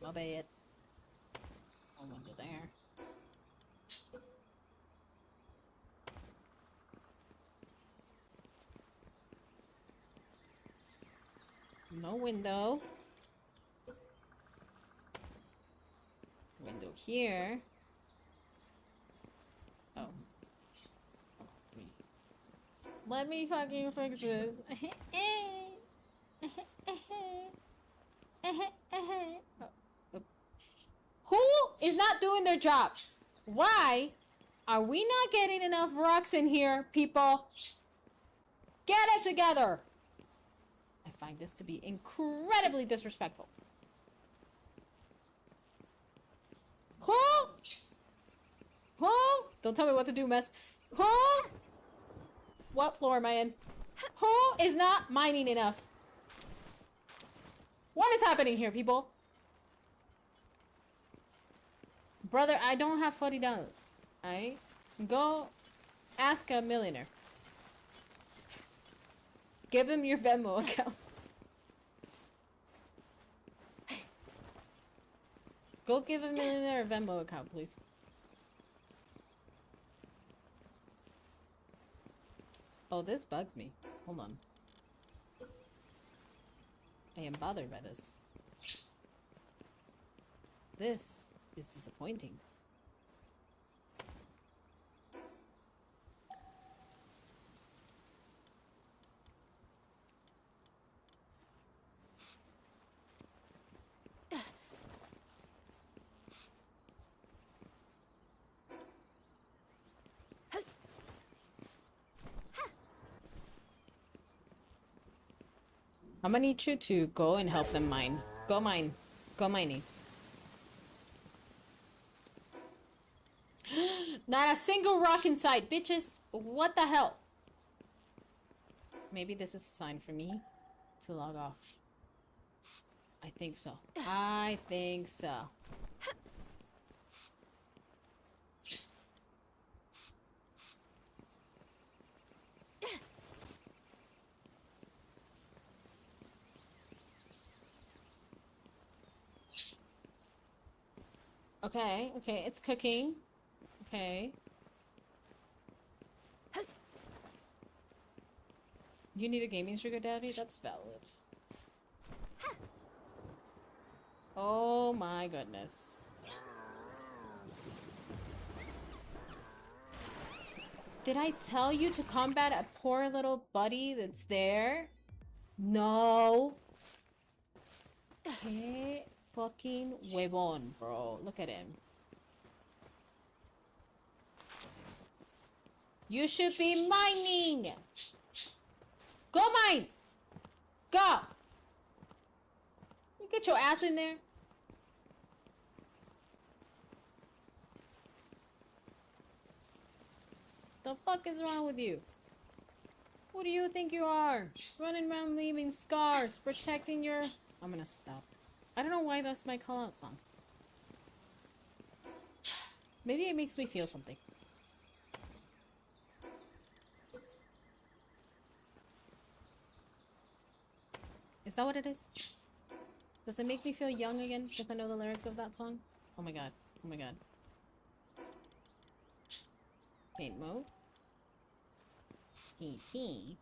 My bad. One window there. No window. Window here. Oh. Let me fucking fix this. Who is not doing their job? Why are we not getting enough rocks in here, people? Get it together! I find this to be incredibly disrespectful. Who? Who? Don't tell me what to do, mess. Who? What floor am I in? Who is not mining enough? What is happening here, people? Brother, I don't have $40. Alright? Go ask a millionaire. Give him your Venmo account. Go give a millionaire a Venmo account, please. Oh, this bugs me. Hold on. I am bothered by this. This is disappointing. I'm gonna need you to go and help them mine. Go mine. Go mining. Not a single rock inside, bitches. What the hell? Maybe this is a sign for me to log off. I think so. I think so. Okay, okay, it's cooking. Okay. You need a gaming sugar daddy? That's valid. Oh my goodness. Did I tell you to combat a poor little buddy that's there? No. Okay. Fucking huevon, bro. Look at him. You should be mining! Go mine! Go! You get your ass in there. The fuck is wrong with you? Who do you think you are? Running around leaving scars, protecting your... I'm gonna stop. I don't know why that's my call-out song. Maybe it makes me feel something. Is that what it is? Does it make me feel young again if I know the lyrics of that song? Oh my god. Oh my god. Paint mode. Ski.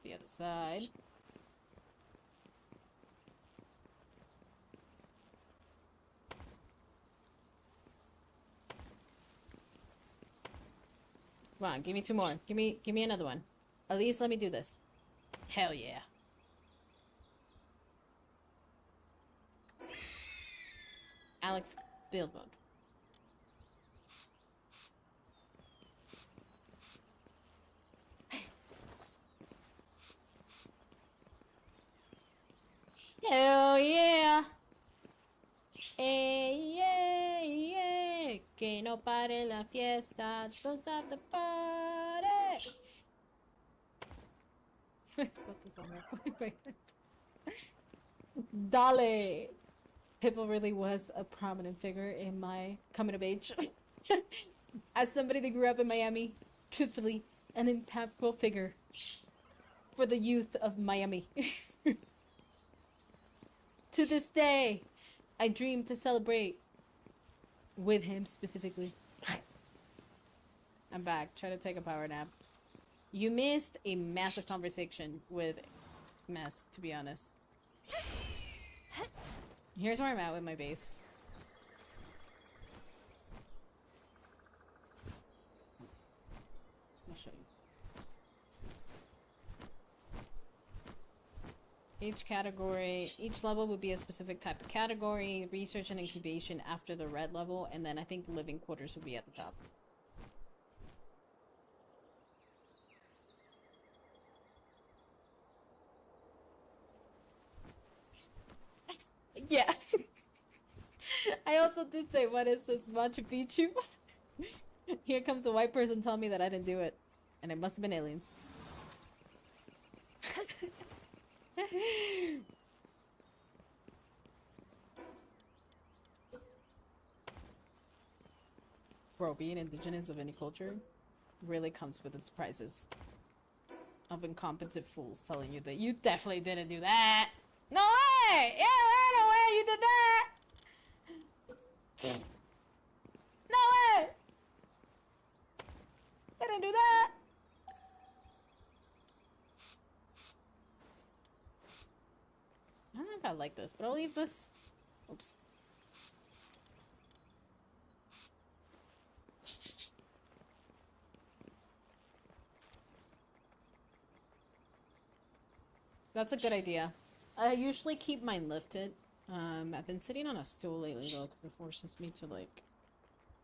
The other side. Come on, give me 2 more. Give me another one. At least let me do this. Hell yeah. ALX build mode. Hell yeah. Hey, yeah, yeah. Que no pare la fiesta. Don't stop the party. It's not the song. Dale. Hippo really was a prominent figure in my coming of age. As somebody that grew up in Miami, truthfully, an impactful figure for the youth of Miami. To this day, I dream to celebrate with him specifically. I'm back. Try to take a power nap. You missed a massive conversation with Mess, to be honest. Here's where I'm at with my base. I'll show you. Each category, each level would be a specific type of category. Research and incubation after the red level, and then I think living quarters would be at the top. Yeah. I also did say, what is this, Machu Picchu? Here comes a white person telling me that I didn't do it. And it must have been aliens. Bro, being indigenous of any culture really comes with its prizes. Of incompetent fools telling you that you definitely didn't do that. No way! Yeah, no way you did that! No way! I didn't do that! I don't know if I like this, but I'll leave this. Oops. That's a good idea. I usually keep mine lifted. I've been sitting on a stool lately though, because it forces me to like...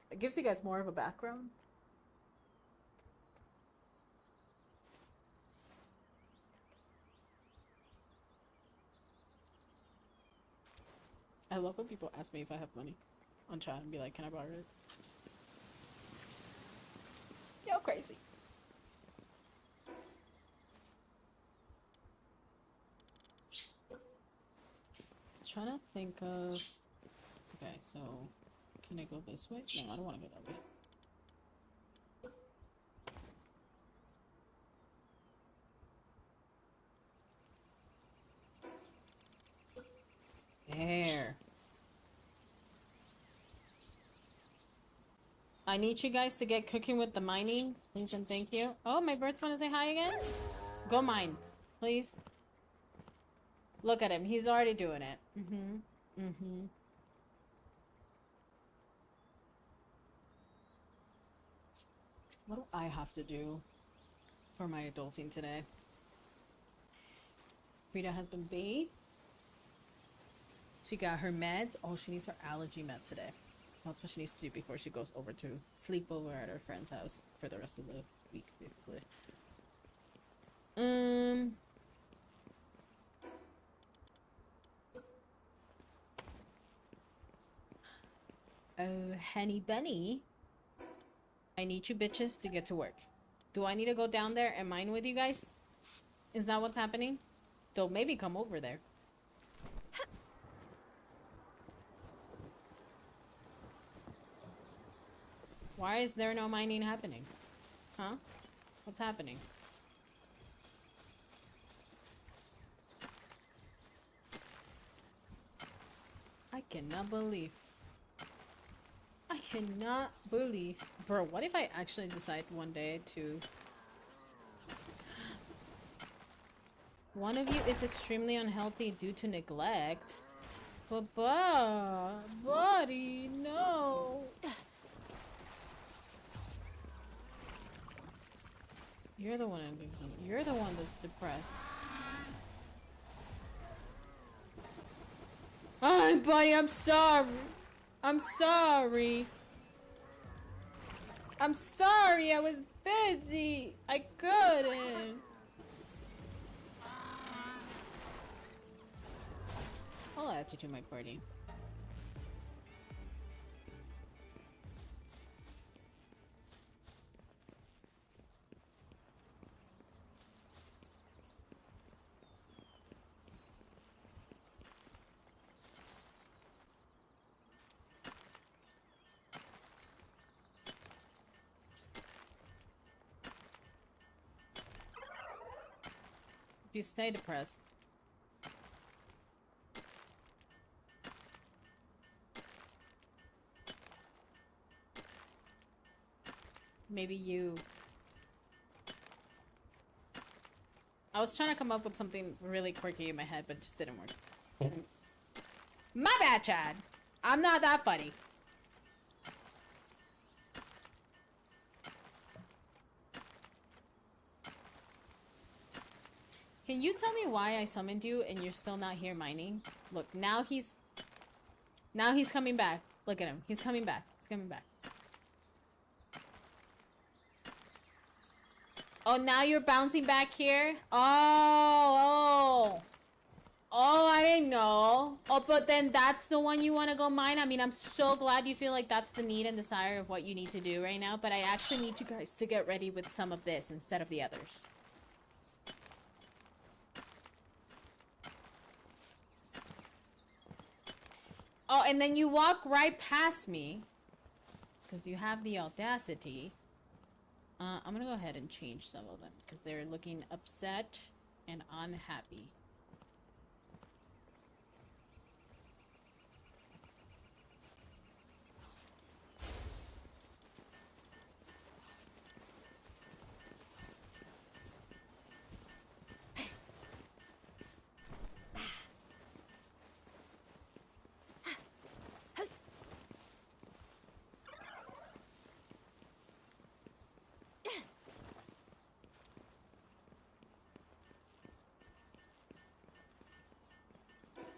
It gives you guys more of a background. I love when people ask me if I have money on chat and be like, can I borrow it? Yo, crazy. Trying to think of... Okay, so... Can I go this way? No, I don't want to go that way. There. I need you guys to get cooking with the mining. Please and thank you. Oh, my birds want to say hi again? Go mine, please. Look at him. He's already doing it. What do I have to do for my adulting today? Frida has been bathed. She got her meds. Oh, she needs her allergy med today. That's what she needs to do before she goes over to sleep over at her friend's house for the rest of the week, basically. Oh, honey bunny. I need you bitches to get to work. Do I need to go down there and mine with you guys? Is that what's happening? Don't maybe come over there. Why is there no mining happening? Huh? What's happening? I cannot believe. I cannot believe. Bro, what if I actually decide one day to... One of you is extremely unhealthy due to neglect. But buddy, no. You're the one. You're the one that's depressed. Oh, buddy, I'm sorry. I'm sorry. I'm sorry. I was busy. I couldn't. I'll add you to my party. If you stay depressed. Maybe you... I was trying to come up with something really quirky in my head, but it just didn't work. My bad, Chad. I'm not that funny. Can you tell me why I summoned you and you're still not here mining? Look, now he's coming back. Look at him. He's coming back. He's coming back. Oh, now you're bouncing back here? Oh, I didn't know. Oh, but then that's the one you want to go mine? I mean, I'm so glad you feel like that's the need and desire of what you need to do right now, but I actually need you guys to get ready with some of this instead of the others. Oh, and then you walk right past me because you have the audacity. I'm gonna go ahead and change some of them because they're looking upset and unhappy.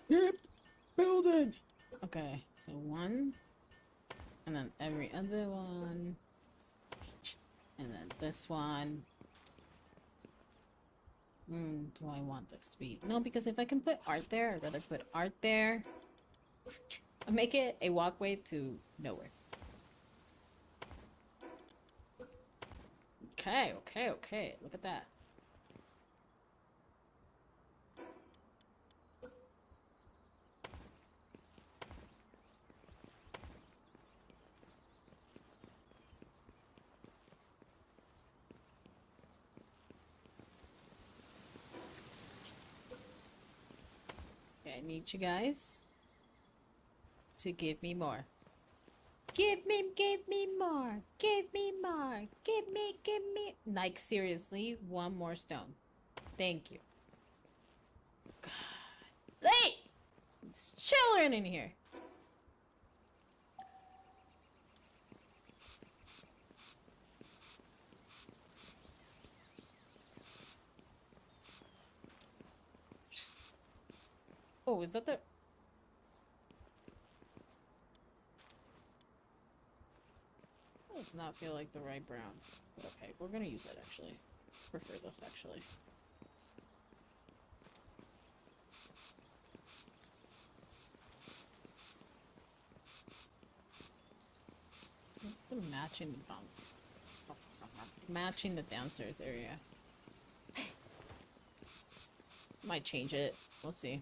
Yep, building. Okay, so one, and then every other one, and then this one. Do I want this to be? No, because if I can put art there, I'd rather put art there. I'll make it a walkway to nowhere. Okay, okay, okay. Look at that. I need you guys to give me more. Give me more. Give me more. Give me. Like, seriously, one more stone. Thank you. God. Hey! There's children in here. Oh, is that the... Does not feel like the right brown. But okay, we're gonna use that actually. Prefer this actually. What's the matching matching the downstairs area? Might change it. We'll see.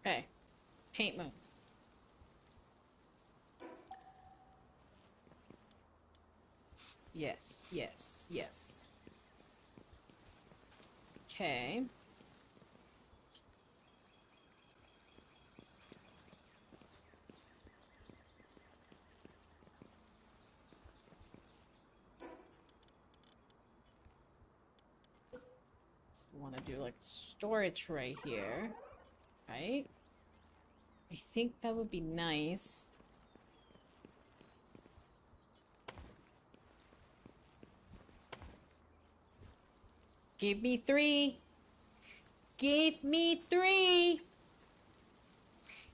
Okay. Paint moon. Yes, yes, yes. Okay. want to do like storage right here, right? I think that would be nice. Give me 3. Give me 3.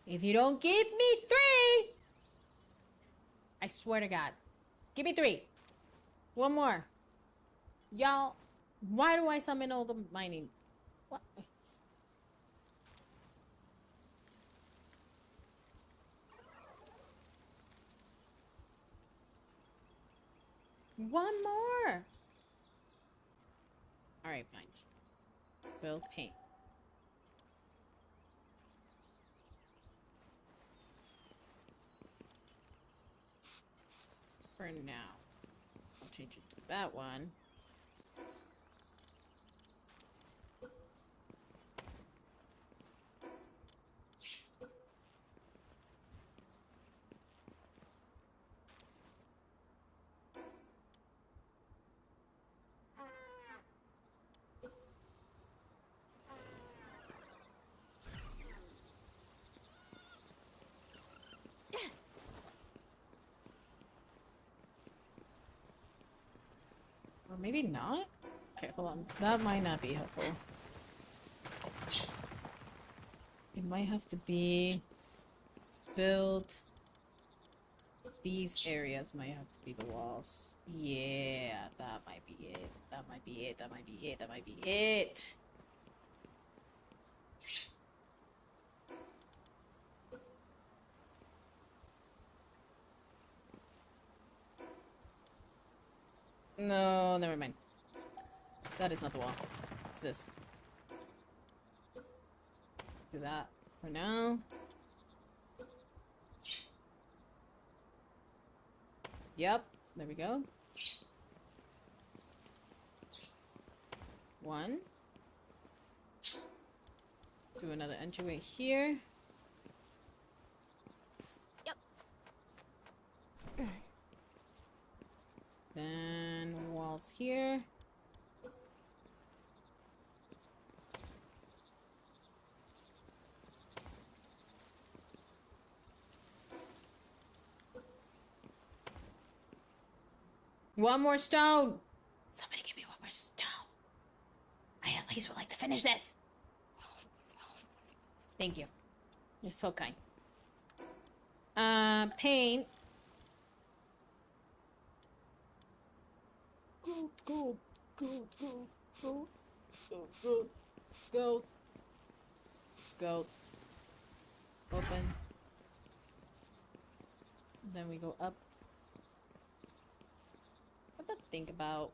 If you don't give me 3, I swear to God. Give me 3. One more. Y'all, why do I summon all the mining? What? One more. Alright, fine. Build paint. For now. I'll change it to that one. Or maybe not? Okay, hold on. That might not be helpful. It might have to be build. These areas might have to be the walls. Yeah, that might be it. That might be it. That might be it. That might be it. No, never mind. That is not the wall. It's this. Do that for now. Yep, there we go. 1. Do another entryway here. Yep. Then walls here. One more stone! Somebody give me one more stone. I at least would like to finish this. Thank you. You're so kind. Paint. Gold, gold, gold, gold, gold, gold, gold, gold, gold. Open. Then we go up. What to think about?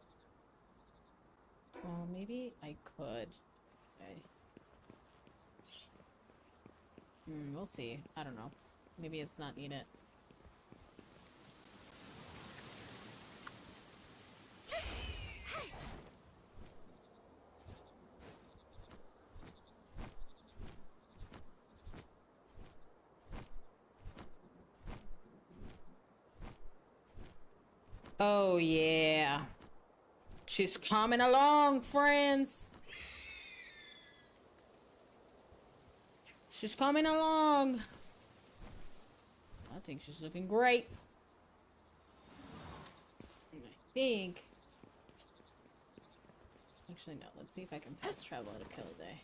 Well, maybe I could. Okay. We'll see. I don't know. Maybe it's not needed. Oh, yeah. She's coming along, friends. She's coming along. I think she's looking great. And I think... Actually, no. Let's see if I can fast travel at a kill a day.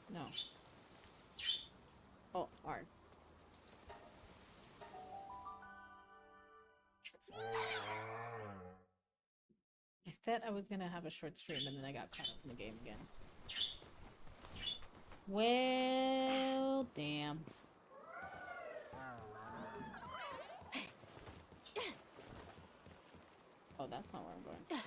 No. Oh, hard. I said I was gonna have a short stream and then I got caught up in the game again. Well, damn. Oh, that's not where I'm going.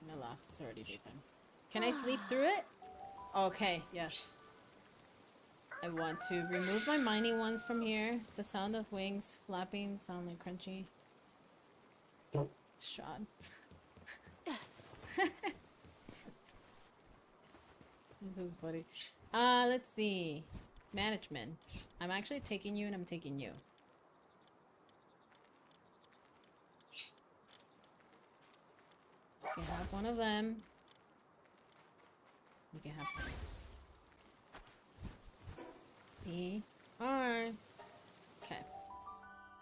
My laugh is already deepened. Can I sleep through it? Okay, yes. I want to remove my mining ones from here. The sound of wings flapping sound like crunchy. Shot. This is funny. Let's see. Management. I'm actually taking you and I'm taking you. You can have one of them. You can have one. See? Alright. Okay.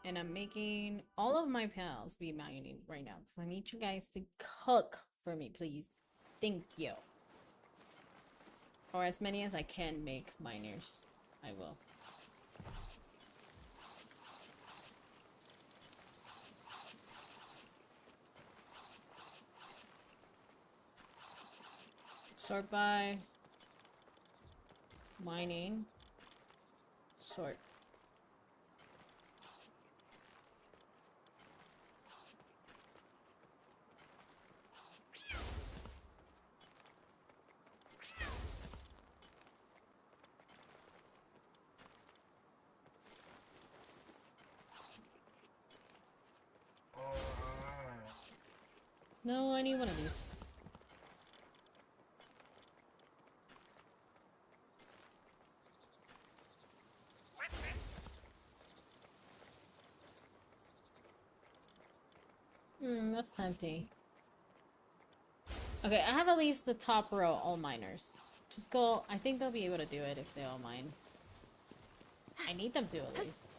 And I'm making all of my pals be mining right now. Because I need you guys to cook for me, please. Thank you. Or as many as I can make miners. I will. Sort by mining. Sort. No, I need one of these. That's empty. Okay, I have at least the top row all miners. Just go. I think they'll be able to do it if they all mine. I need them to at least.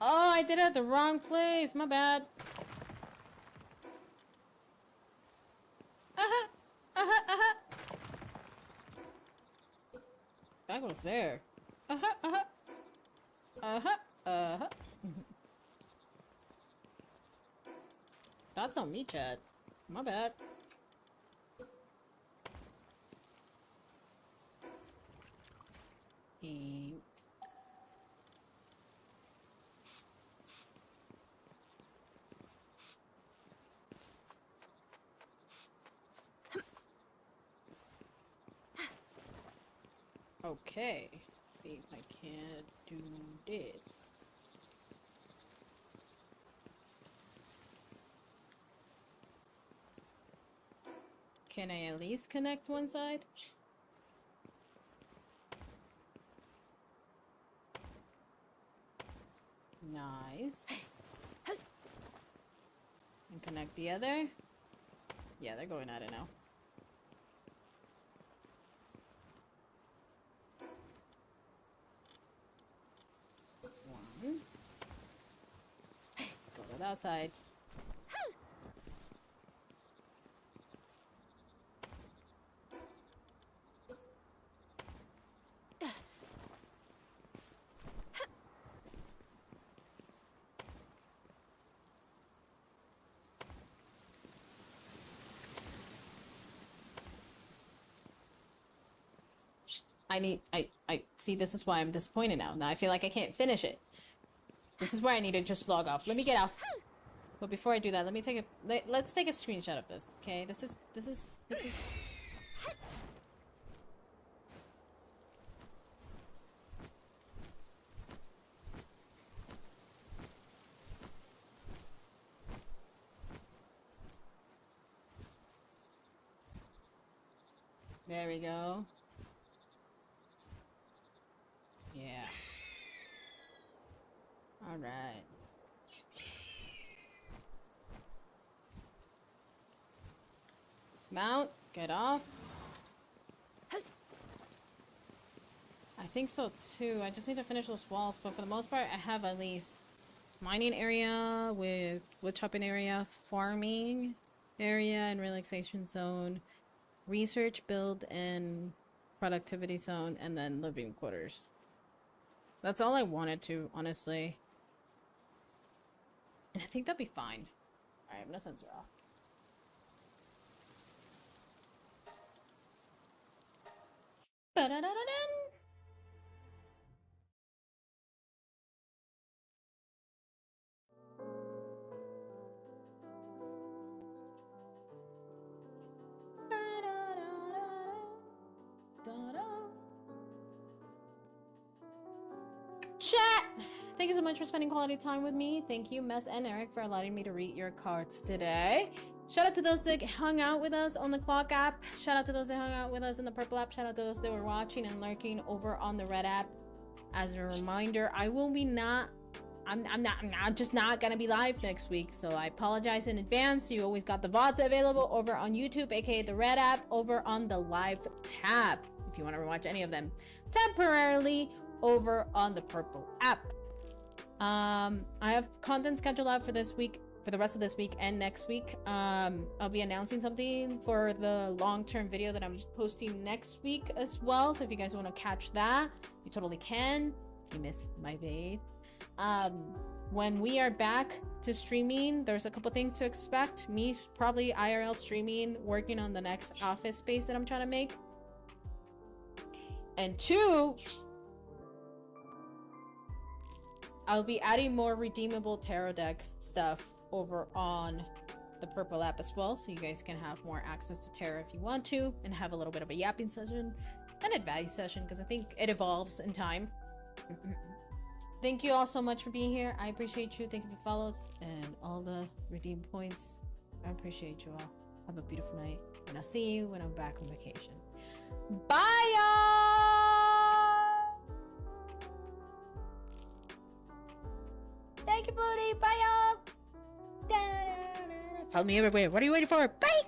Oh, I did it at the wrong place. My bad. That was there. That's on me, Chad. My bad. Okay, let's see if I can do this. Can I at least connect one side? Nice. And connect the other? Yeah, they're going at it now. One. Go to that side. I see, this is why I'm disappointed now. Now I feel like I can't finish it. This is where I need to just log off. Let me get off. But before I do that, let me take a, let's take a screenshot of this, okay? This is... There we go. Yeah. Alright. Dismount. Get off. I think so too. I just need to finish those walls, but for the most part, I have at least mining area with wood chopping area, farming area and relaxation zone, research, build, and productivity zone, and then living quarters. That's all I wanted to, honestly. And I think that'd be fine. Alright, I'm gonna censor off. Ba-da-da-da-dun! Chat! Thank you so much for spending quality time with me. Thank you, Mess and Eric, for allowing me to read your cards today. Shout out to those that hung out with us on the Clock app. Shout out to those that hung out with us in the Purple app. Shout out to those that were watching and lurking over on the Red app. As a reminder, I will be I'm just not gonna be live next week, so I apologize in advance. You always got the VODs available over on YouTube, aka the Red app, over on the Live tab, if you want to watch any of them temporarily over on the Purple app. I have content scheduled out for this week, for the rest of this week and next week. I'll be announcing something for the long-term video that I'm posting next week as well, so if you guys want to catch that, you totally can. You missed my bait. When we are back to streaming, there's a couple things to expect. Me probably IRL streaming, working on the next office space that I'm trying to make. And 2, I'll be adding more redeemable tarot deck stuff over on the Purple app as well, so you guys can have more access to tarot if you want to, and have a little bit of a yapping session, an advice session, because I think it evolves in time. Thank you all so much for being here. I appreciate you. Thank you for follows and all the redeem points. I appreciate you all. Have a beautiful night, and I'll see you when I'm back on vacation. Bye, y'all! Thank you, Booty. Bye, y'all! Follow me everywhere. What are you waiting for? Bye!